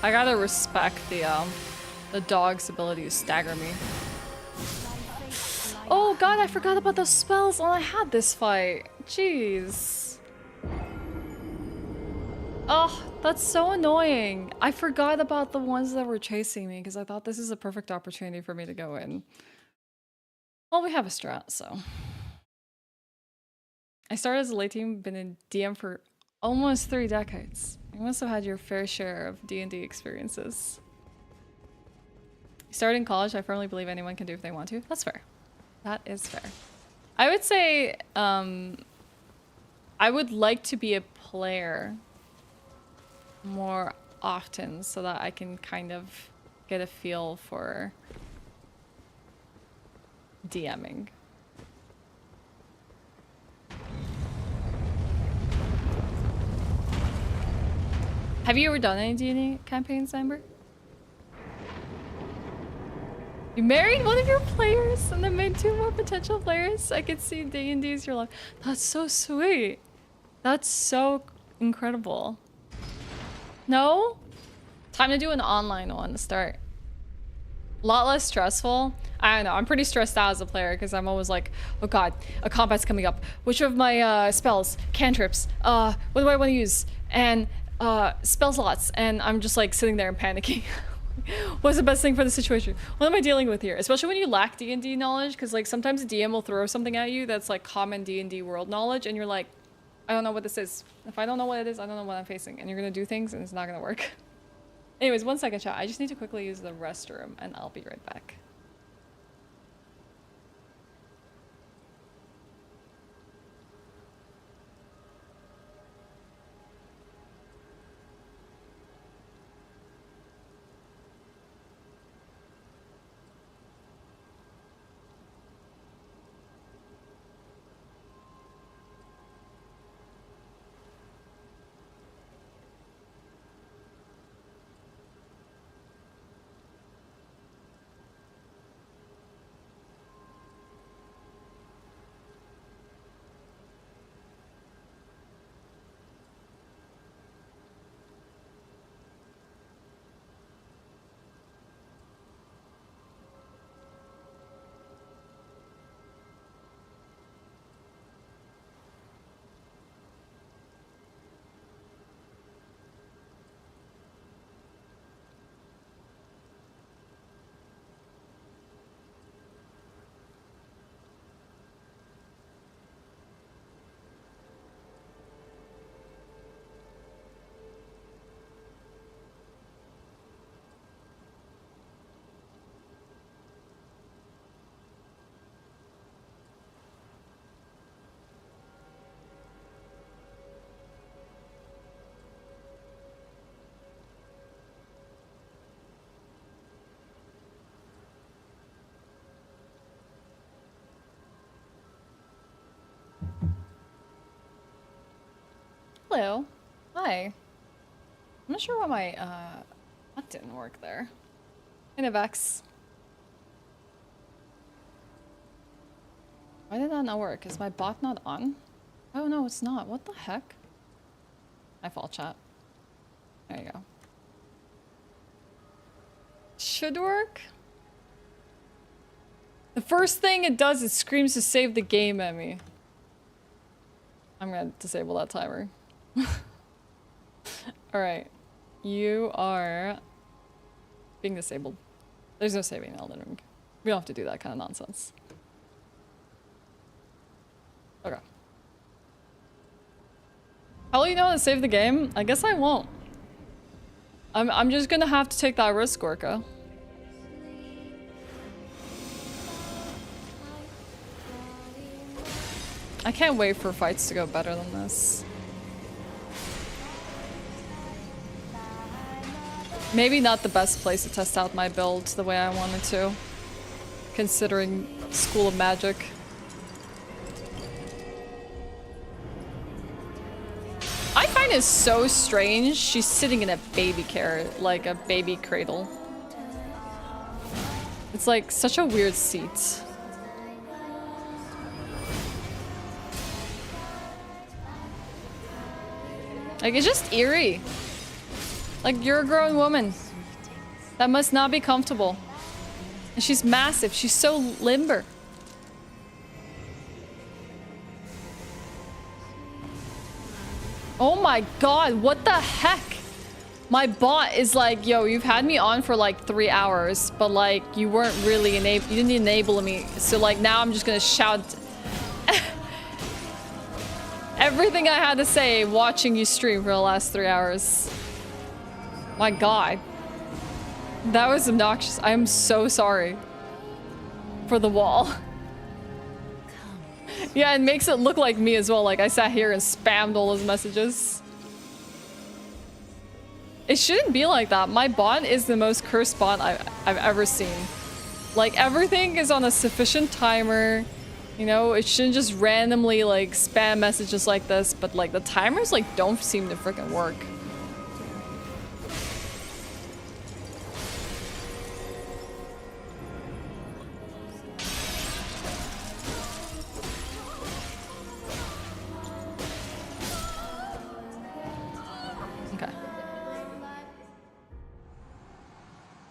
I gotta respect the dog's ability to stagger me. Oh god, I forgot about those spells when I had this fight. Jeez. Oh, that's so annoying. I forgot about the ones that were chasing me because I thought this is a perfect opportunity for me to go in. Well, we have a strat, so. I started as a late team, been in DM for almost 3 decades. You must have had your fair share of D&D experiences. You started in college, I firmly believe anyone can do if they want to. That's fair. That is fair. I would say, I would like to be a player more often so that I can kind of get a feel for DMing. Have you ever done any D&D campaigns, Amber? You married one of your players and then made 2 more potential players? I could see D&D as your life. That's so sweet. That's so incredible. No? Time to do an online one to start. A lot less stressful. I don't know. I'm pretty stressed out as a player because I'm always like, oh god, a combat's coming up. Which of my spells, cantrips, what do I want to use? And spell slots, and I'm just like sitting there and panicking. What's the best thing for the situation? What am I dealing with here? Especially when you lack D&D knowledge, because like sometimes a DM will throw something at you that's like common D&D world knowledge, and you're like, I don't know what this is. If I don't know what it is, I don't know what I'm facing, and you're gonna do things, and it's not gonna work. Anyways, 1 second, chat. I just need to quickly use the restroom, and I'll be right back. Hello. Hi. I'm not sure why my, that didn't work there. Vex. Why did that not work? Is my bot not on? Oh no, it's not. What the heck? My fault, chat. There you go. Should work? The first thing it does is screams to save the game at me. I'm gonna disable that timer. Alright. You are being disabled. There's no saving in Elden Ring. We don't have to do that kind of nonsense. Okay. How will you know how to save the game? I guess I won't. I'm just gonna have to take that risk, Gorka. I can't wait for fights to go better than this. Maybe not the best place to test out my build the way I wanted to, considering School of Magic. I find it so strange she's sitting in a baby carrot, like a baby cradle. It's like such a weird seat. Like, it's just eerie. Like, you're a grown woman. That must not be comfortable. And she's massive. She's so limber. Oh my god, what the heck? My bot is like, yo, you've had me on for like 3 hours, but like, you weren't really you didn't enable me. So like, now I'm just gonna shout everything I had to say watching you stream for the last 3 hours. My god. That was obnoxious. I am so sorry for the wall. Yeah, it makes it look like me as well. Like I sat here and spammed all those messages. It shouldn't be like that. My bot is the most cursed bot I've ever seen. Like everything is on a sufficient timer. You know, it shouldn't just randomly like spam messages like this, but like the timers like don't seem to freaking work. Okay.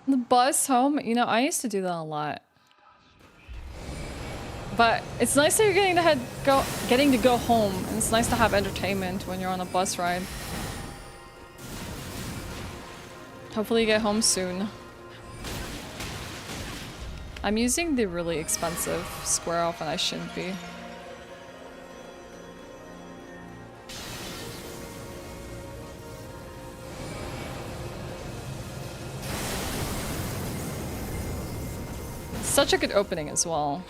The bus home, you know, I used to do that a lot. But it's nice that you're getting to go home, and it's nice to have entertainment when you're on a bus ride. Hopefully you get home soon. I'm using the really expensive square off and I shouldn't be. Such a good opening as well.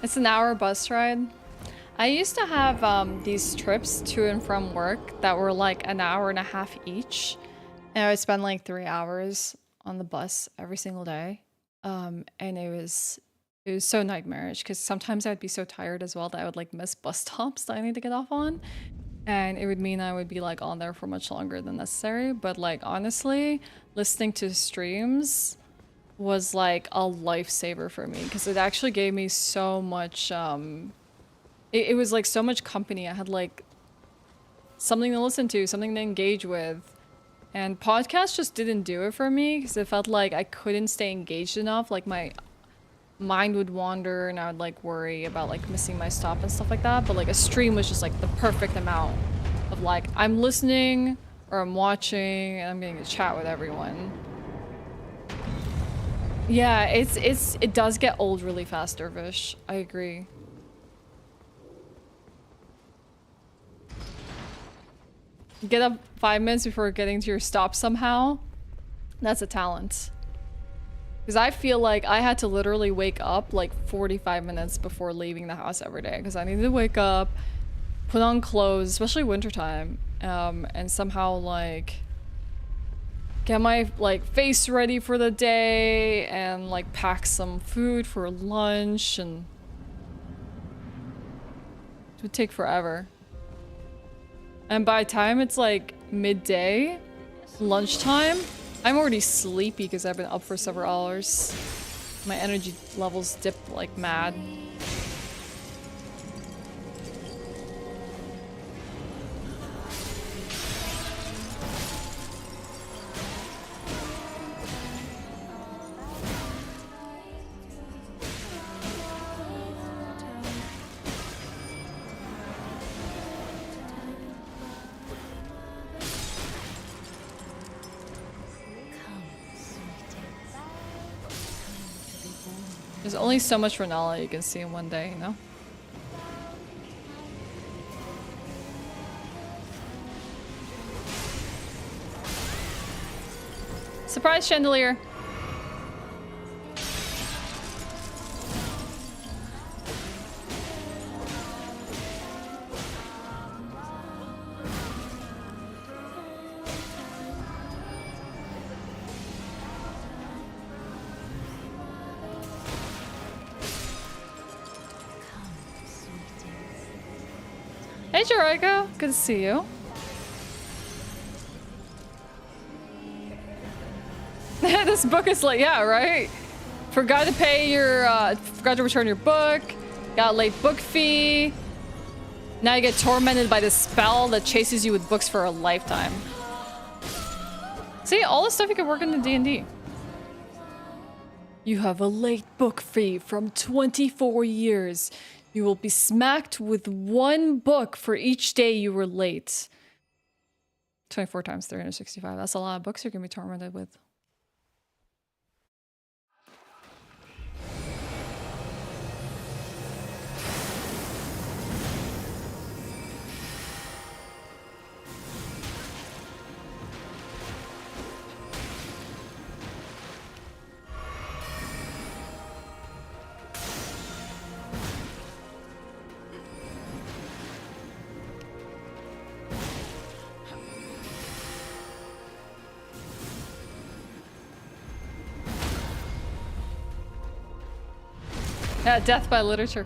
It's an hour bus ride. I used to have these trips to and from work that were like an hour and a half each. And I would spend like 3 hours on the bus every single day. And it was so nightmarish because sometimes I'd be so tired as well that I would like miss bus stops that I need to get off on. And it would mean I would be like on there for much longer than necessary. But like honestly, listening to streams was like a lifesaver for me because it actually gave me so much it was like so much company. I had like something to listen to, something to engage with, and podcasts just didn't do it for me because it felt like I couldn't stay engaged enough. Like my mind would wander and I would like worry about like missing my stop and stuff like that. But like a stream was just like the perfect amount of like I'm listening or I'm watching and I'm getting to chat with everyone. Yeah, it does get old really fast, Dervish. I agree. Get up 5 minutes before getting to your stop somehow. That's a talent. Because I feel like I had to literally wake up like 45 minutes before leaving the house every day. Because I needed to wake up, put on clothes, especially wintertime, and somehow like get my like face ready for the day and like pack some food for lunch, and it would take forever. And by the time it's like midday, lunchtime, I'm already sleepy because I've been up for several hours. My energy levels dip like mad. There's only so much Renala you can see in one day, you know? Surprise chandelier! Hey Jericho, good to see you. This book is like, yeah, right? Forgot to pay your, forgot to return your book. Got a late book fee. Now you get tormented by this spell that chases you with books for a lifetime. See, all the stuff you can work into D&D. You have a late book fee from 24 years. You will be smacked with 1 book for each day you were late. 24 times 365. That's a lot of books you're going to be tormented with. Yeah, death by literature.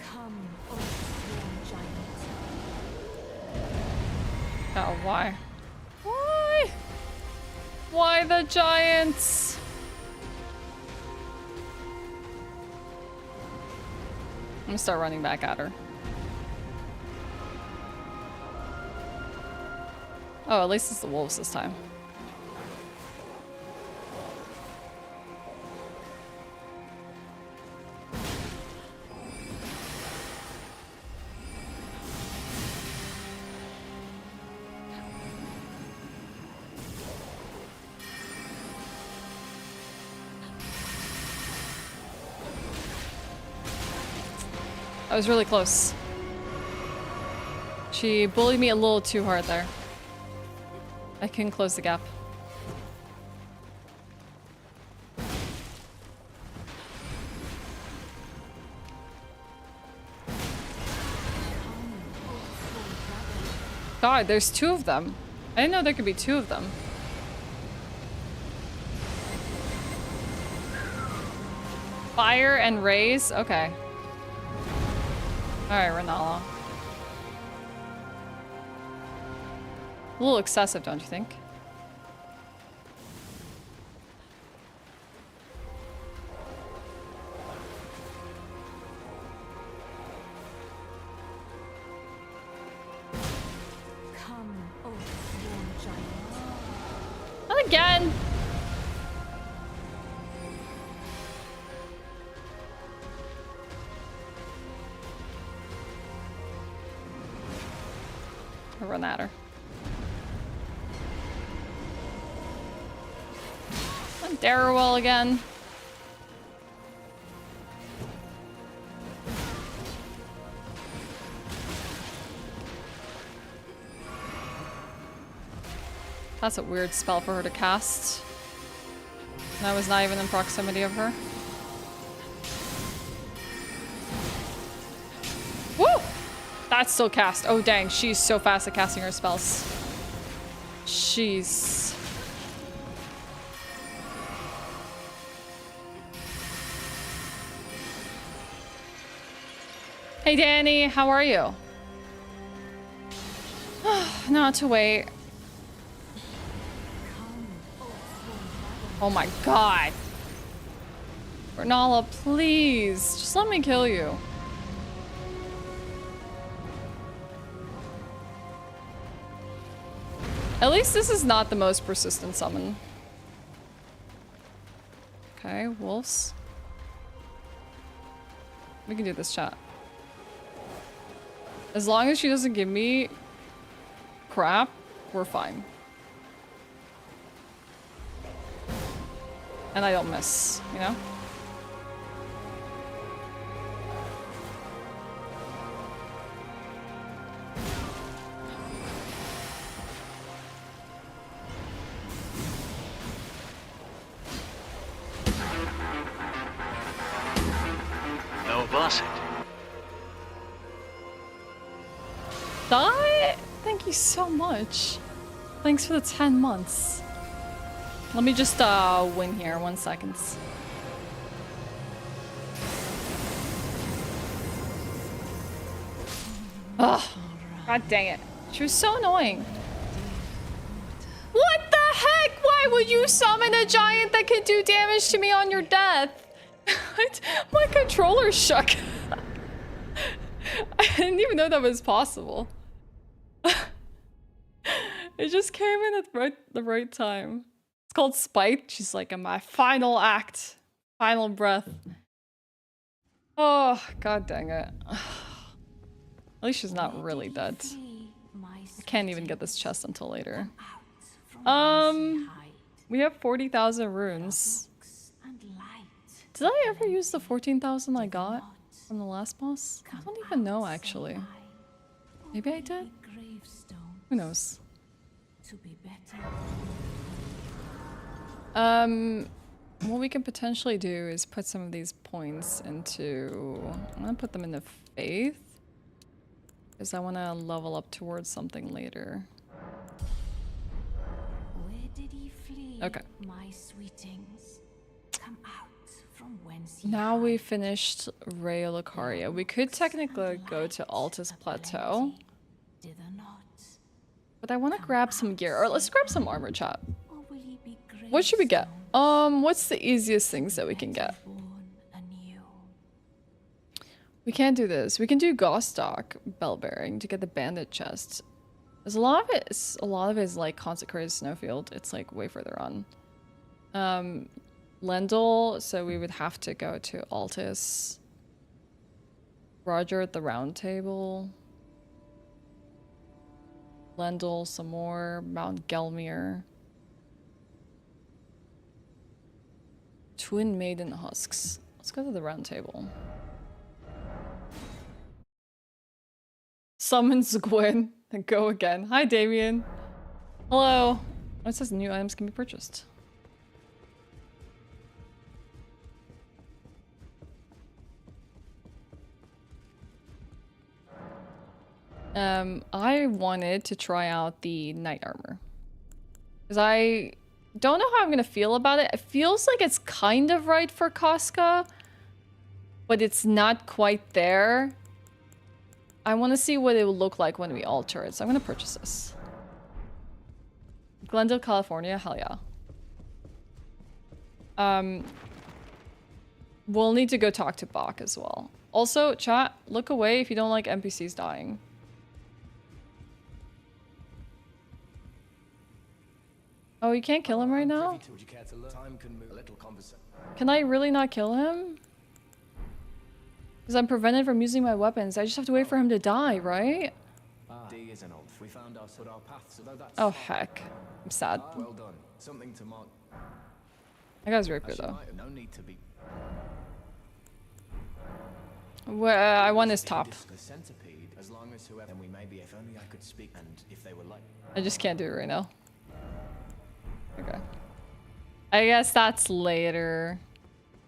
Come, O sworn giant. Oh, why? Why? Why the giants? I'm gonna start running back at her. Oh, at least it's the wolves this time. I was really close. She bullied me a little too hard there. I can close the gap. God, there's 2 of them. I didn't know there could be 2 of them. Fire and raise? Okay. Alright, Renala. A little excessive, don't you think? Come, O sworn giant. Not again! I'll run at her. On Darrowell again. That's a weird spell for her to cast. And I was not even in proximity of her. Woo! That's still cast. Oh dang, she's so fast at casting her spells. She's... Hey Danny, how are you? Not to wait. Oh my god. Bernala, please. Just let me kill you. At least this is not the most persistent summon. Okay, wolves. We can do this, chat. As long as she doesn't give me crap, we're fine. And I don't miss, you know? No bossing. Die? Thank you so much. Thanks for the 10 months. Let me just win here, 1 second. Ugh. God dang it. She was so annoying. What the heck? Why would you summon a giant that can do damage to me on your death? My controller shook. I didn't even know that was possible. It just came in at the right time. It's called spite. She's like, in my final act. Final breath. Oh, god dang it. At least she's not really dead. I can't even get this chest until later. We have 40,000 runes. Did I ever use the 14,000 I got from the last boss? I don't even know, actually. Maybe I did? Who knows? What we can potentially do is put some of these points into... I'm gonna put them into faith. Because I want to level up towards something later. Where did he flee? Okay. My sweetings, come out from whence Now we finished Ray Lucaria. We could technically go to Altus Plateau. But I want to grab some gear. Or let's grab some armor, chat. What should we get? What's the easiest things that we can get? We can't do this. We can do Gostock Bell Bearing to get the bandit chest. There's a lot of it is like Consecrated Snowfield. It's like way further on. Lendl, so we would have to go to Altus. Roger at the Round Table. Lendl, some more. Mount Gelmir. Twin Maiden Husks. Let's go to the Round Table. Summons Gwyn. And go again. Hi, Damien. Hello. Oh, it says new items can be purchased. I wanted to try out the knight armor. Because I don't know how I'm gonna feel about it. It feels like it's kind of right for Casca, but it's not quite there. I want to see what it will look like when we alter it, so I'm gonna purchase this. Glendale, California, hell yeah. We'll need to go talk to Bach as well. Also, chat, look away if you don't like NPCs dying. Oh, you can't kill him right now? Can I really not kill him? Because I'm prevented from using my weapons. I just have to wait for him to die, right? Oh, heck. I'm sad. Well done. Something to mark. That guy's right good, though. No need to be. Well, I want his top. As long as whoever, then we may be. If only I could speak, and if they were like. I just can't do it right now. Okay. I guess that's later.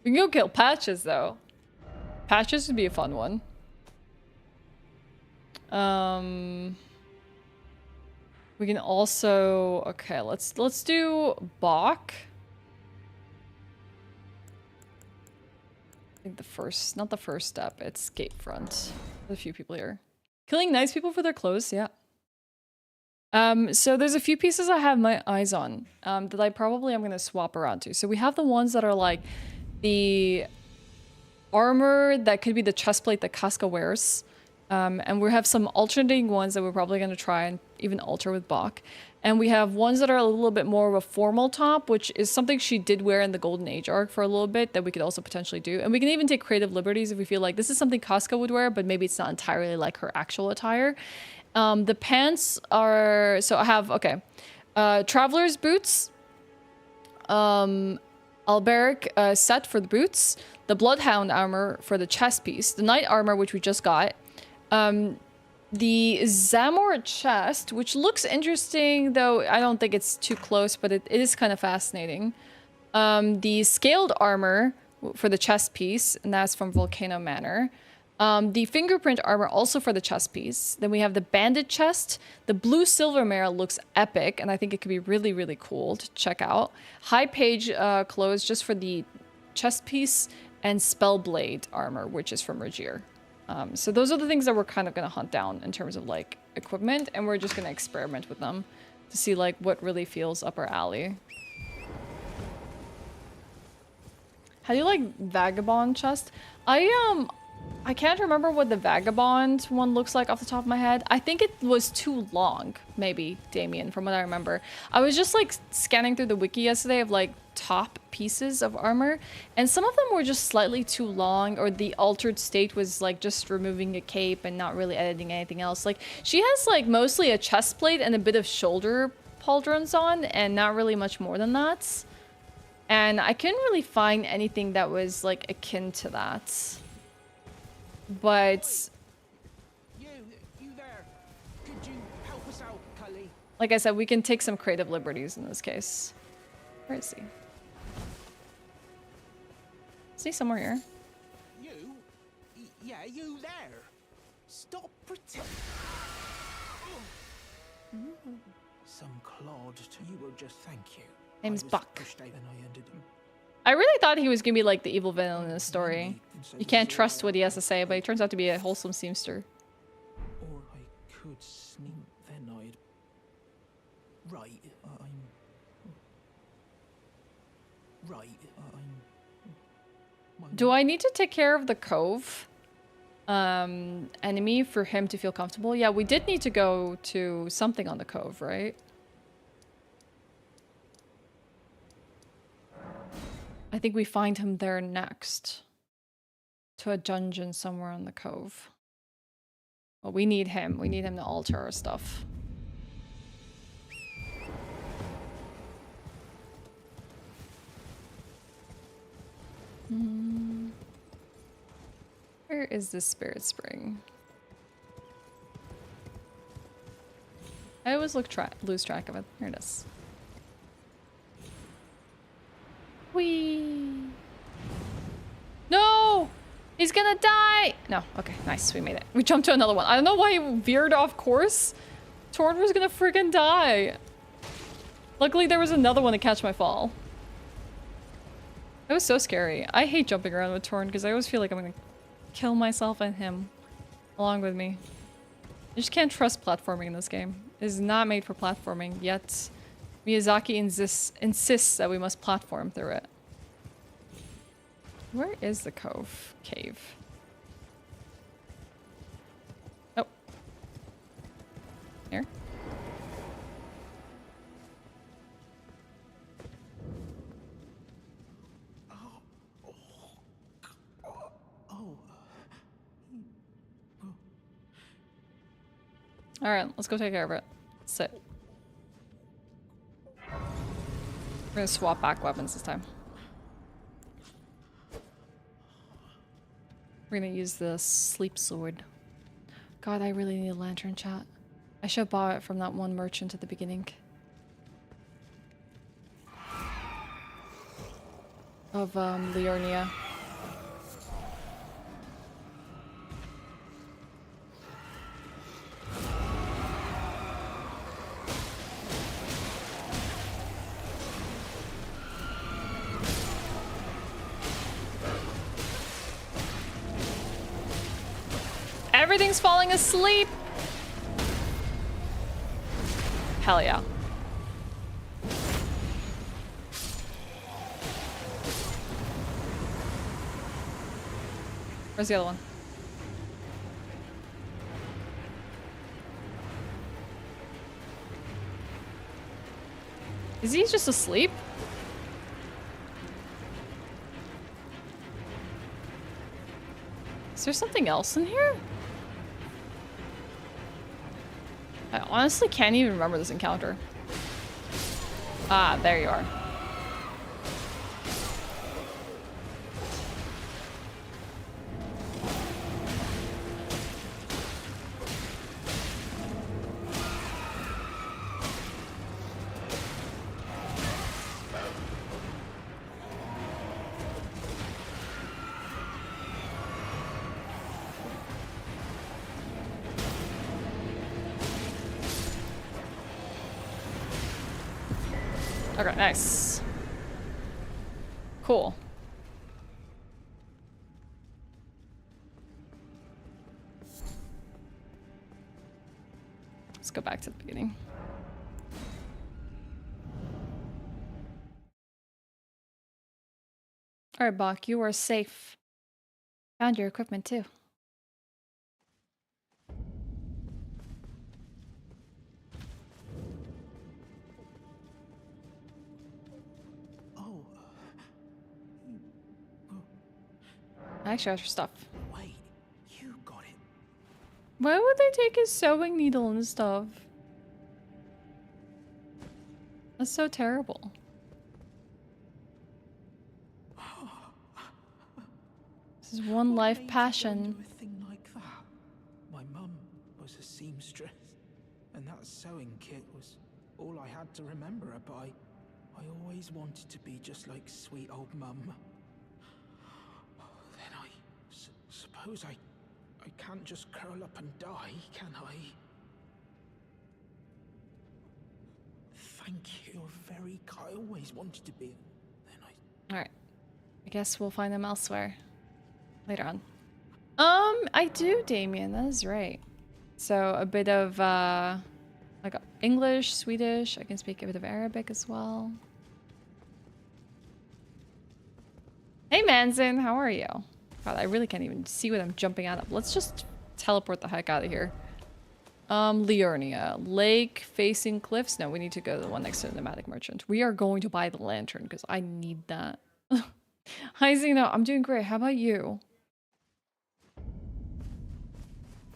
We can go kill Patches, though. Patches would be a fun one. We can also... Okay, let's do Bach. I think the first... Not the first step, it's gate front. There's a few people here. Killing nice people for their clothes, yeah. So there's a few pieces I have my eyes on that I probably am going to swap around to. So we have the ones that are like the armor that could be the chest plate that Casca wears. And we have some alternating ones that we're probably going to try and even alter with Bach. And we have ones that are a little bit more of a formal top, which is something she did wear in the Golden Age Arc for a little bit that we could also potentially do. And we can even take creative liberties if we feel like this is something Casca would wear, but maybe it's not entirely like her actual attire. The pants are... So I have... Okay. Traveler's boots. Alberic set for the boots. The Bloodhound armor for the chest piece. The Knight armor, which we just got. The Zamor chest, which looks interesting, though I don't think it's too close, but it is kind of fascinating. The Scaled armor for the chest piece, and that's from Volcano Manor. The Fingerprint armor also for the chest piece. Then we have the Bandit chest. The Blue Silver Mare looks epic, and I think it could be really, really cool to check out. High Page clothes just for the chest piece, and Spellblade armor, which is from Regier. So those are the things that we're kind of going to hunt down in terms of like equipment, and we're just going to experiment with them to see like what really feels up our alley. How do you like Vagabond chest? I can't remember what the Vagabond one looks like off the top of my head. I think it was too long, maybe, Damien, from what I remember. I was just like scanning through the wiki yesterday of like top pieces of armor, and some of them were just slightly too long, or the altered state was like just removing a cape and not really editing anything else. Like she has like mostly a chest plate and a bit of shoulder pauldrons on, and not really much more than that. And I couldn't really find anything that was like akin to that. But You there? Could you help us out, Cully? like I said, we can take some creative liberties in this case. Where is he? Is he somewhere here? You? Yeah, you there? Stop pretending. Some clod to you will just thank you. Name's I was Buck. pushed out and I ended up. I really thought he was gonna be like the evil villain in this story. You can't trust what he has to say, but he turns out to be a wholesome seamster. Or I could sneak, then I'd. Right, Do I need to take care of the cove enemy for him to feel comfortable? Yeah, we did need to go to something on the cove, right? I think we find him there next. To a dungeon somewhere on the cove. Well, we need him. We need him to alter our stuff. Where is this spirit spring? I always lose track of it. Here it is. Whee! No! He's gonna die! No, okay, nice, we made it. We jumped to another one. I don't know why he veered off course. Torn was gonna friggin' die. Luckily there was another one to catch my fall. That was so scary. I hate jumping around with Torn because I always feel like I'm gonna kill myself and him along with me. You just can't trust platforming in this game. It is not made for platforming, yet Miyazaki insists that we must platform through it. Where is the cave? Oh. Here? Alright, let's go take care of it. Sit. We're gonna swap back weapons this time. We're gonna use the sleep sword. God, I really need a lantern, chat. I should have bought it from that one merchant at the beginning. Of Liurnia. Everything's falling asleep. Hell yeah. Where's the other one? Is he just asleep? Is there something else in here? I honestly can't even remember this encounter. Ah, there you are. Okay, nice. Cool. Let's go back to the beginning. Alright, Bach, you are safe. Found your equipment too. I actually got your stuff. Wait, you got it. Why would they take his sewing needle and stuff? That's so terrible. This is one life passion. A thing like that. My mum was a seamstress, and that sewing kit was all I had to remember her by. I always wanted to be just like sweet old mum. Then I suppose I can't just curl up and die, can I? Thank you. You're very kind. I always wanted to be. Then I. Alright. I guess we'll find them elsewhere. Later on. I do, Damien. That is right. So a bit of like English, Swedish. I can speak a bit of Arabic as well. Hey Manzin, how are you? God, I really can't even see what I'm jumping out of. Let's just teleport the heck out of here. Liurnia. Lake facing cliffs. No, we need to go to the one next to the nomadic merchant. We are going to buy the lantern because I need that. Hi Zeno, I'm doing great. How about you?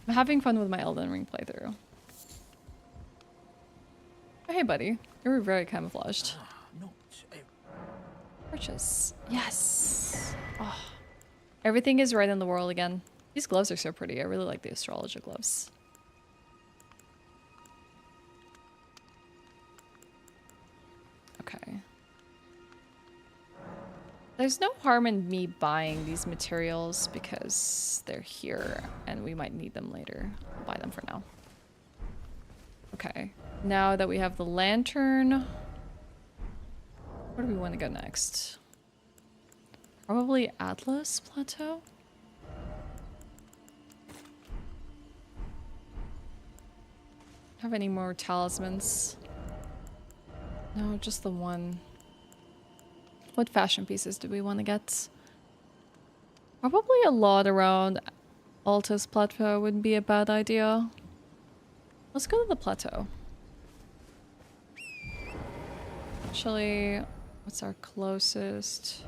I'm having fun with my Elden Ring playthrough. Oh, hey buddy, you're very camouflaged. Purchase. Yes. Oh. Everything is right in the world again. These gloves are so pretty. I really like the astrologer gloves. Okay. There's no harm in me buying these materials because they're here and we might need them later. I'll buy them for now. Okay. Now that we have the lantern, where do we want to go next? Probably Atlas Plateau? Have any more talismans? No, just the one. What fashion pieces do we want to get? Probably a lot around Altus Plateau wouldn't be a bad idea. Let's go to the plateau. Actually, what's our closest?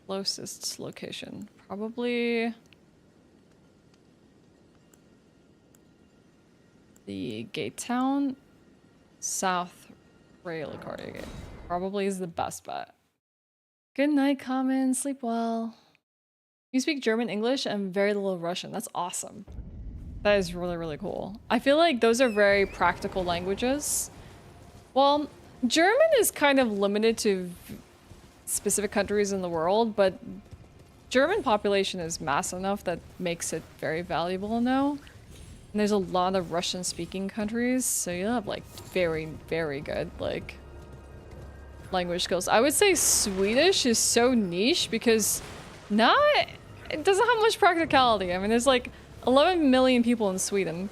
Closest location. Probably the Gate Town, South Rail Gate. Probably is the best bet. Good night, Common. Sleep well. You speak German, English, and very little Russian. That's awesome. That is really, really cool. I feel like those are very practical languages. Well, German is kind of limited to specific countries in the world, but German population is mass enough that makes it very valuable to know. And there's a lot of Russian-speaking countries, so you have like very, very good like language skills. I would say Swedish is so niche because not it doesn't have much practicality. I mean, there's like 11 million people in Sweden.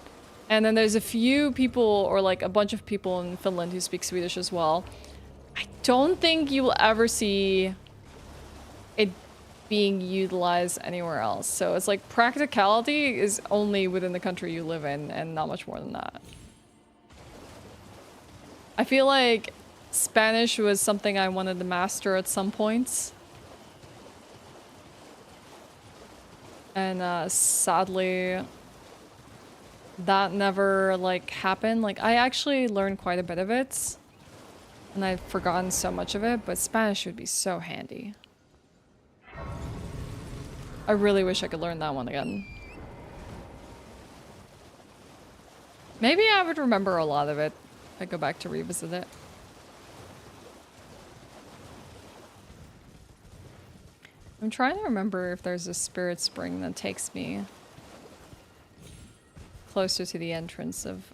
And then there's a few people, or like a bunch of people in Finland who speak Swedish as well. I don't think you will ever see it being utilized anywhere else. So it's like practicality is only within the country you live in and not much more than that. I feel like Spanish was something I wanted to master at some points. And sadly, that never like happened. Like I actually learned quite a bit of it and I've forgotten so much of it, but Spanish would be so handy. I really wish I could learn that one again. Maybe I would remember a lot of it if I go back to revisit it. I'm trying to remember if there's a spirit spring that takes me closer to the entrance of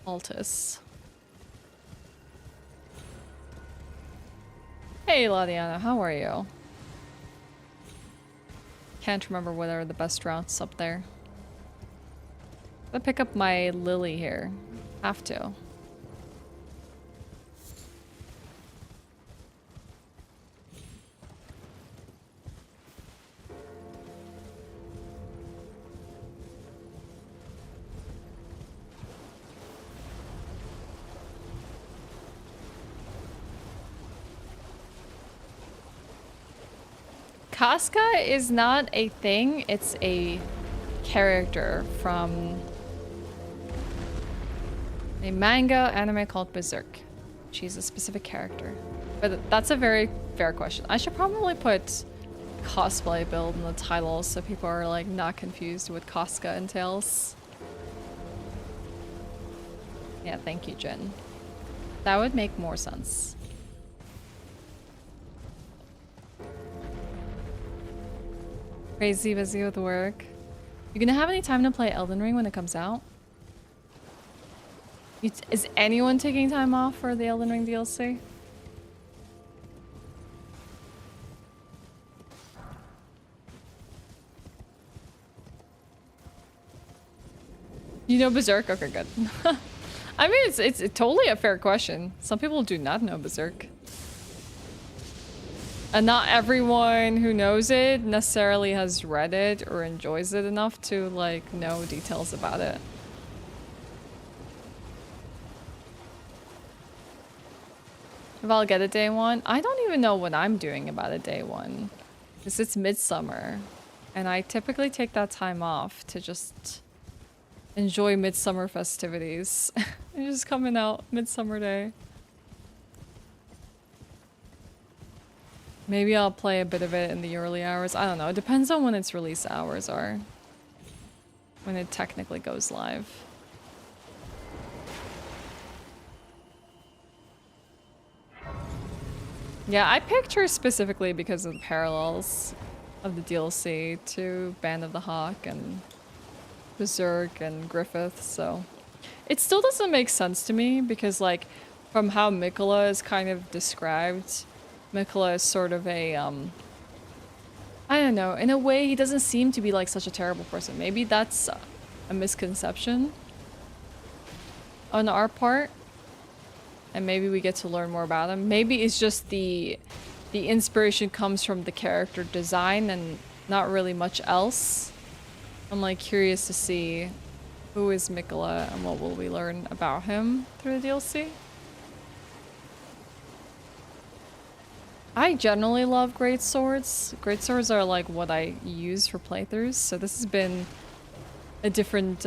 Altus. Hey Ladiana, how are you? Can't remember what are the best routes up there. I'll pick up my lily here. Have to. Casca is not a thing, it's a character from a manga anime called Berserk. She's a specific character. But that's a very fair question. I should probably put cosplay build in the title so people are like not confused with Casca entails. Yeah, thank you, Jen. That would make more sense. Crazy busy with work. You gonna have any time to play Elden Ring when it comes out? Is anyone taking time off for the Elden Ring DLC? You know Berserk? Okay, good. I mean, it's totally a fair question. Some people do not know Berserk. And not everyone who knows it necessarily has read it or enjoys it enough to, like, know details about it. If I'll get a day one, I don't even know what I'm doing about a day one. Because it's midsummer. And I typically take that time off to just enjoy midsummer festivities. And just coming out midsummer day. Maybe I'll play a bit of it in the early hours. I don't know. It depends on when its release hours are. When it technically goes live. Yeah, I picked her specifically because of the parallels of the DLC to Band of the Hawk and Berserk and Griffith, so... It still doesn't make sense to me because, like, from how Miquella is kind of described... Miquella is sort of a, I don't know, in a way he doesn't seem to be like such a terrible person. Maybe that's a misconception on our part. And maybe we get to learn more about him. Maybe it's just the inspiration comes from the character design and not really much else. I'm like curious to see who is Miquella and what will we learn about him through the DLC. I generally love great swords. Great swords are like what I use for playthroughs, so this has been a different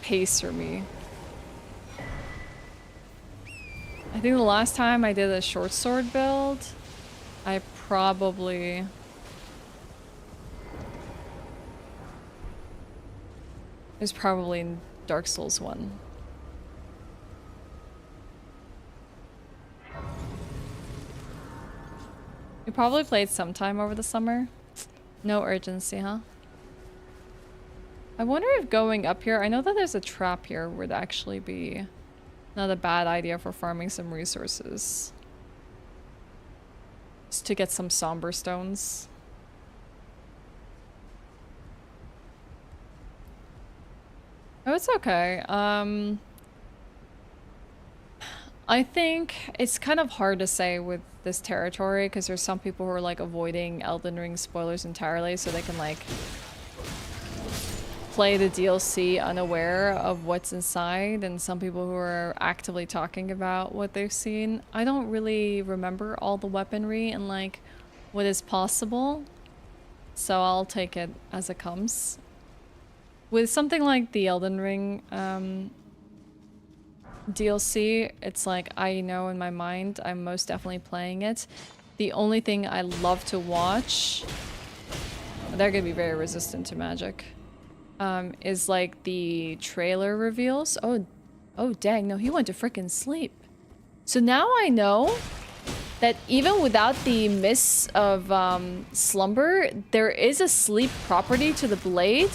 pace for me. I think the last time I did a short sword build, I probably... It was probably in Dark Souls 1. You probably played sometime over the summer. No urgency, huh? I wonder if going up here... I know that there's a trap here would actually be not a bad idea for farming some resources. Just to get some somber stones. Oh, it's okay. I think it's kind of hard to say with this territory because there's some people who are like avoiding Elden Ring spoilers entirely so they can like play the DLC unaware of what's inside, and some people who are actively talking about what they've seen. I don't really remember all the weaponry and like what is possible, so I'll take it as it comes. With something like the Elden Ring DLC, it's like I know in my mind I'm most definitely playing it. The only thing I love to watch, they're gonna be very resistant to magic, is like the trailer reveals. Oh dang, no, he went to frickin' sleep. So now I know that even without the mists of slumber, there is a sleep property to the blade,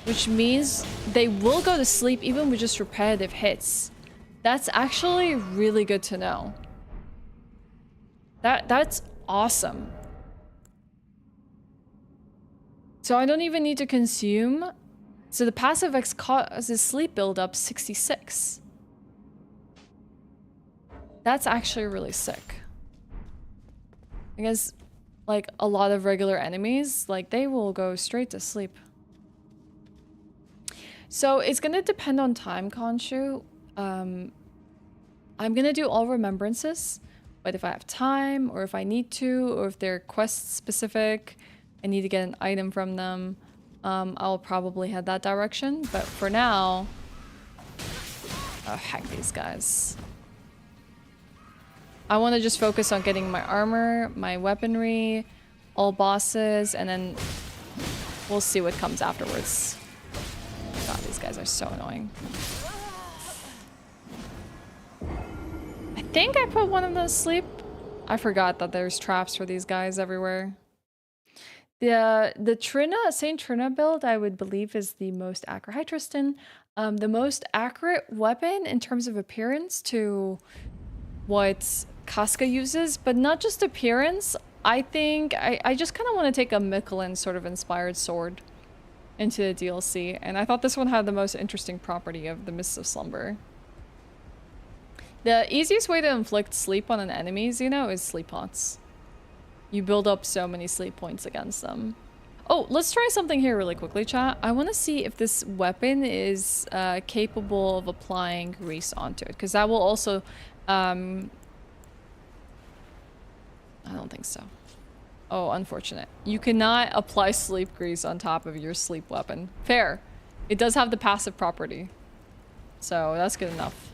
which means they will go to sleep even with just repetitive hits. That's actually really good to know. That's awesome. So I don't even need to consume. So the passive X causes sleep buildup 66. That's actually really sick. I guess like a lot of regular enemies, like they will go straight to sleep. So it's gonna depend on time, Khonshu. I'm gonna do all remembrances, but if I have time or if I need to, or if they're quest specific, I need to get an item from them, I'll probably head that direction. But for now, oh heck these guys. I want to just focus on getting my armor, my weaponry, all bosses, and then we'll see what comes afterwards. God, these guys are so annoying. I think I put one of them to sleep. I forgot that there's traps for these guys everywhere. The Trina, Saint Trina build, I would believe is the most accurate. Hi, Tristan. The most accurate weapon in terms of appearance to what Casca uses, but not just appearance. I think I just kind of want to take a Miquella sort of inspired sword into the DLC, and I thought this one had the most interesting property of the Mists of Slumber. The easiest way to inflict sleep on an enemy, you know, is sleep pots. You build up so many sleep points against them. Oh, let's try something here really quickly, chat. I want to see if this weapon is capable of applying grease onto it, because that will also... I don't think so. Oh, unfortunate. You cannot apply sleep grease on top of your sleep weapon. Fair. It does have the passive property. So that's good enough.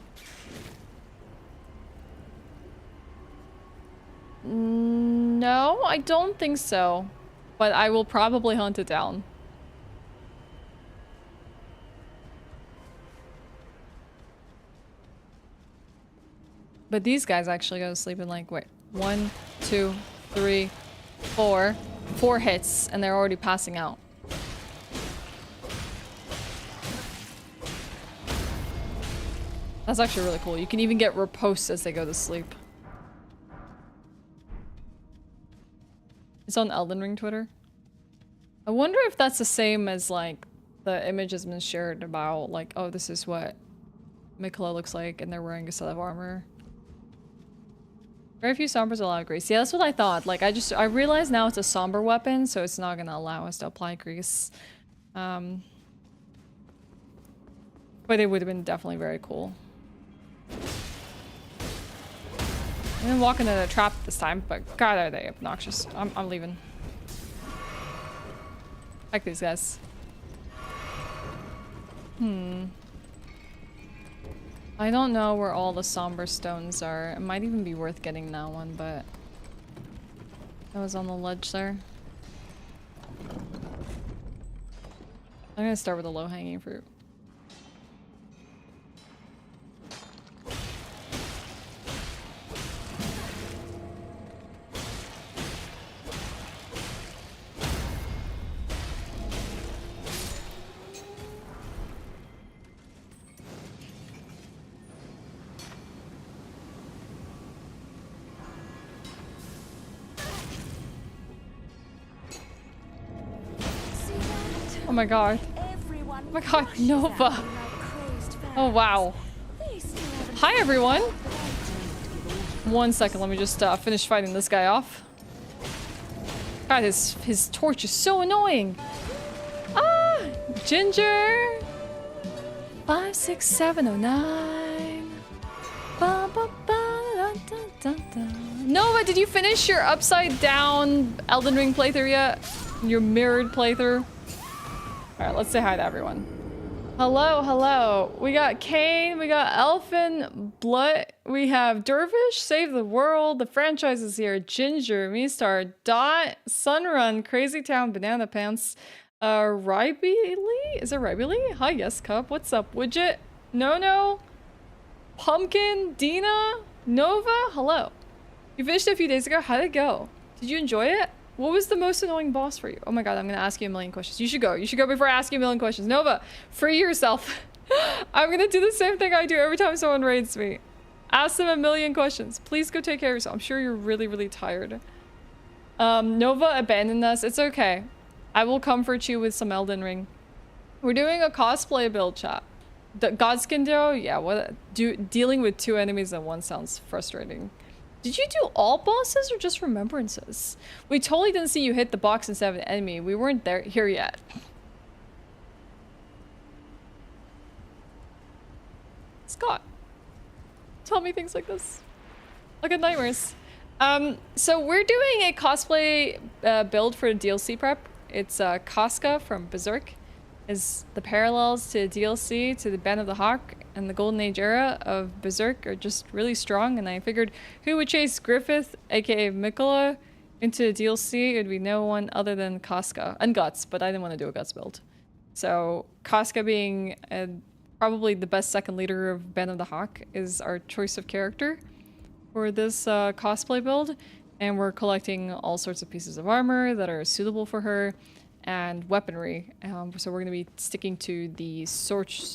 No, I don't think so. But I will probably hunt it down. But these guys actually go to sleep in like, wait, 1, 2, 3, 4. 4 hits, and they're already passing out. That's actually really cool. You can even get riposte as they go to sleep. It's on Elden Ring Twitter. I wonder if that's the same as like the image has been shared about like, oh, this is what Miquella looks like and they're wearing a set of armor. Very few sombers allow grease. Yeah, that's what I thought. Like I realized now it's a somber weapon, so it's not gonna allow us to apply grease. But it would have been definitely very cool. I didn't walk into the trap this time, but god are they obnoxious. I'm leaving. Like these guys. I don't know where all the somber stones are. It might even be worth getting that one, but that was on the ledge there. I'm gonna start with the low-hanging fruit. Oh my god. Oh my god, Nova! Oh, wow. Hi, everyone. 1 second, let me just finish fighting this guy off. God, his torch is so annoying. Ah, Ginger. 56709. Ba, ba, ba, da, da, da, da. Nova, did you finish your upside down Elden Ring playthrough yet? Your mirrored playthrough? Alright, let's say hi to everyone. Hello, hello. We got Kane, we got Elfin, Blood, we have Dervish, Save the World, the franchise is here, Ginger, Mistar, Dot, Sunrun, Crazy Town, Banana Pants, Rybily? Is it Rybily? Hi, yes, Cup. What's up, Widget? No, Pumpkin, Dina, Nova, hello. You finished it a few days ago, how'd it go? Did you enjoy it? What was the most annoying boss for you? Oh my god, I'm gonna ask you a million questions. You should go before I ask you a million questions. Nova, free yourself. I'm gonna do the same thing I do every time someone raids me. Ask them a million questions. Please go take care of yourself. I'm sure you're really, really tired. Nova abandoned us. It's okay. I will comfort you with some Elden Ring. We're doing a cosplay build, chat. The Godskin duo? Yeah, dealing with 2 enemies at once sounds frustrating. Did you do all bosses or just remembrances? We totally didn't see you hit the box instead of an enemy. We weren't here yet. Scott, tell me things like this. Like at nightmares. So we're doing a cosplay build for DLC prep. It's Casca from Berserk. Is the parallels to DLC to the Band of the Hawk and the Golden Age era of Berserk are just really strong, and I figured who would chase Griffith, aka Miquella, into DLC? It would be no one other than Casca and Guts, but I didn't want to do a Guts build. So Casca being probably the best second leader of Band of the Hawk is our choice of character for this cosplay build, and we're collecting all sorts of pieces of armor that are suitable for her and weaponry. So we're going to be sticking to the short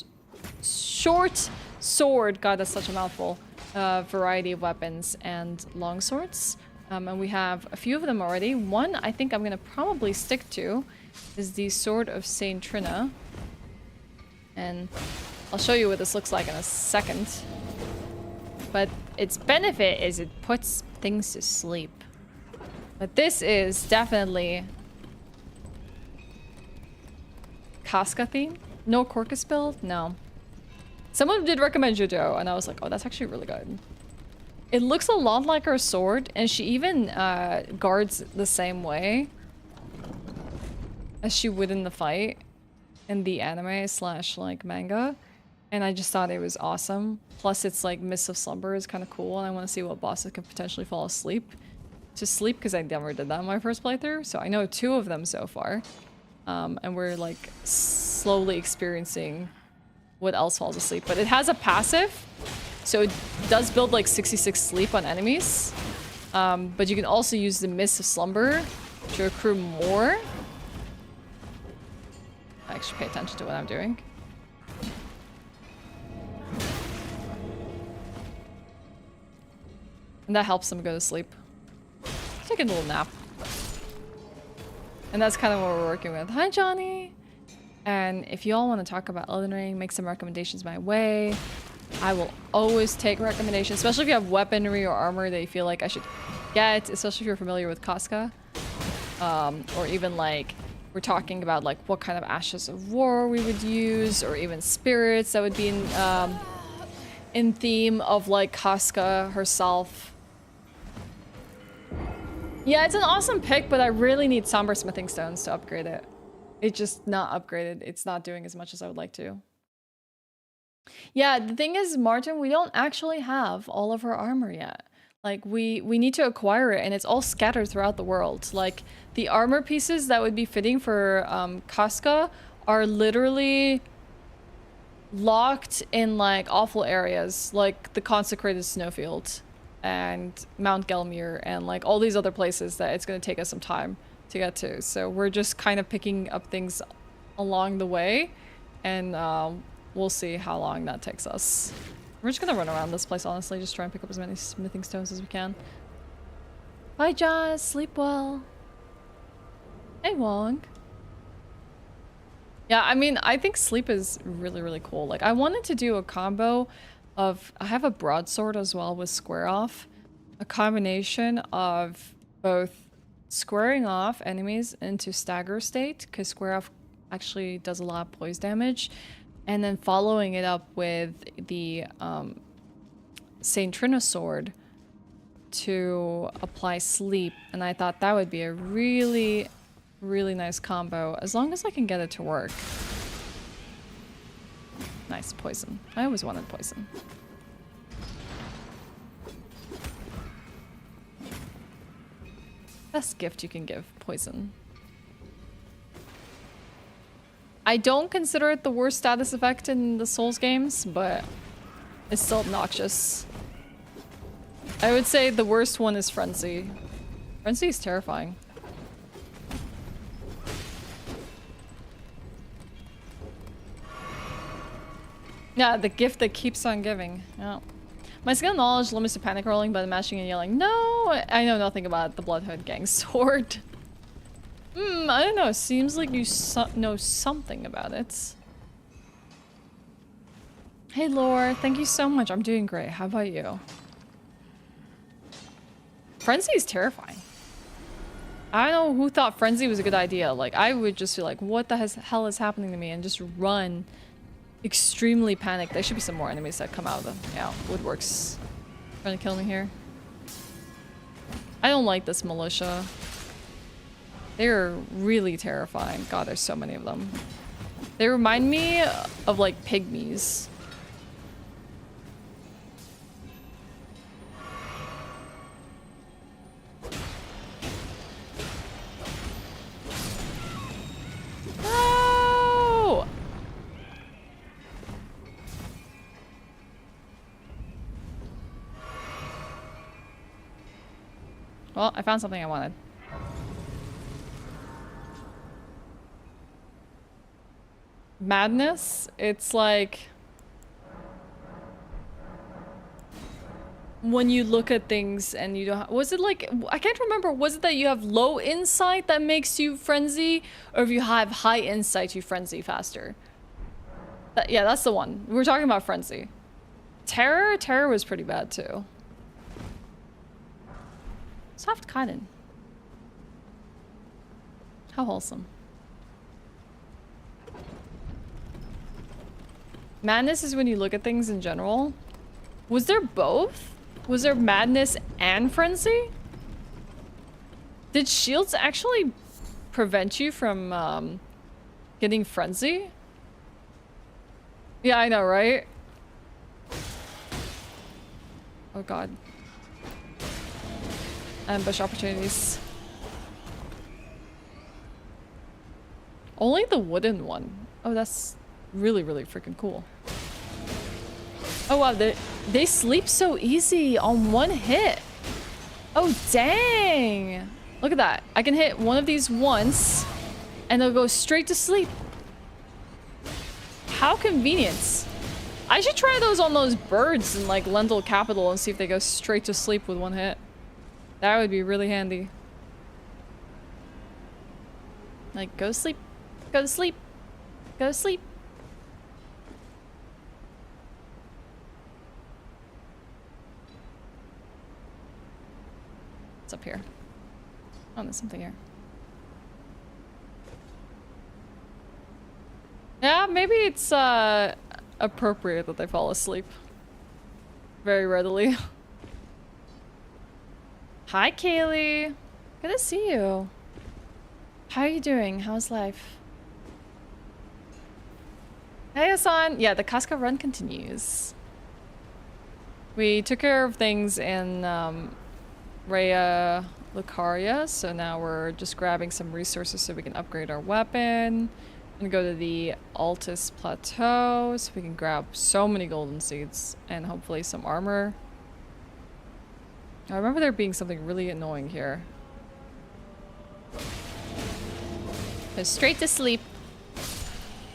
sword, god that's such a mouthful, variety of weapons and long swords. And we have a few of them already. One I think I'm going to probably stick to is the Sword of Saint Trina. And I'll show you what this looks like in a second. But its benefit is it puts things to sleep. But this is definitely Casca theme? No Corcus build? No. Someone did recommend Jojo, and I was like, oh, that's actually really good. It looks a lot like her sword, and she even guards the same way as she would in the fight in the anime slash like manga. And I just thought it was awesome. Plus it's like Mists of Slumber is kind of cool, and I want to see what bosses could potentially fall asleep. To sleep, because I never did that in my first playthrough, so I know 2 of them so far. And we're like slowly experiencing what else falls asleep. But it has a passive, so it does build like 66 sleep on enemies. But you can also use the Mist of Slumber to accrue more. I actually pay attention to what I'm doing. And that helps them go to sleep. Take a little nap. And that's kind of what we're working with. Hi, Johnny! And if you all want to talk about Elden Ring, make some recommendations my way. I will always take recommendations, especially if you have weaponry or armor that you feel like I should get, especially if you're familiar with Casca. Or even like, we're talking about like what kind of Ashes of War we would use, or even spirits that would be in theme of like Casca herself. Yeah, it's an awesome pick, but I really need Somber Smithing Stones to upgrade it. It's just not upgraded. It's not doing as much as I would like to. Yeah, the thing is, Martin, we don't actually have all of her armor yet. Like, we need to acquire it, and it's all scattered throughout the world. Like, the armor pieces that would be fitting for Casca are literally locked in, like, awful areas, like the Consecrated Snowfield and Mount Gelmir and like all these other places that it's going to take us some time to get to. So we're just kind of picking up things along the way, and we'll see how long that takes us. We're just gonna run around this place, honestly, just try and pick up as many smithing stones as we can. Bye, Joss. Sleep well. Hey, Wong. Yeah, I mean, I think sleep is really, really cool. Like, I wanted to do a combo of... I have a broadsword as well with square off. A combination of both squaring off enemies into stagger state, because square off actually does a lot of poise damage, and then following it up with the Saint Trina sword to apply sleep, and I thought that would be a really, really nice combo, as long as I can get it to work. Nice, poison. I always wanted poison. Best gift you can give, poison. I don't consider it the worst status effect in the Souls games, but it's still obnoxious. I would say the worst one is Frenzy. Frenzy is terrifying. Yeah, the gift that keeps on giving. Yeah. My skill knowledge limits to panic rolling, but mashing and yelling. No, I know nothing about the Bloodhood Gang sword. I don't know. Seems like you know something about it. Hey, Lore. Thank you so much. I'm doing great. How about you? Frenzy is terrifying. I don't know who thought Frenzy was a good idea. Like, I would just be like, what the hell is happening to me? And just run. Extremely panicked. There should be some more enemies that come out of them. Yeah, woodworks. Trying to kill me here. I don't like this militia. They're really terrifying. God, there's so many of them. They remind me of like pygmies. No! Well, I found something I wanted. Madness? It's like... when you look at things and you don't... was it like... I can't remember. Was it that you have low insight that makes you frenzy? Or if you have high insight, you frenzy faster? Yeah, that's the one. We were talking about frenzy. Terror? Terror was pretty bad too. Soft cotton. How wholesome. Madness is when you look at things in general. Was there both? Was there madness and frenzy? Did shields actually prevent you from getting frenzy? Yeah, I know, right? Oh god. Ambush opportunities. Only the wooden one. Oh, that's really, really freaking cool. Oh wow, they sleep so easy on one hit. Oh dang! Look at that. I can hit one of these once and they'll go straight to sleep. How convenient. I should try those on those birds in like Lentil Capital and see if they go straight to sleep with one hit. That would be really handy. Like, go to sleep. Go to sleep. Go to sleep. What's up here? Oh, there's something here. Yeah, maybe it's appropriate that they fall asleep very readily. Hi, Kaylee. Good to see you. How are you doing? How's life? Hey, Hassan. Yeah, the Casca run continues. We took care of things in Rhea Lucaria, so now we're just grabbing some resources so we can upgrade our weapon. And go to the Altus Plateau so we can grab so many golden seeds and hopefully some armor. I remember there being something really annoying here. Go straight to sleep.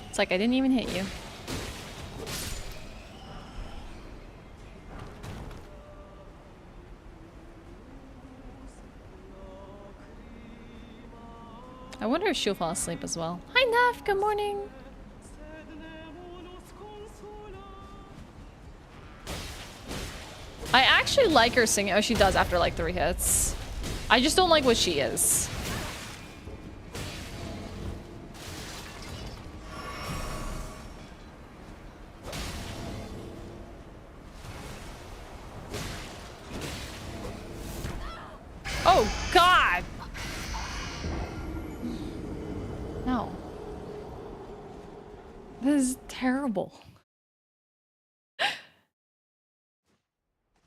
It's like I didn't even hit you. I wonder if she'll fall asleep as well. Hi, Neff. Good morning. I actually like her singing. Oh, she does after like 3 hits. I just don't like what she is. Oh, God! No. This is terrible.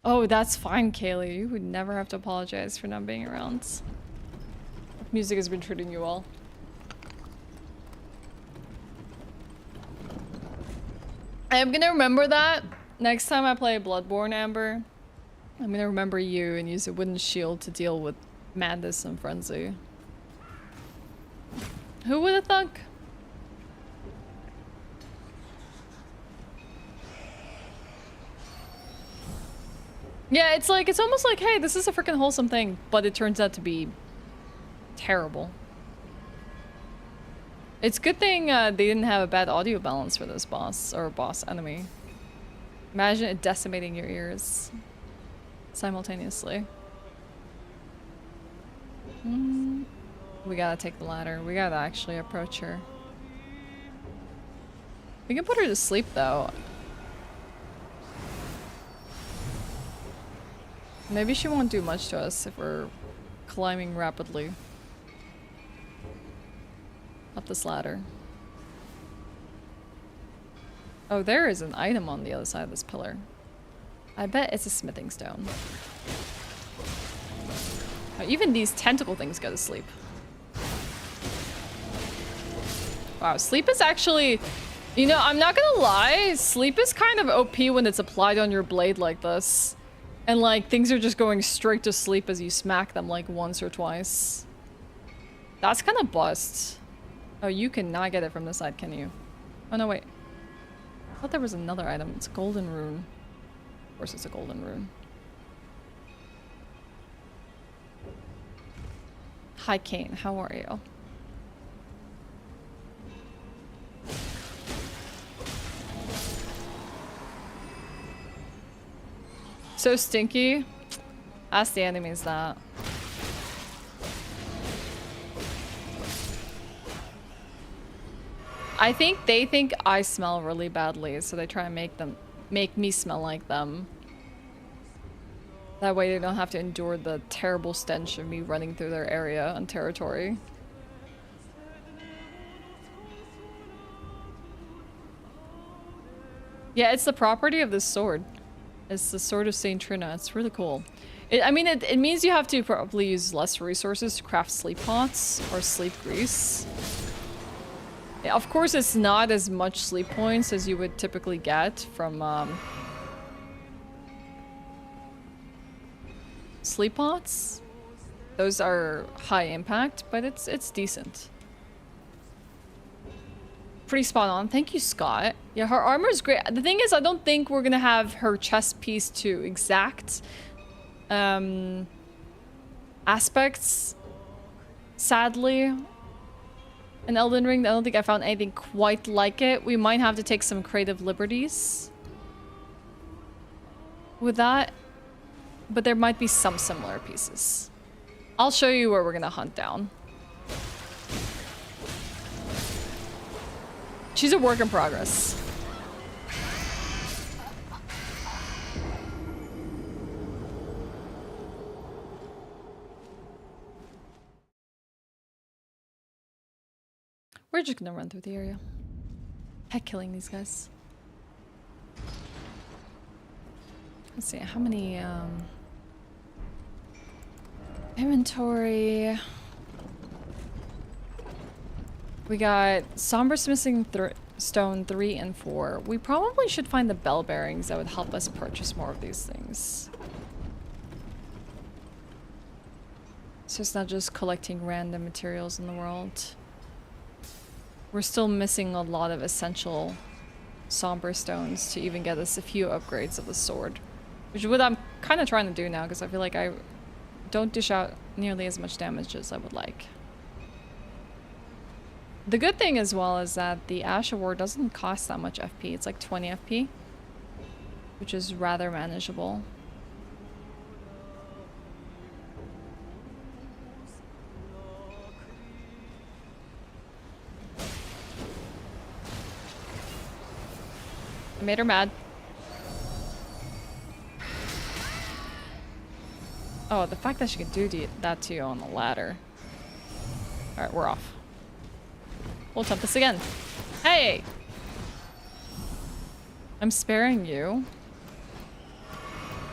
Oh, that's fine, Kaylee. You would never have to apologize for not being around. Music has been treating you well. I'm gonna remember that next time I play Bloodborne, Amber. I'm gonna remember you and use a wooden shield to deal with madness and frenzy. Who would have thunk? Yeah, it's like, it's almost like, hey, this is a freaking wholesome thing, but it turns out to be terrible. It's a good thing they didn't have a bad audio balance for this boss, or boss enemy. Imagine it decimating your ears simultaneously. We gotta take the ladder. We gotta actually approach her. We can put her to sleep though. Maybe she won't do much to us if we're climbing rapidly up this ladder. Oh, there is an item on the other side of this pillar. I bet it's a smithing stone. Oh, even these tentacle things go to sleep. Wow, sleep is actually... You know, I'm not gonna lie, sleep is kind of OP when it's applied on your blade like this. And like, things are just going straight to sleep as you smack them like once or twice. That's kind of bust. Oh, you cannot get it from this side, can you? Oh no, wait. I thought there was another item. It's a golden rune. Of course it's a golden rune. Hi, Kane. How are you? So stinky. Ask the enemies that. I think they think I smell really badly, so they try and make me smell like them. That way they don't have to endure the terrible stench of me running through their area and territory. Yeah, it's the property of this sword. It's the Sword of Saint Trina. It's really cool. I mean, it means you have to probably use less resources to craft sleep pots or sleep grease. Yeah, of course, it's not as much sleep points as you would typically get from sleep pots. Those are high impact, but it's decent. Pretty spot on. Thank you, Scott. Yeah, her armor is great. The thing is, I don't think we're gonna have her chest piece to exact aspects, sadly. In Elden Ring, I don't think I found anything quite like it. We might have to take some creative liberties with that, but there might be some similar pieces. I'll show you where we're gonna hunt down. She's a work in progress. We're just gonna run through the area. Heck, killing these guys. Let's see, how many, inventory. We got Somber Smithing Stone 3 and 4. We probably should find the bell bearings that would help us purchase more of these things. So it's not just collecting random materials in the world. We're still missing a lot of essential Somber Stones to even get us a few upgrades of the sword. Which is what I'm kind of trying to do now, because I feel like I don't dish out nearly as much damage as I would like. The good thing as well is that the Ashe Award doesn't cost that much FP. It's like 20 FP, which is rather manageable. I made her mad. Oh, the fact that she could do that to you on the ladder. Alright, we're off. We'll attempt this again. Hey! I'm sparing you.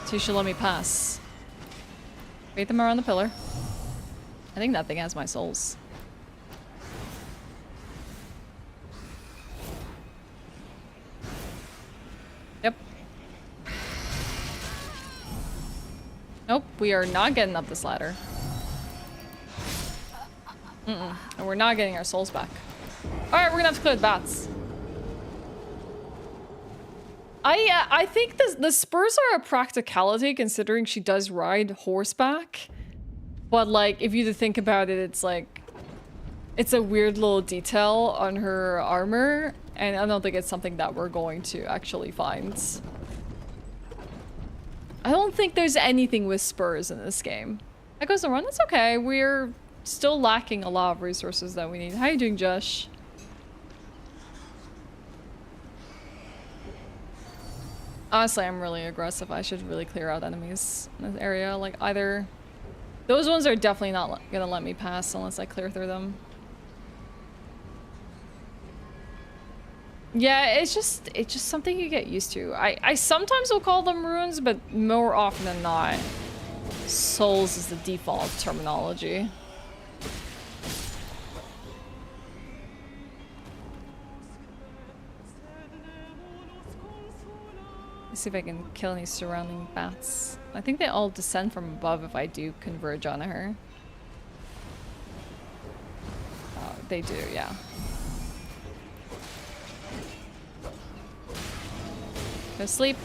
So you should let me pass. Bait them around the pillar. I think that thing has my souls. Yep. Nope, we are not getting up this ladder. And we're not getting our souls back. Alright, we're gonna have to clear the bats. I think the spurs are a practicality considering she does ride horseback. But like, if you think about it, it's like... It's a weird little detail on her armor. And I don't think it's something that we're going to actually find. I don't think there's anything with spurs in this game. That goes the run, it's okay. We're still lacking a lot of resources that we need. How you doing, Josh? Honestly, I'm really aggressive. I should really clear out enemies in this area. Like, either... Those ones are definitely not gonna let me pass unless I clear through them. Yeah, it's just something you get used to. I sometimes will call them runes, but more often than not, souls is the default terminology. Let's see if I can kill any surrounding bats. I think they all descend from above if I do converge on her. They do, yeah. Go sleep.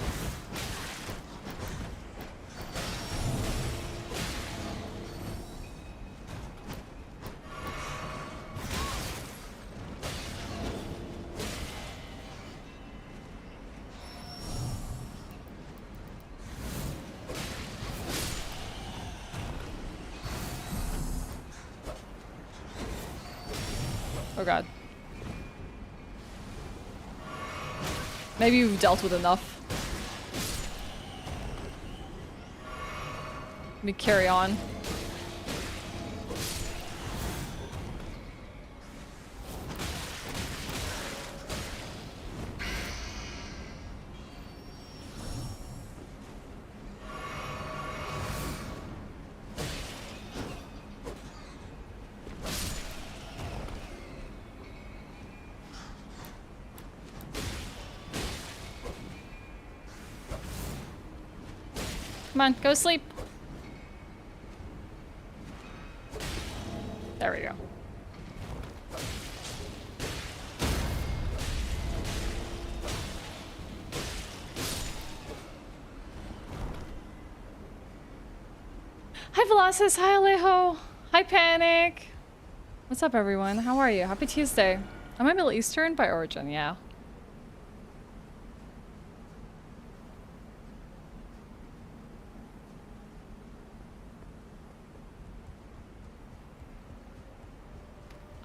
Oh god. Maybe you've dealt with enough. Let me carry on. Come on, go sleep. There we go. Hi Velasquez, hi Alejo, hi Panic. What's up everyone? How are you? Happy Tuesday. Am I Middle Eastern by origin? Yeah.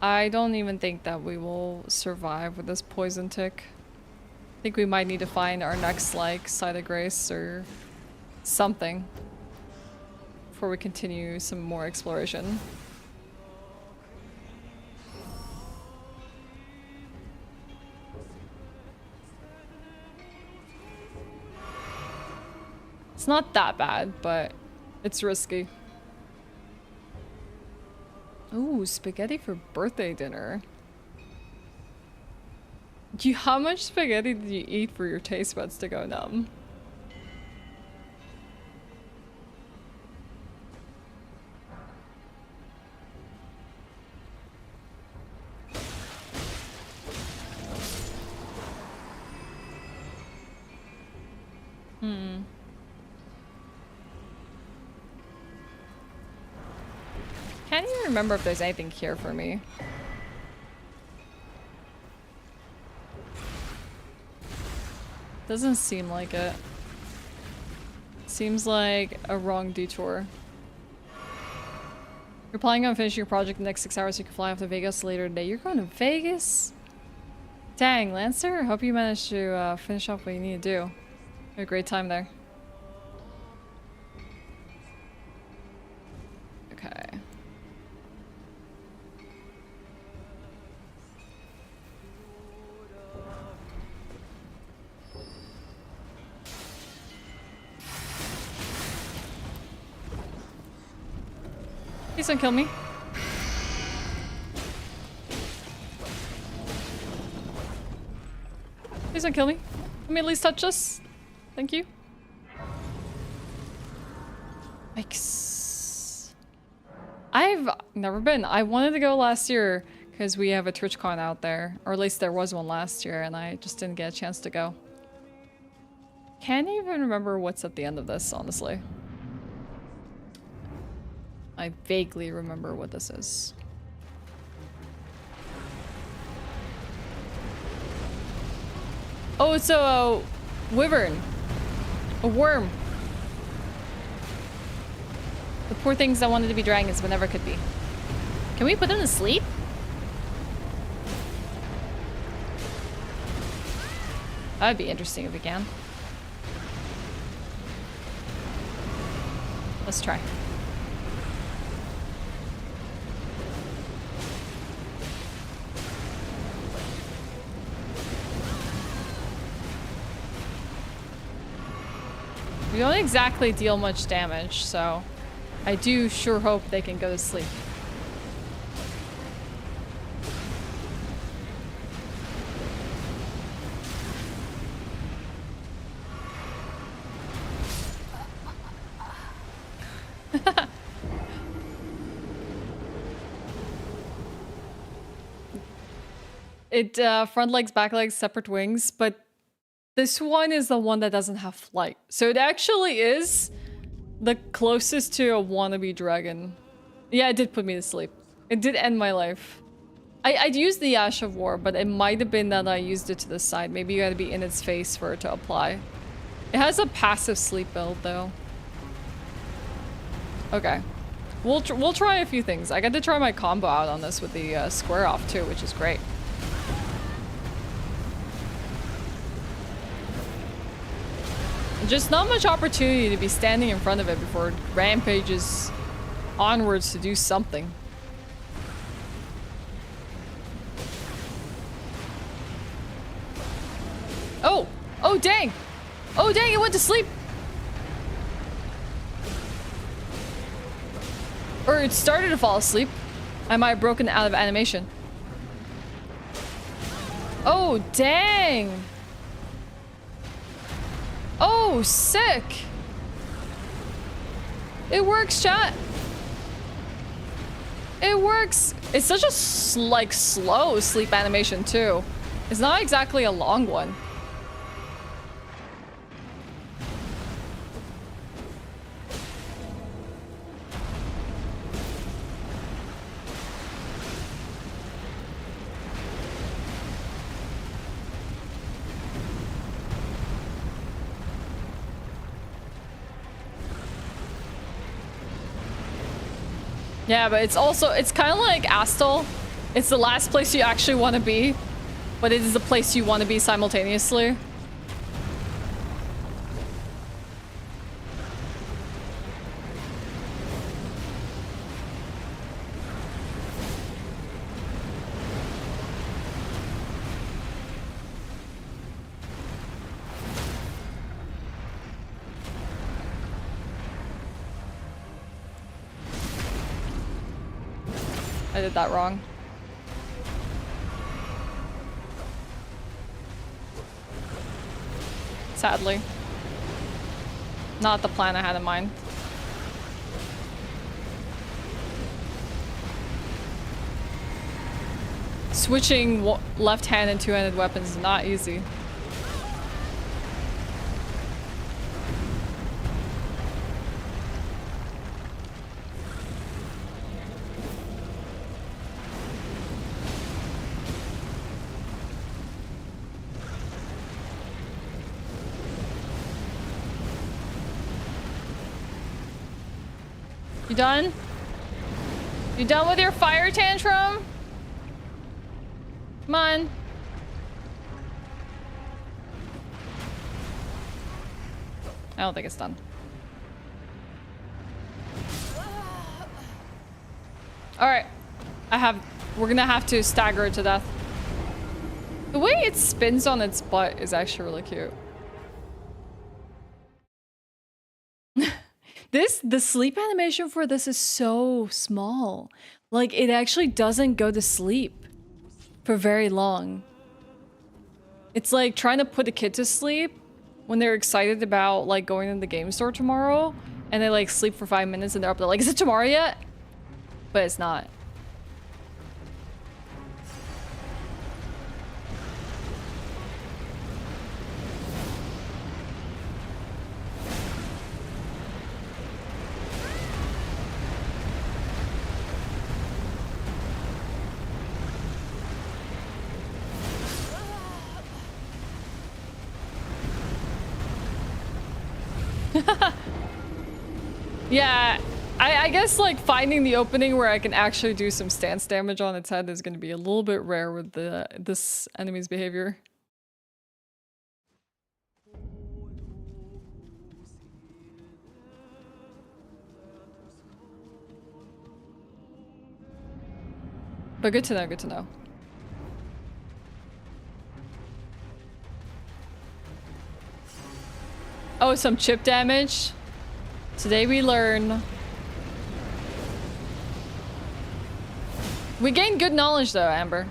I don't even think that we will survive with this poison tick. I think we might need to find our next, like, site of grace or something before we continue some more exploration. It's not that bad, but it's risky. Ooh, spaghetti for birthday dinner. How much spaghetti did you eat for your taste buds to go numb? Can't even remember if there's anything here for me. Doesn't seem like it. Seems like a wrong detour. You're planning on finishing your project in the next 6 hours so you can fly off to Vegas later today. You're going to Vegas? Dang, Lancer. Hope you managed to finish off what you need to do. Had a great time there. Okay. Please don't kill me. Please don't kill me. Let me at least touch us. Thank you. Yikes. I've never been. I wanted to go last year because we have a TwitchCon out there. Or at least there was one last year and I just didn't get a chance to go. Can't even remember what's at the end of this, honestly. I vaguely remember what this is. Oh, it's a wyvern. A worm. The poor things that wanted to be dragons but never could be. Can we put them to sleep? That'd be interesting if we can. Let's try. We don't exactly deal much damage, so I do sure hope they can go to sleep. It front legs, back legs, separate wings, but this one is the one that doesn't have flight. So it actually is the closest to a wannabe dragon. Yeah, it did put me to sleep. It did end my life. I'd used the Ashe of War, but it might have been that I used it to the side. Maybe you gotta be in its face for it to apply. It has a passive sleep build, though. Okay. We'll try a few things. I got to try my combo out on this with the square off, too, which is great. Just not much opportunity to be standing in front of it before it rampages onwards to do something. Oh! Oh, dang! Oh, dang, it went to sleep! Or it started to fall asleep. I might have broken out of animation. Oh, dang! Oh, sick! It works, chat. It works. It's such a like slow sleep animation too. It's not exactly a long one. Yeah, but it's also, it's kind of like Astal. It's the last place you actually want to be, but it is the place you want to be simultaneously. I did that wrong. Sadly. Not the plan I had in mind. Switching left hand and two-handed weapons is not easy. You done? You done with your fire tantrum? Come on. I don't think it's done. Alright. We're gonna have to stagger it to death. The way it spins on its butt is actually really cute. The sleep animation for this is so small. Like, it actually doesn't go to sleep for very long. It's like trying to put a kid to sleep when they're excited about like going to the game store tomorrow and they like sleep for 5 minutes and they're up there like, is it tomorrow yet? But it's not. Yeah, I guess like finding the opening where I can actually do some stance damage on its head is going to be a little bit rare with this enemy's behavior. But good to know, good to know. Oh, some chip damage. Today we learn. We gained good knowledge though, Amber.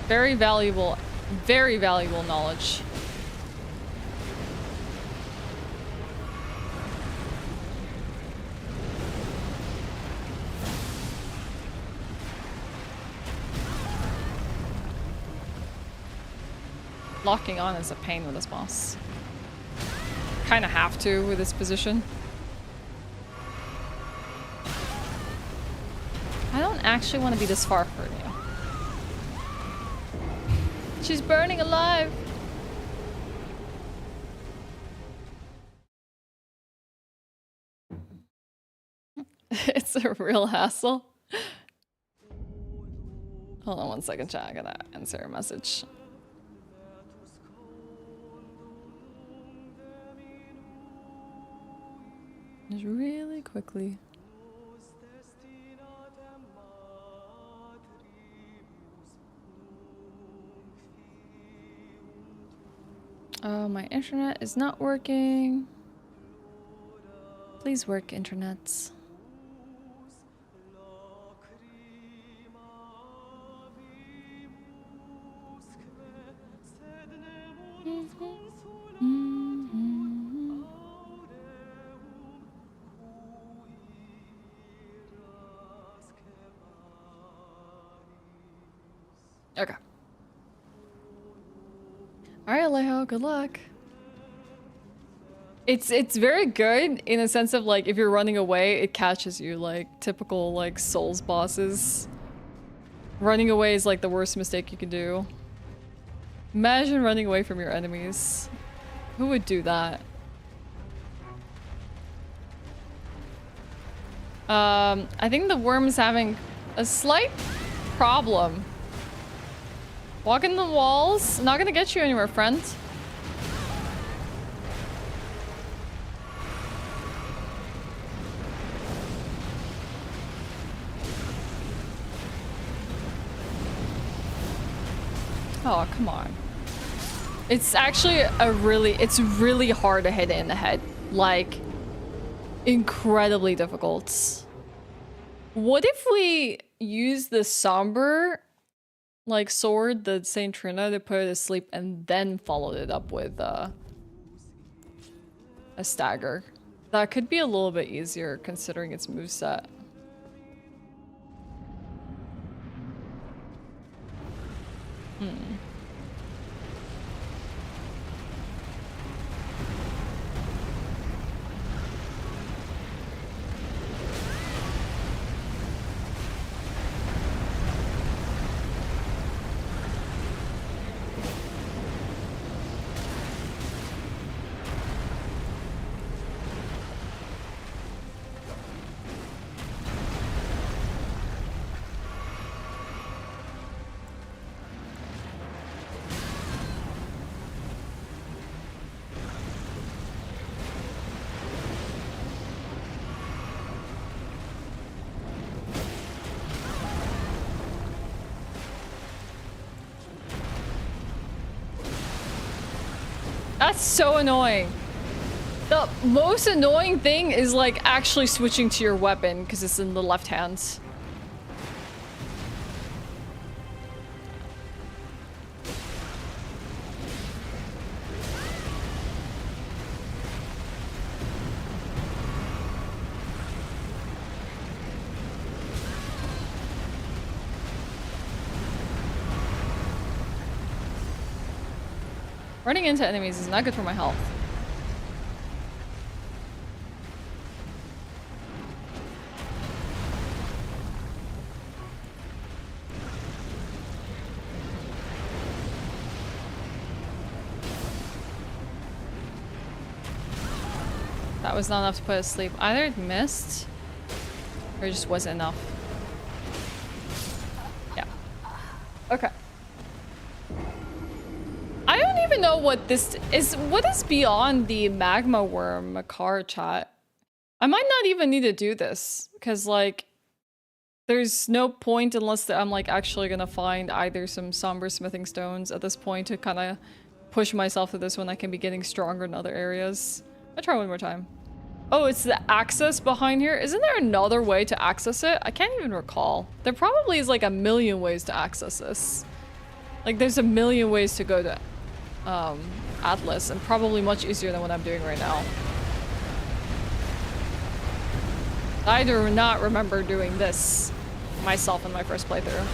Very valuable knowledge. Locking on is a pain with this boss. Kind of have to with this position. I don't actually want to be this far from you. She's burning alive. It's a real hassle. Hold on 1 second, chat. I gotta answer a message. Just really quickly. Oh, my internet is not working. Please work, internets. Okay. Alright, Alejo, good luck. It's very good in a sense of like if you're running away, it catches you like typical like Souls bosses. Running away is like the worst mistake you can do. Imagine running away from your enemies. Who would do that? I think the worm is having a slight problem. Walking the walls, not gonna get you anywhere, friend. Oh, come on. It's actually it's really hard to hit it in the head. Like, incredibly difficult. What if we use the somber like sword, the Saint Trina, to put it to sleep and then followed it up with a stagger? That could be a little bit easier considering its moveset. That's so annoying. The most annoying thing is like actually switching to your weapon because it's in the left hand. Running into enemies is not good for my health. That was not enough to put us to sleep. Either it missed, or it just wasn't enough. Yeah. Okay. I don't even know what this is. What is beyond the magma worm Makar chat? I might not even need to do this because like there's no point unless I'm like actually gonna find either some somber smithing stones at this point to kind of push myself to this one. I can be getting stronger in other areas. I'll try one more time. Oh, it's the access behind here. Isn't there another way to access it? I can't even recall. There probably is like a million ways to access this. Like there's a million ways to go to Atlas, and probably much easier than what I'm doing right now. I do not remember doing this myself in my first playthrough.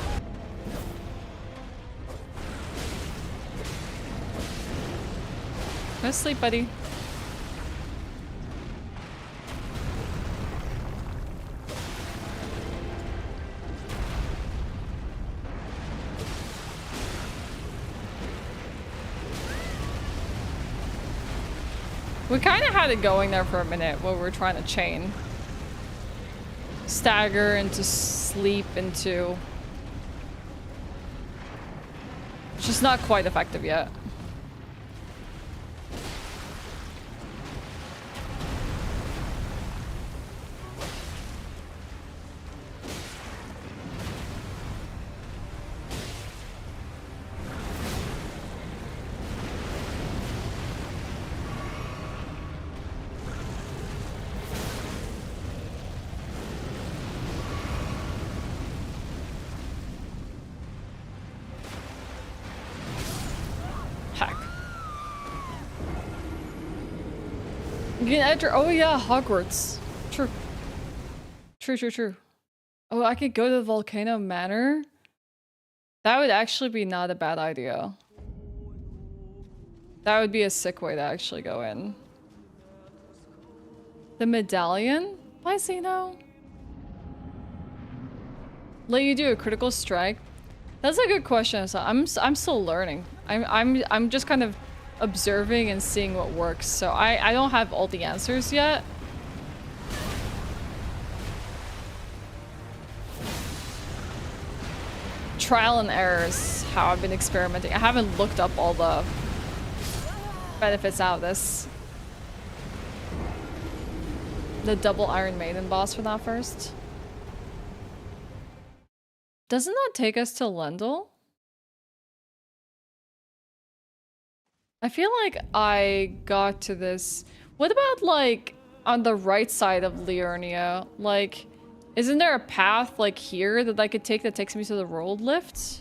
Go to sleep, buddy. We kind of had it going there for a minute while we were trying to chain. Stagger into sleep into... It's just not quite effective yet. You can enter. Oh yeah, Hogwarts. True. True. Oh, I could go to the Volcano Manor. That would actually be not a bad idea. That would be a sick way to actually go in. The medallion? By Zeno? Let you do a critical strike? That's a good question. So I'm still learning. I'm just kind of observing and seeing what works. So I don't have all the answers yet. Trial and error is how I've been experimenting. I haven't looked up all the benefits out of this. The double Iron Maiden boss for that first. Doesn't that take us to Lendl? I feel like I got to this. What about like on the right side of Liurnia? Like, isn't there a path like here that I could take that takes me to the road lift?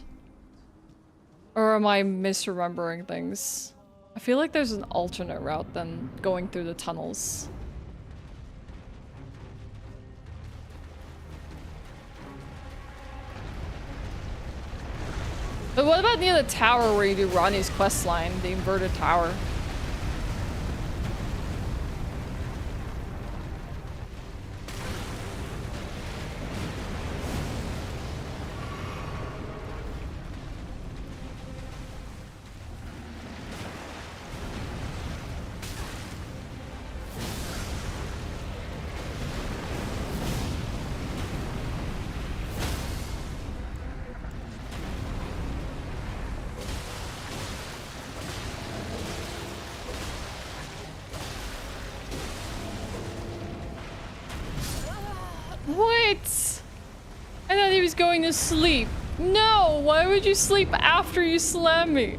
Or am I misremembering things? I feel like there's an alternate route than going through the tunnels. But what about near the tower where you do Ronnie's quest line, the inverted tower? What? I thought he was going to sleep. No, why would you sleep after you slam me?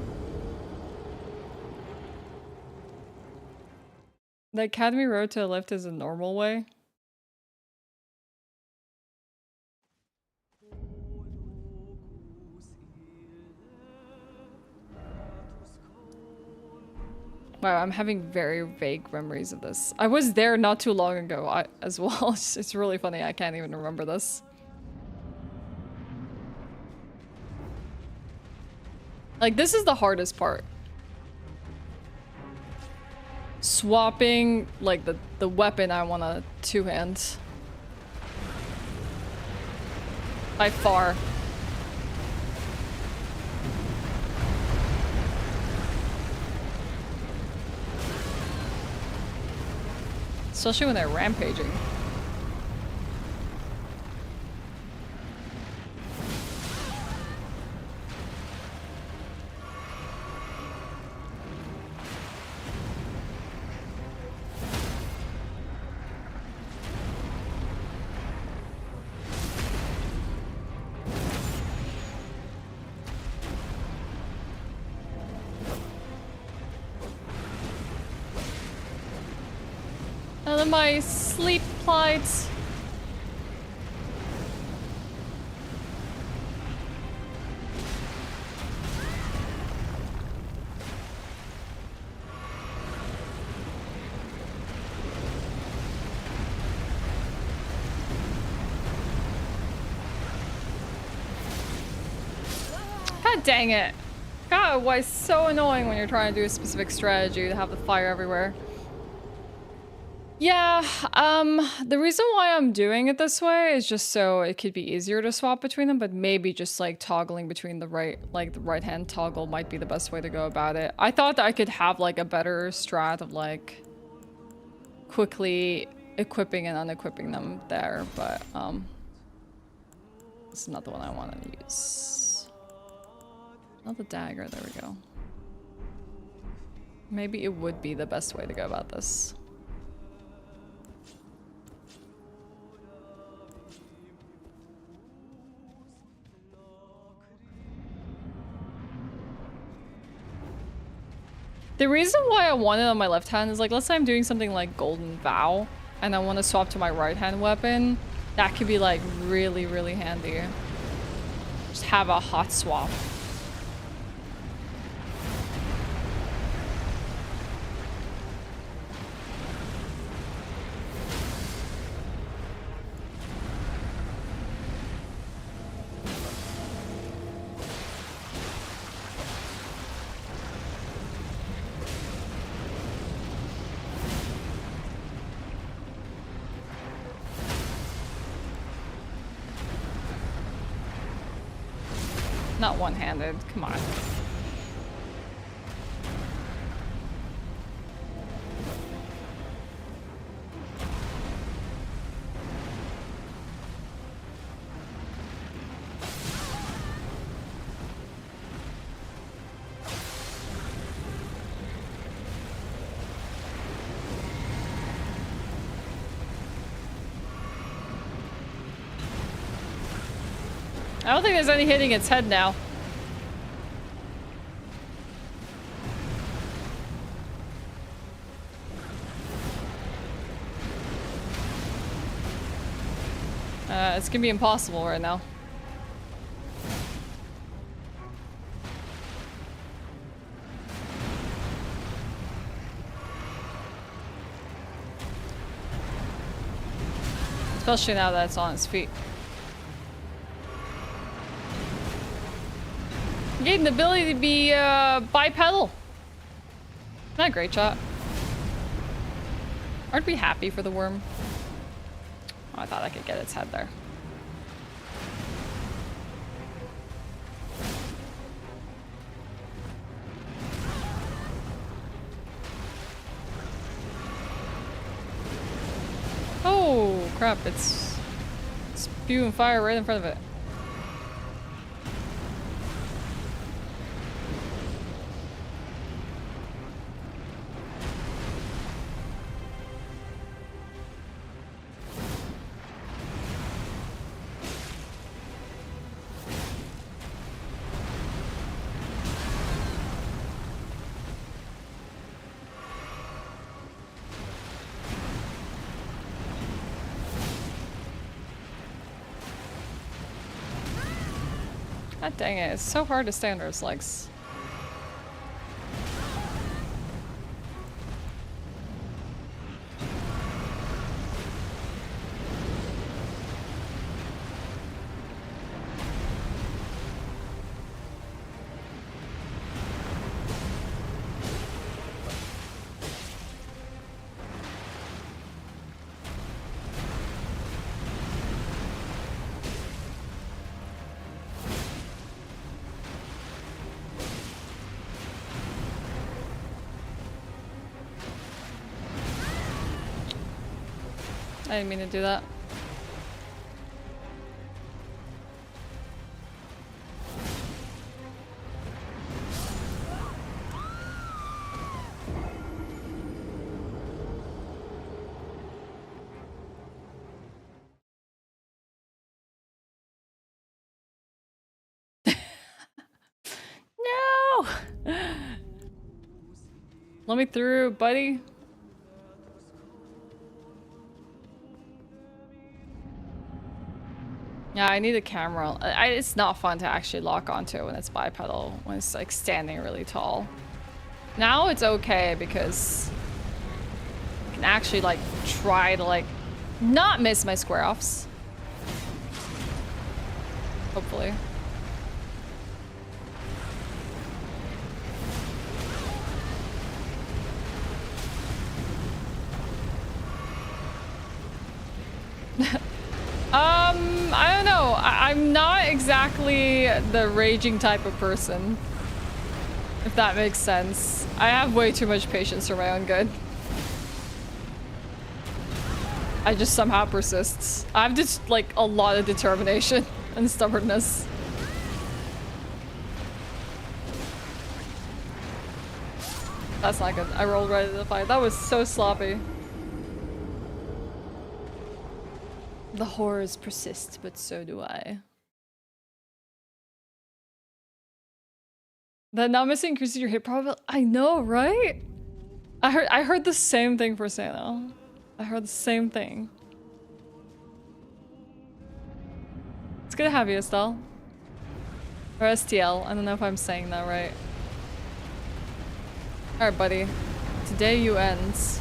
The Academy road to the lift is a normal way. Wow, I'm having very vague memories of this. I was there not too long ago as well. It's really funny, I can't even remember this. Like, this is the hardest part. Swapping, like, the weapon I want to two-hand. By far. Especially when they're rampaging. My sleep plight. God dang it. God, why it's so annoying when you're trying to do a specific strategy to have the fire everywhere. Yeah, the reason why I'm doing it this way is just so it could be easier to swap between them, but maybe just like toggling between the right hand toggle might be the best way to go about it. I thought that I could have like a better strat of like quickly equipping and unequipping them there, but this is not the one I want to use. Not the dagger, there we go. Maybe it would be the best way to go about this. The reason why I want it on my left hand is like, let's say I'm doing something like Golden Vow and I want to swap to my right hand weapon. That could be like really, really handy. Just have a hot swap. Not one-handed, come on. I don't think there's any hitting its head now. It's gonna be impossible right now. Especially now that it's on its feet. Gain the ability to be bipedal. Not a great shot. Aren't we happy for the worm? Oh, I thought I could get its head there. Oh crap, it's spewing fire right in front of it. God dang it, it's so hard to stay on those legs. I didn't mean to do that. No! Let me through, buddy. Yeah, I need a camera. It's not fun to actually lock onto it when it's bipedal, when it's like standing really tall. Now it's okay because I can actually like try to like not miss my square offs. Hopefully. I don't know. I'm not exactly the raging type of person. If that makes sense. I have way too much patience for my own good. I just somehow persists. I have just like a lot of determination and stubbornness. That's not good. I rolled right into the fight. That was so sloppy. The horrors persist, but so do I. That not missing increases your hit probability. I know, right? I heard the same thing for Sano. I heard the same thing. It's good to have you, Estelle. Or STL. I don't know if I'm saying that right. Alright, buddy. Today you ends.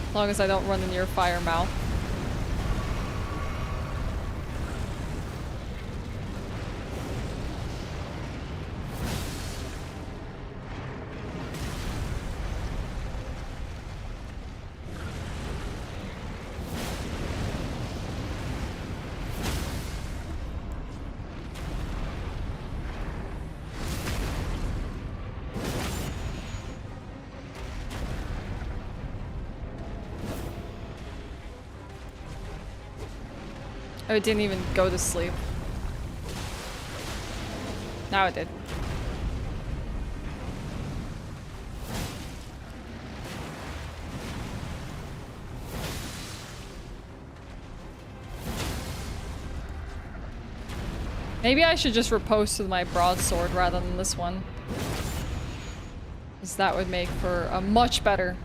As long as I don't run in your fire mouth. Oh, it didn't even go to sleep. Now it did. Maybe I should just riposte with my broadsword rather than this one. Because that would make for a much better.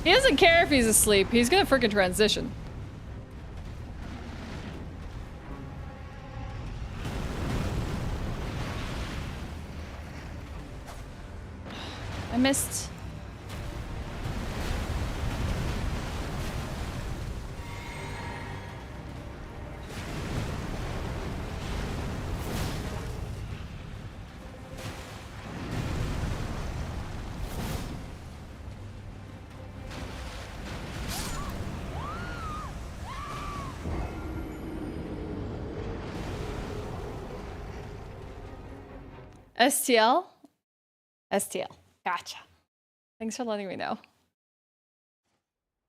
He doesn't care if he's asleep. He's gonna freaking transition. I missed. STL? STL. Gotcha. Thanks for letting me know.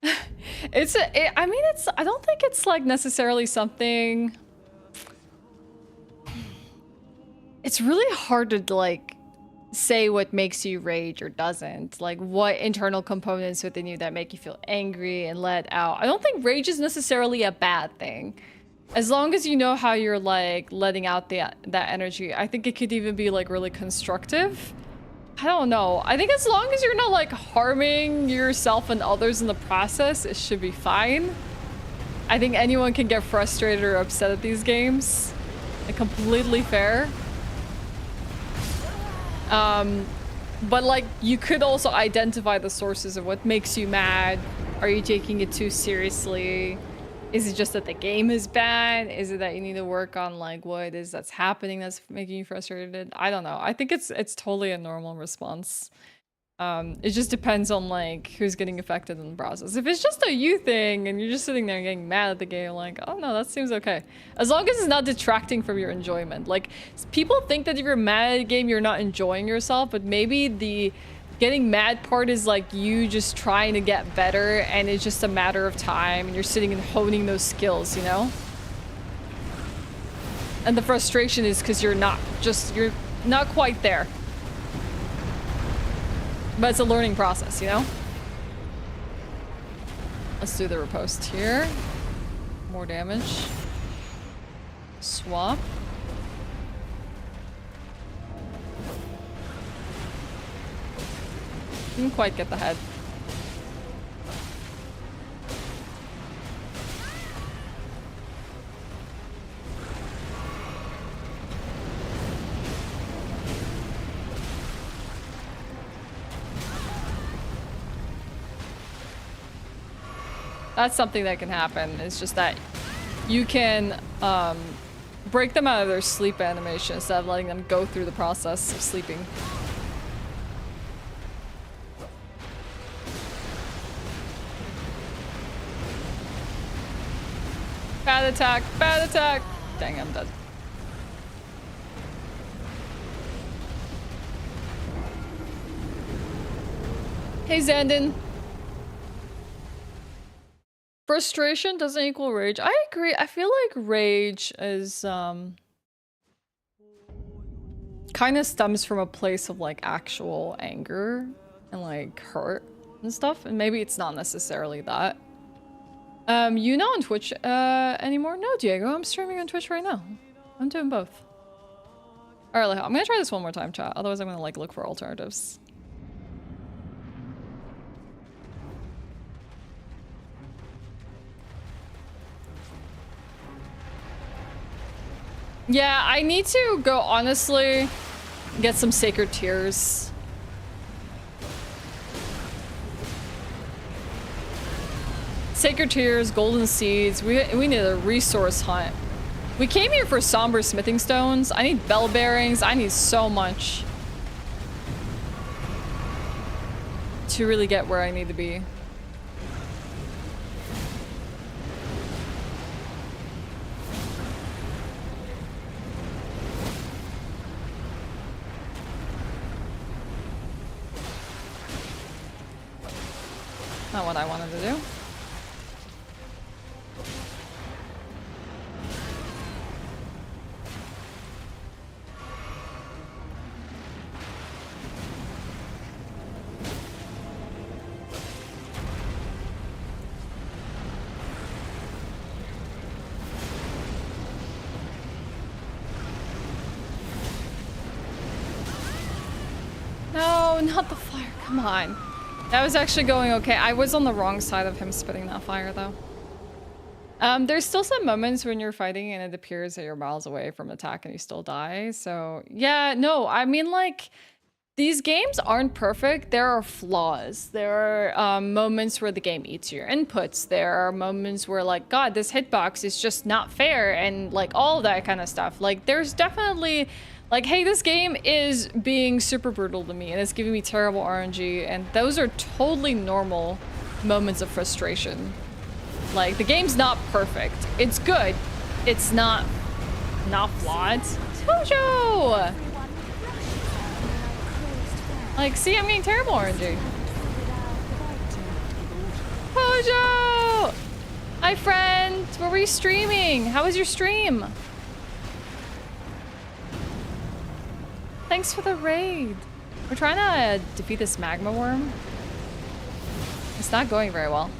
I mean, I don't think it's like necessarily something. It's really hard to like say what makes you rage or doesn't. Like what internal components within you that make you feel angry and let out. I don't think rage is necessarily a bad thing. As long as you know how you're like letting out that energy, I think it could even be like really constructive. I don't know. I think as long as you're not like harming yourself and others in the process, it should be fine. I think anyone can get frustrated or upset at these games. Like, completely fair. But like, you could also identify the sources of what makes you mad. Are you taking it too seriously? Is it just that the game is bad? Is it that you need to work on like what it is that's happening that's making you frustrated? I don't know. I think it's totally a normal response. It just depends on like who's getting affected in the process. If it's just a you thing and you're just sitting there getting mad at the game, like, oh no, that seems okay. As long as it's not detracting from your enjoyment. Like, people think that if you're mad at a game, you're not enjoying yourself, but maybe the getting mad part is like you just trying to get better and it's just a matter of time and you're sitting and honing those skills, you know? And the frustration is because you're not quite there. But it's a learning process, you know? Let's do the riposte here. More damage. Swap. Didn't quite get the head. That's something that can happen. It's just that you can break them out of their sleep animation instead of letting them go through the process of sleeping. Bad attack, bad attack. Dang, I'm dead. Hey, Zandon. Frustration doesn't equal rage. I agree. I feel like rage is kind of stems from a place of like actual anger and like hurt and stuff, and maybe it's not necessarily that. You not on Twitch anymore? No, Diego, I'm streaming on Twitch right now. I'm doing both. Alright, I'm gonna try this one more time, chat. Otherwise I'm gonna like look for alternatives. Yeah, I need to go honestly get some Sacred Tears. Sacred Tears, Golden Seeds. We need a resource hunt. We came here for Somber Smithing Stones. I need Bell Bearings. I need so much to really get where I need to be. Not what I wanted to do. No, not the fire. Come on. That was actually going okay. I was on the wrong side of him spitting that fire, though. There's still some moments when you're fighting and it appears that you're miles away from attack and you still die. So, yeah, no, I mean, like, these games aren't perfect. There are flaws. There are moments where the game eats your inputs. There are moments where, like, God, this hitbox is just not fair, and, like, all of that kind of stuff. Like, there's definitely... Like, hey, this game is being super brutal to me and it's giving me terrible RNG, and those are totally normal moments of frustration. Like, the game's not perfect. It's good. It's not flawed. Tojo! Like, see, I'm getting terrible RNG. Tojo! Hi, friend. Where were you streaming? How was your stream? Thanks for the raid. We're trying to defeat this magma worm. It's not going very well.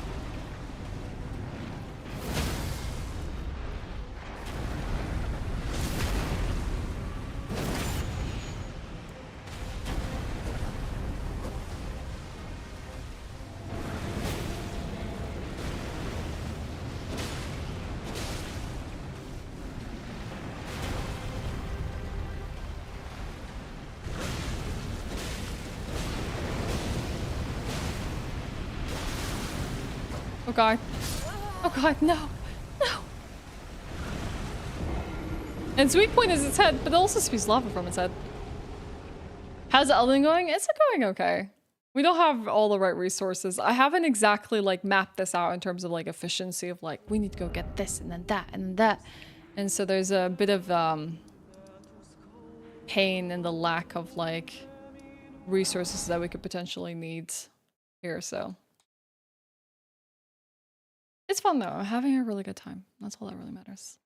Oh god. Oh god, no. No. And its weak point is its head, but it also spews lava from its head. How's Elden going? It's going okay. We don't have all the right resources. I haven't exactly like mapped this out in terms of like efficiency of like, we need to go get this and then that and that. And so there's a bit of pain in the lack of like resources that we could potentially need here, so. It's fun though, I'm having a really good time. That's all that really matters.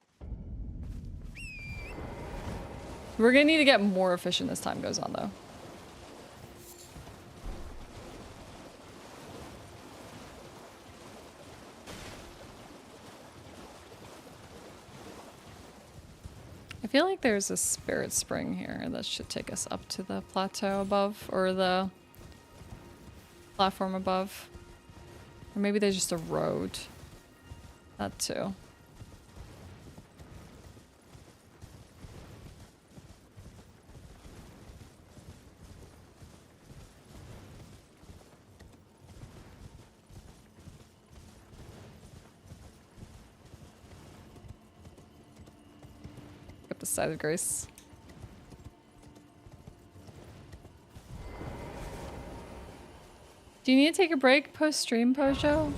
We're gonna need to get more efficient as time goes on though. I feel like there's a spirit spring here that should take us up to the plateau above, or the platform above. Or maybe there's just a road. That too. Up the side of Grace. Do you need to take a break post-stream, Pojo?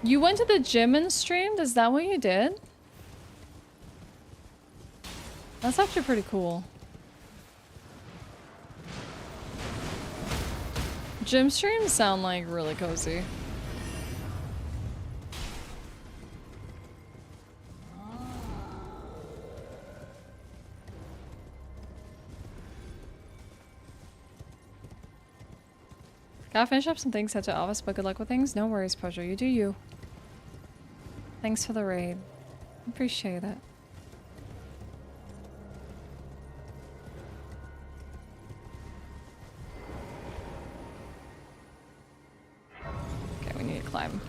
You went to the gym and streamed? Is that what you did? That's actually pretty cool. Gym streams sound like really cozy. Gotta finish up some things, head to office, but good luck with things. No worries, Pojo. You do you. Thanks for the raid. Appreciate it. Okay, we need to climb.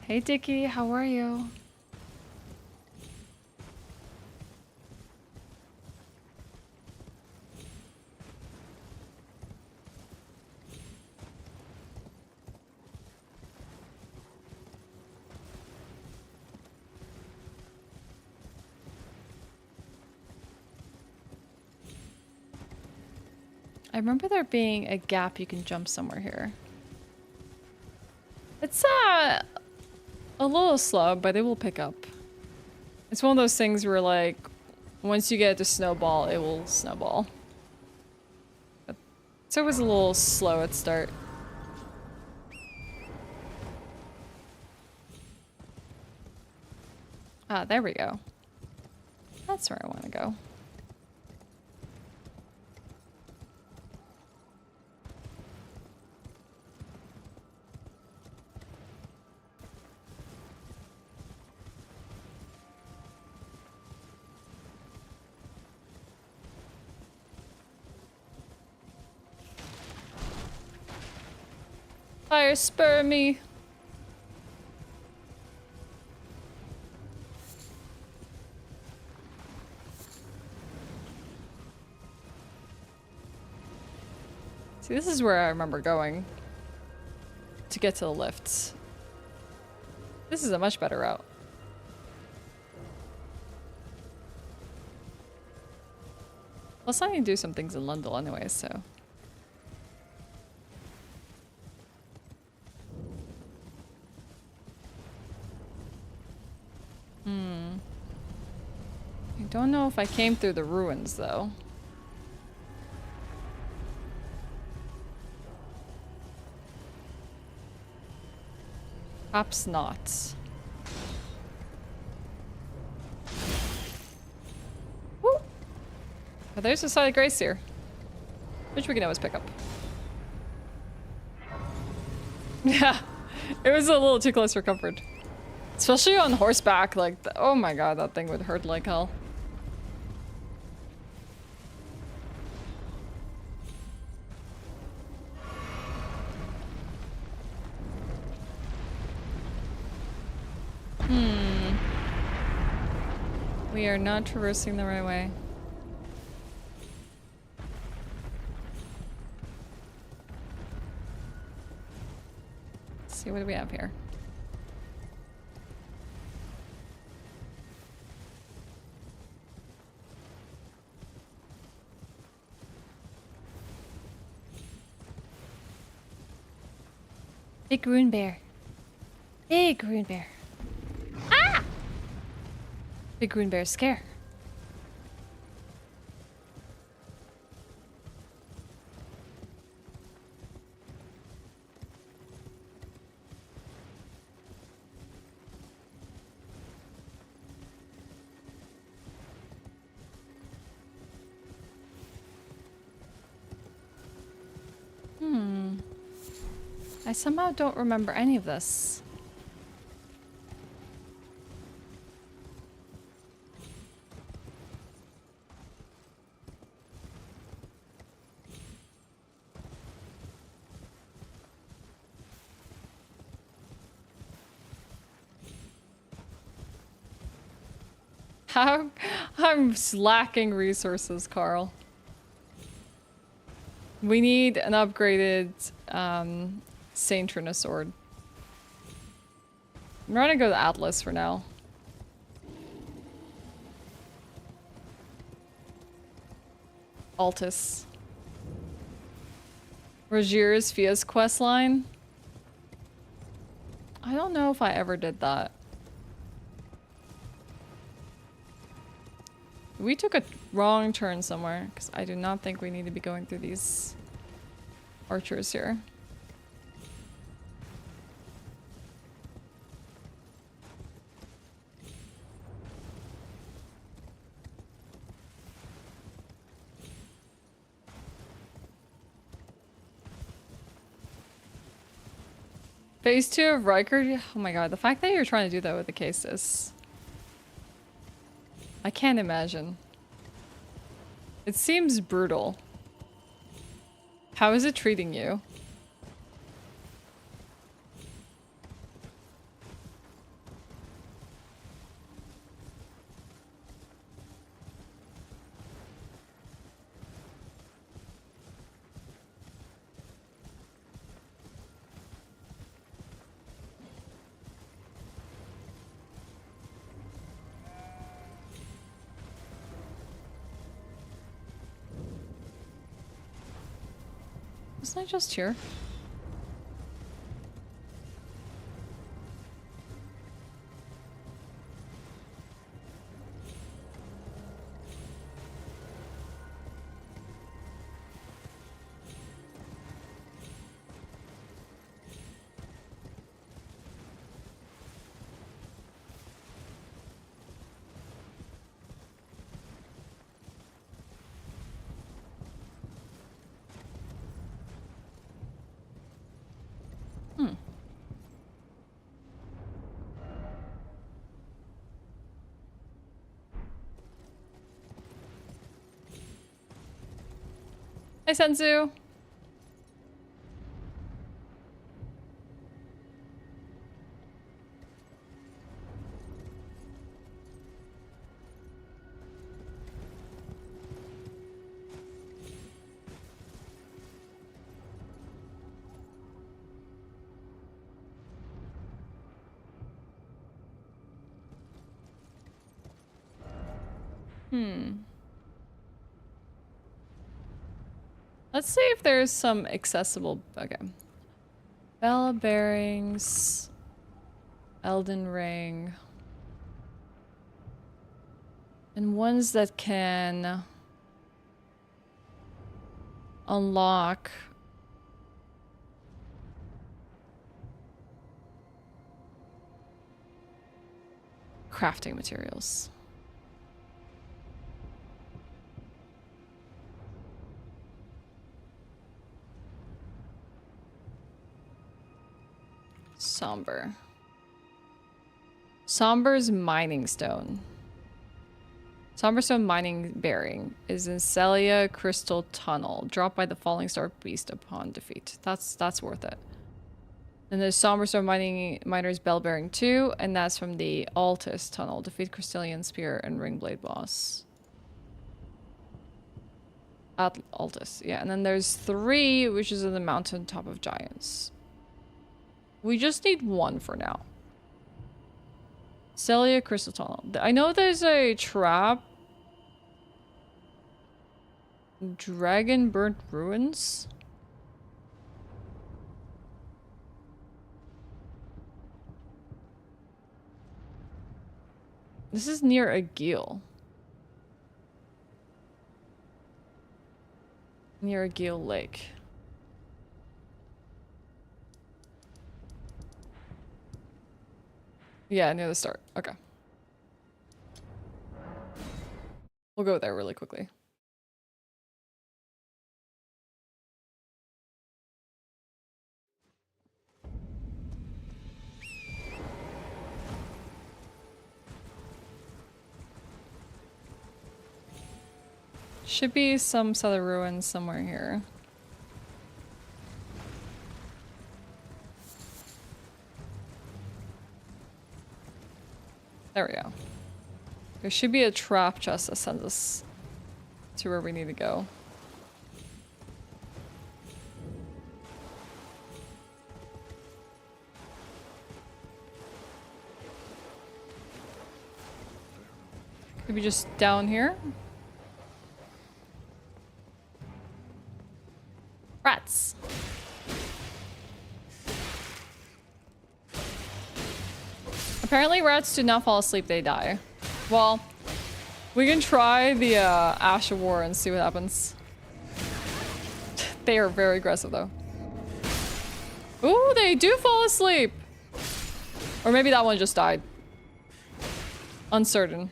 Hey, Dickie, how are you? I remember there being a gap you can jump somewhere here. It's a little slow, but it will pick up. It's one of those things where like, once you get it to snowball, it will snowball. But it's always a little slow at start. Ah, there we go. That's where I want to go. Fire spur me. See, this is where I remember going to get to the lifts. This is a much better route. Plus, I need to do some things in Lundell anyway, so. I don't know if I came through the ruins, though. Perhaps not. Woo! But there's a side of Grace here, which we can always pick up. Yeah, it was a little too close for comfort. Especially on horseback, like, oh my god, that thing would hurt like hell. We are not traversing the right way. see what do we have here. Big rune bear. Big rune bear. Ah! Big rune bear scare. I somehow don't remember any of this. How I'm lacking resources, Carl. We need an upgraded Saintrina sword. I'm gonna go to Atlas for now. Altus. Rogier's Fia's questline. I don't know if I ever did that. We took a wrong turn somewhere, because I do not think we need to be going through these archers here. Phase 2 of Riker? Oh my god, the fact that you're trying to do that with the cases. I can't imagine. It seems brutal. How is it treating you? Wasn't I just here? Hi, Senzu. Let's see if there's some accessible... Okay. Bell bearings. Elden ring. And ones that can... unlock... crafting materials. Somber. Somber's mining stone. Somber stone mining bearing is in Celia Crystal Tunnel, dropped by the Falling Star Beast upon defeat. That's worth it. And there's Somber stone miner's bell bearing 2, and that's from the Altus Tunnel. Defeat Crystallian Spear and Ringblade boss. At Altus, yeah. And then there's 3, which is in the mountain top of giants. We just need one for now. Celia Crystal Tunnel. I know there's a trap. Dragon Burnt Ruins. This is near a gill. Near a gill lake. Yeah, near the start. Okay. We'll go there really quickly. Should be some sort of ruins somewhere here. There we go. There should be a trap chest that sends us to where we need to go. Could be just down here. Rats. Apparently rats do not fall asleep, they die. Well, we can try the Ashe of War and see what happens. They are very aggressive though. Ooh, they do fall asleep! Or maybe that one just died. Uncertain.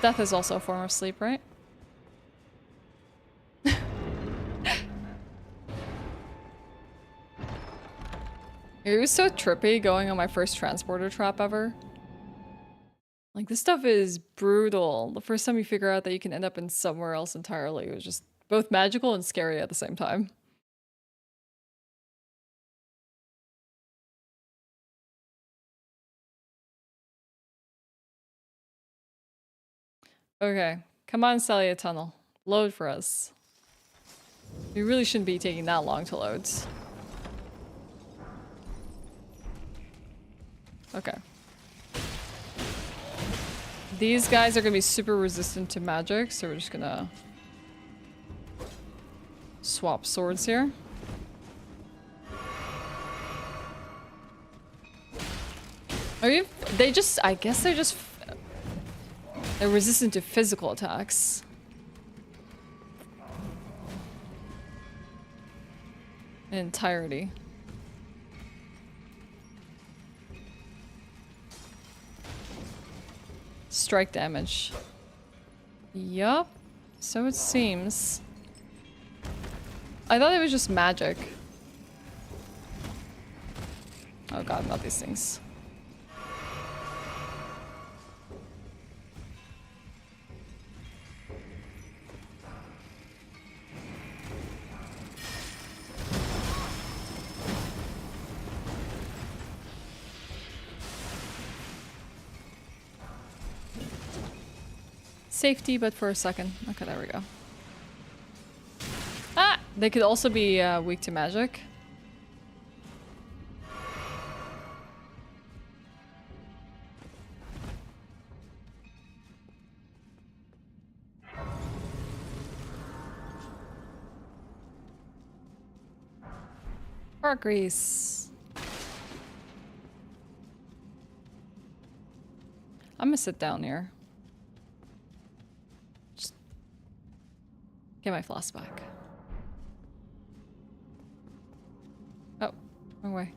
Death is also a form of sleep, right? It was so trippy going on my first transporter trap ever. Like, this stuff is brutal. The first time you figure out that you can end up in somewhere else entirely, it was just both magical and scary at the same time. Okay, come on, Celia Tunnel. Load for us. We really shouldn't be taking that long to load. Okay. These guys are gonna be super resistant to magic, so we're just gonna swap swords here. Are you? They just, I guess they're just, they're resistant to physical attacks. In entirety. Strike damage. Yup. So it seems. I thought it was just magic. Oh god, not these things. Safety, but for a second. Okay, there we go. Ah! They could also be weak to magic. Heart grease. I'm gonna sit down here. Get my floss back. Oh, wrong way.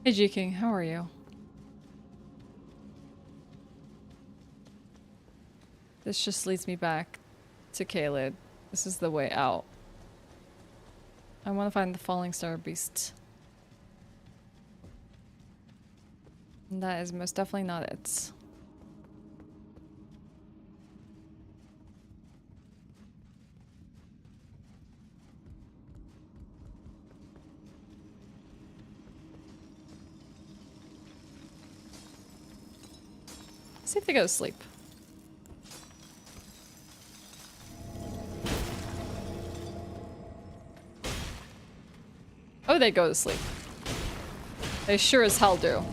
Hey G-King, how are you? This just leads me back to Caelid. This is the way out. I want to find the Falling Star Beast. And that is most definitely not it. See if they go to sleep. Oh, they go to sleep. They sure as hell do.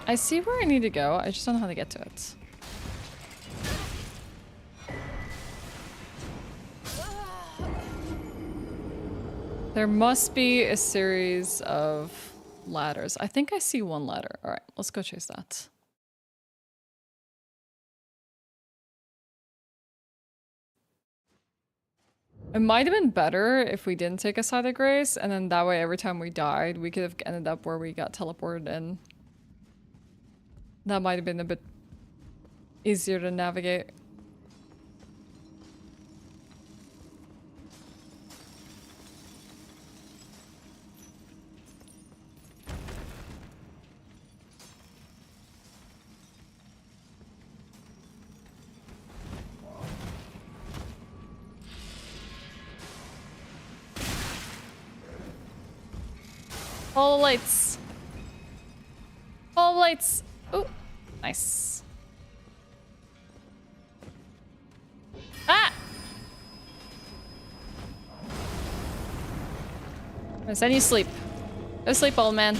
I see where I need to go. I just don't know how to get to it. There must be a series of ladders. I think I see one ladder. All right, let's go chase that. It might have been better if we didn't take a side of grace, and then that way every time we died, we could have ended up where we got teleported in. That might have been a bit easier to navigate. Follow the lights. Follow the lights. Ooh, nice. Ah! I said you sleep. Go sleep, old man.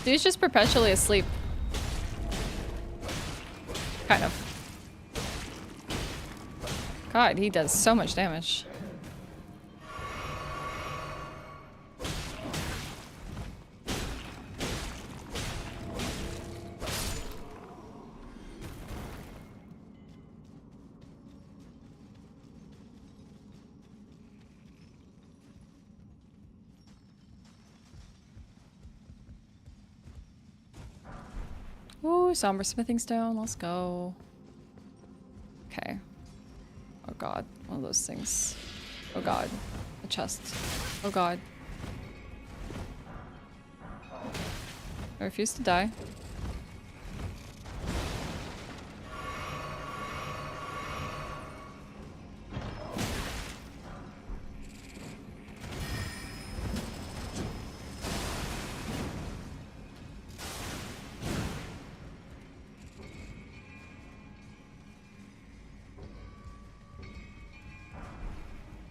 Dude's just perpetually asleep. Kind of. God, he does so much damage. Ooh, somber smithing stone. Let's go. Okay. Oh god, one of those things. Oh god, a chest. Oh god. I refuse to die.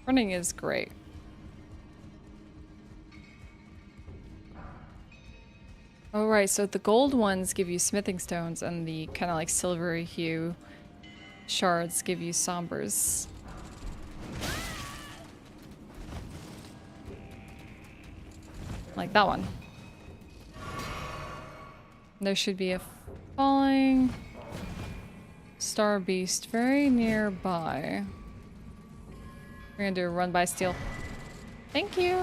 Running is great. Oh right, so the gold ones give you smithing stones and the kind of like silvery hue shards give you sombers. Like that one. There should be a falling star beast very nearby. We're gonna do a run by steal. Thank you.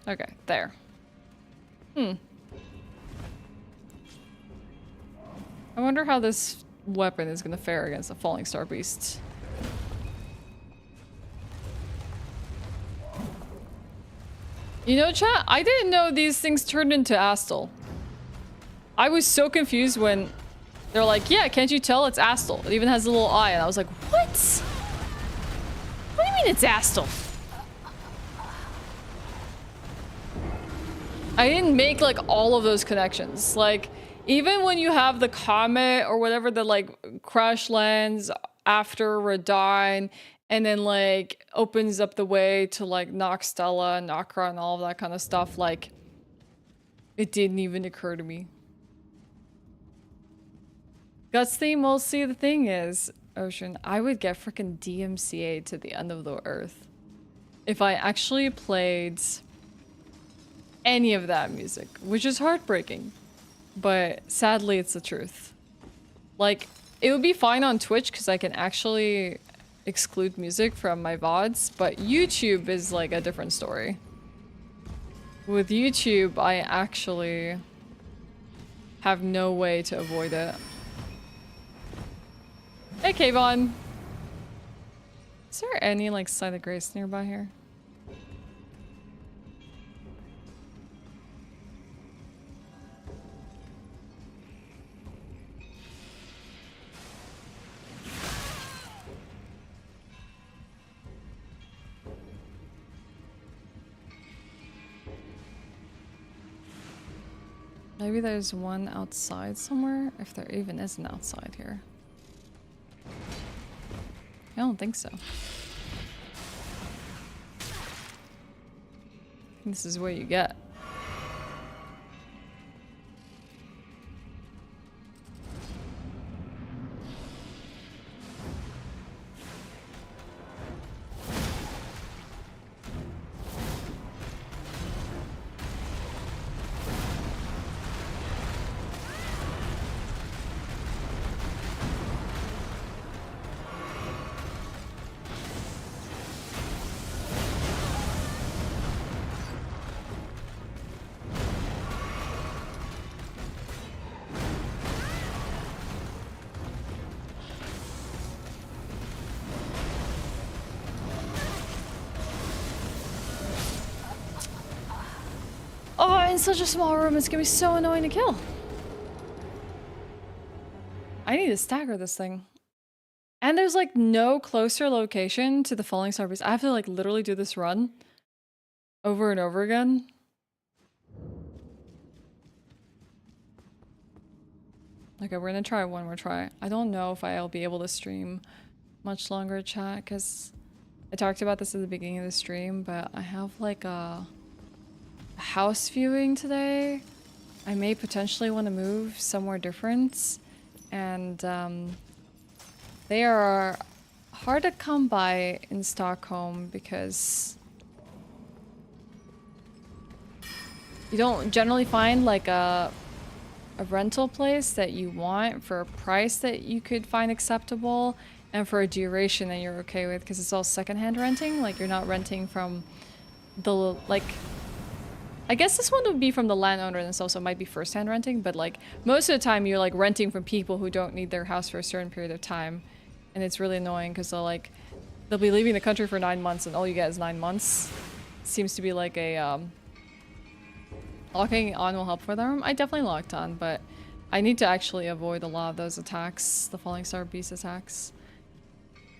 Okay, there. I wonder how this weapon is gonna fare against a falling star beast. You know, chat, I didn't know these things turned into Astal. I was so confused when they're like, yeah, can't you tell it's Astal? It even has a little eye, and I was like, what? What do you mean it's Astal? I didn't make like all of those connections. Like, even when you have the comet or whatever that like crash lands after Radine and then like opens up the way to like Noxtella and Nokra and all of that kind of stuff, like it didn't even occur to me. Guts theme, well, see, the thing is, Ocean, I would get freaking DMCA to the end of the earth if I actually played any of that music, which is heartbreaking, but sadly it's the truth. Like, it would be fine on Twitch because I can actually exclude music from my VODs, but YouTube is like a different story. With YouTube, I actually have no way to avoid it. Hey, Kayvon. Is there any, like, Side of Grace nearby here? Maybe there's one outside somewhere, if there even is an outside here. I don't think so. This is what you get. Oh, in such a small room, it's gonna be so annoying to kill. I need to stagger this thing. And there's like no closer location to the falling star beast. I have to like literally do this run over and over again. Okay, we're gonna try one more try. I don't know if I'll be able to stream much longer, chat, because I talked about this at the beginning of the stream, but I have like a house viewing today. I may potentially want to move somewhere different, and they are hard to come by in Stockholm because you don't generally find like a rental place that you want for a price that you could find acceptable and for a duration that you're okay with, because it's all secondhand renting. Like, you're not renting from the, like, I guess this one would be from the landowner, and this also might be first-hand renting, but like most of the time you're like renting from people who don't need their house for a certain period of time, and it's really annoying because they'll be leaving the country for 9 months and all you get is 9 months. Seems to be like a locking on will help for them. I definitely locked on, but I need to actually avoid a lot of those attacks, the falling star beast attacks,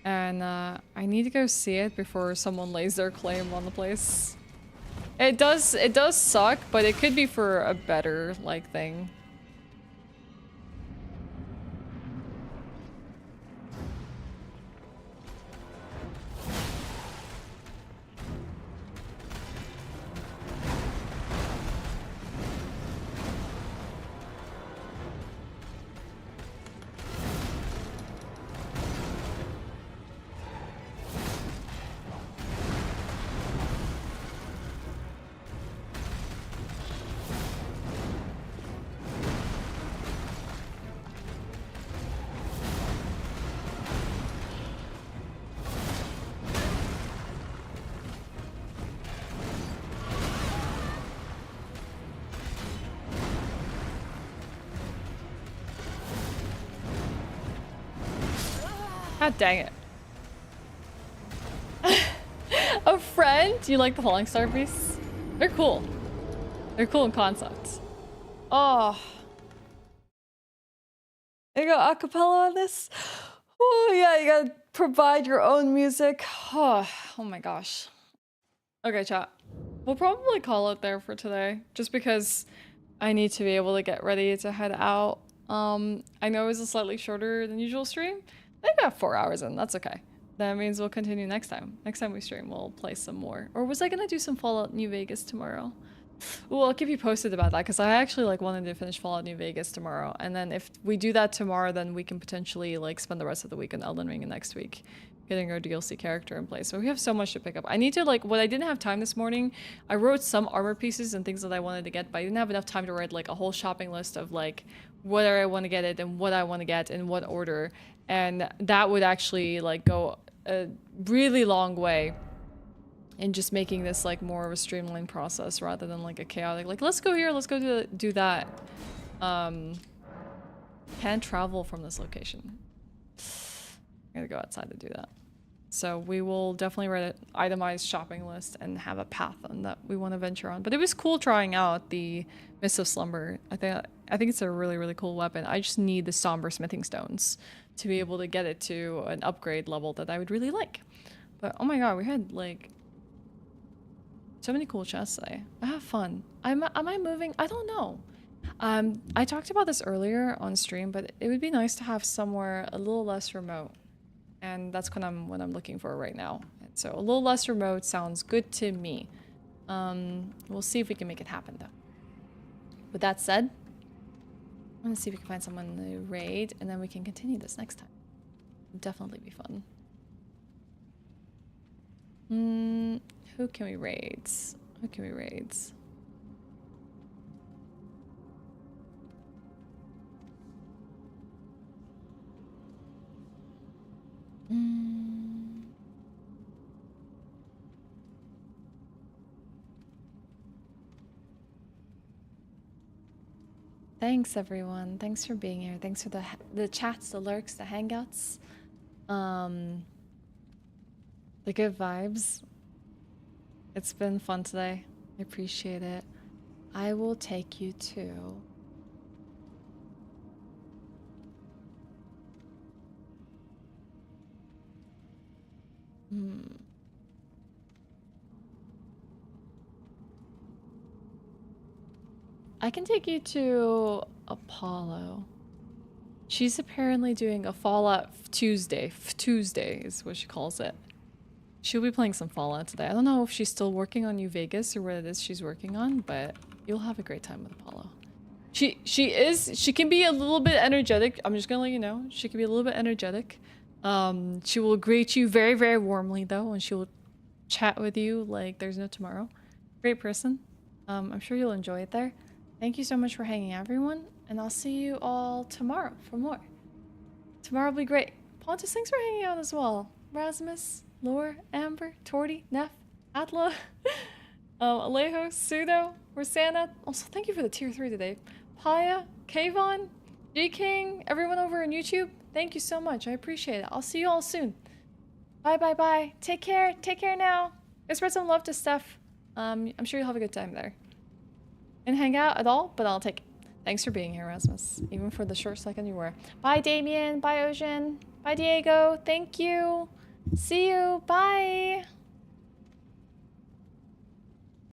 and I need to go see it before someone lays their claim on the place. It does suck, but it could be for a better, like, thing. God dang it. A friend? Do you like the falling star beasts? They're cool. They're cool in concept. Oh. You got acapella on this? Oh yeah, you gotta provide your own music. Oh my gosh. Okay, chat. We'll probably call it there for today, just because I need to be able to get ready to head out. I know it was a slightly shorter than usual stream. I got 4 hours in, that's okay. That means we'll continue next time. Next time we stream, we'll play some more. Or was I gonna do some Fallout New Vegas tomorrow? Ooh, I'll keep you posted about that, because I actually like wanted to finish Fallout New Vegas tomorrow. And then if we do that tomorrow, then we can potentially like spend the rest of the week on Elden Ring and next week getting our DLC character in place. So we have so much to pick up. I need to like, what I didn't have time this morning, I wrote some armor pieces and things that I wanted to get, but I didn't have enough time to write like a whole shopping list of like whether I want to get it and what I want to get in what order. And that would actually like go a really long way in just making this like more of a streamlined process rather than like a chaotic, like let's go here, let's go do that. Can't travel from this location. I'm gonna go outside to do that. So we will definitely write an itemized shopping list and have a path on that we want to venture on. But it was cool trying out the Mist of Slumber. I think it's a really, really cool weapon. I just need the somber smithing stones to be able to get it to an upgrade level that I would really like. But oh my god, we had like so many cool chests today. I have fun. Am I moving? I don't know. I talked about this earlier on stream, but it would be nice to have somewhere a little less remote. And that's what I'm looking for right now. And so a little less remote sounds good to me. We'll see if we can make it happen though. With that said, I'm gonna see if we can find someone to raid, and then we can continue this next time. It'll definitely be fun. Who can we raid? Who can we raid? Thanks everyone. Thanks for being here. Thanks for the chats, the lurks, the hangouts. The good vibes. It's been fun today. I appreciate it. I will take you to I can take you to Apollo. She's apparently doing a Fallout Tuesday. Tuesday is what she calls it. She'll be playing some Fallout today. I don't know if she's still working on New Vegas or what it is she's working on, but you'll have a great time with Apollo. She can be a little bit energetic. I'm just gonna let you know. She can be a little bit energetic. She will greet you very, very warmly though, and she will chat with you like there's no tomorrow. Great person. I'm sure you'll enjoy it there. Thank you so much for hanging out, everyone, and I'll see you all tomorrow for more. Tomorrow will be great. Pontus, thanks for hanging out as well. Rasmus, Lore, Amber, Torty, Neff, Atla, Alejo, Pseudo, Rosanna. Also, thank you for the tier 3 today. Paya, Kayvon, G-King, everyone over on YouTube. Thank you so much. I appreciate it. I'll see you all soon. Bye, bye, bye. Take care. Take care now. Go spread some love to Steph. I'm sure you'll have a good time there. And hang out at all, but I'll take it. Thanks for being here, Rasmus, even for the short second you were. Bye, Damien. Bye, Ocean. Bye, Diego. Thank you. See you. Bye.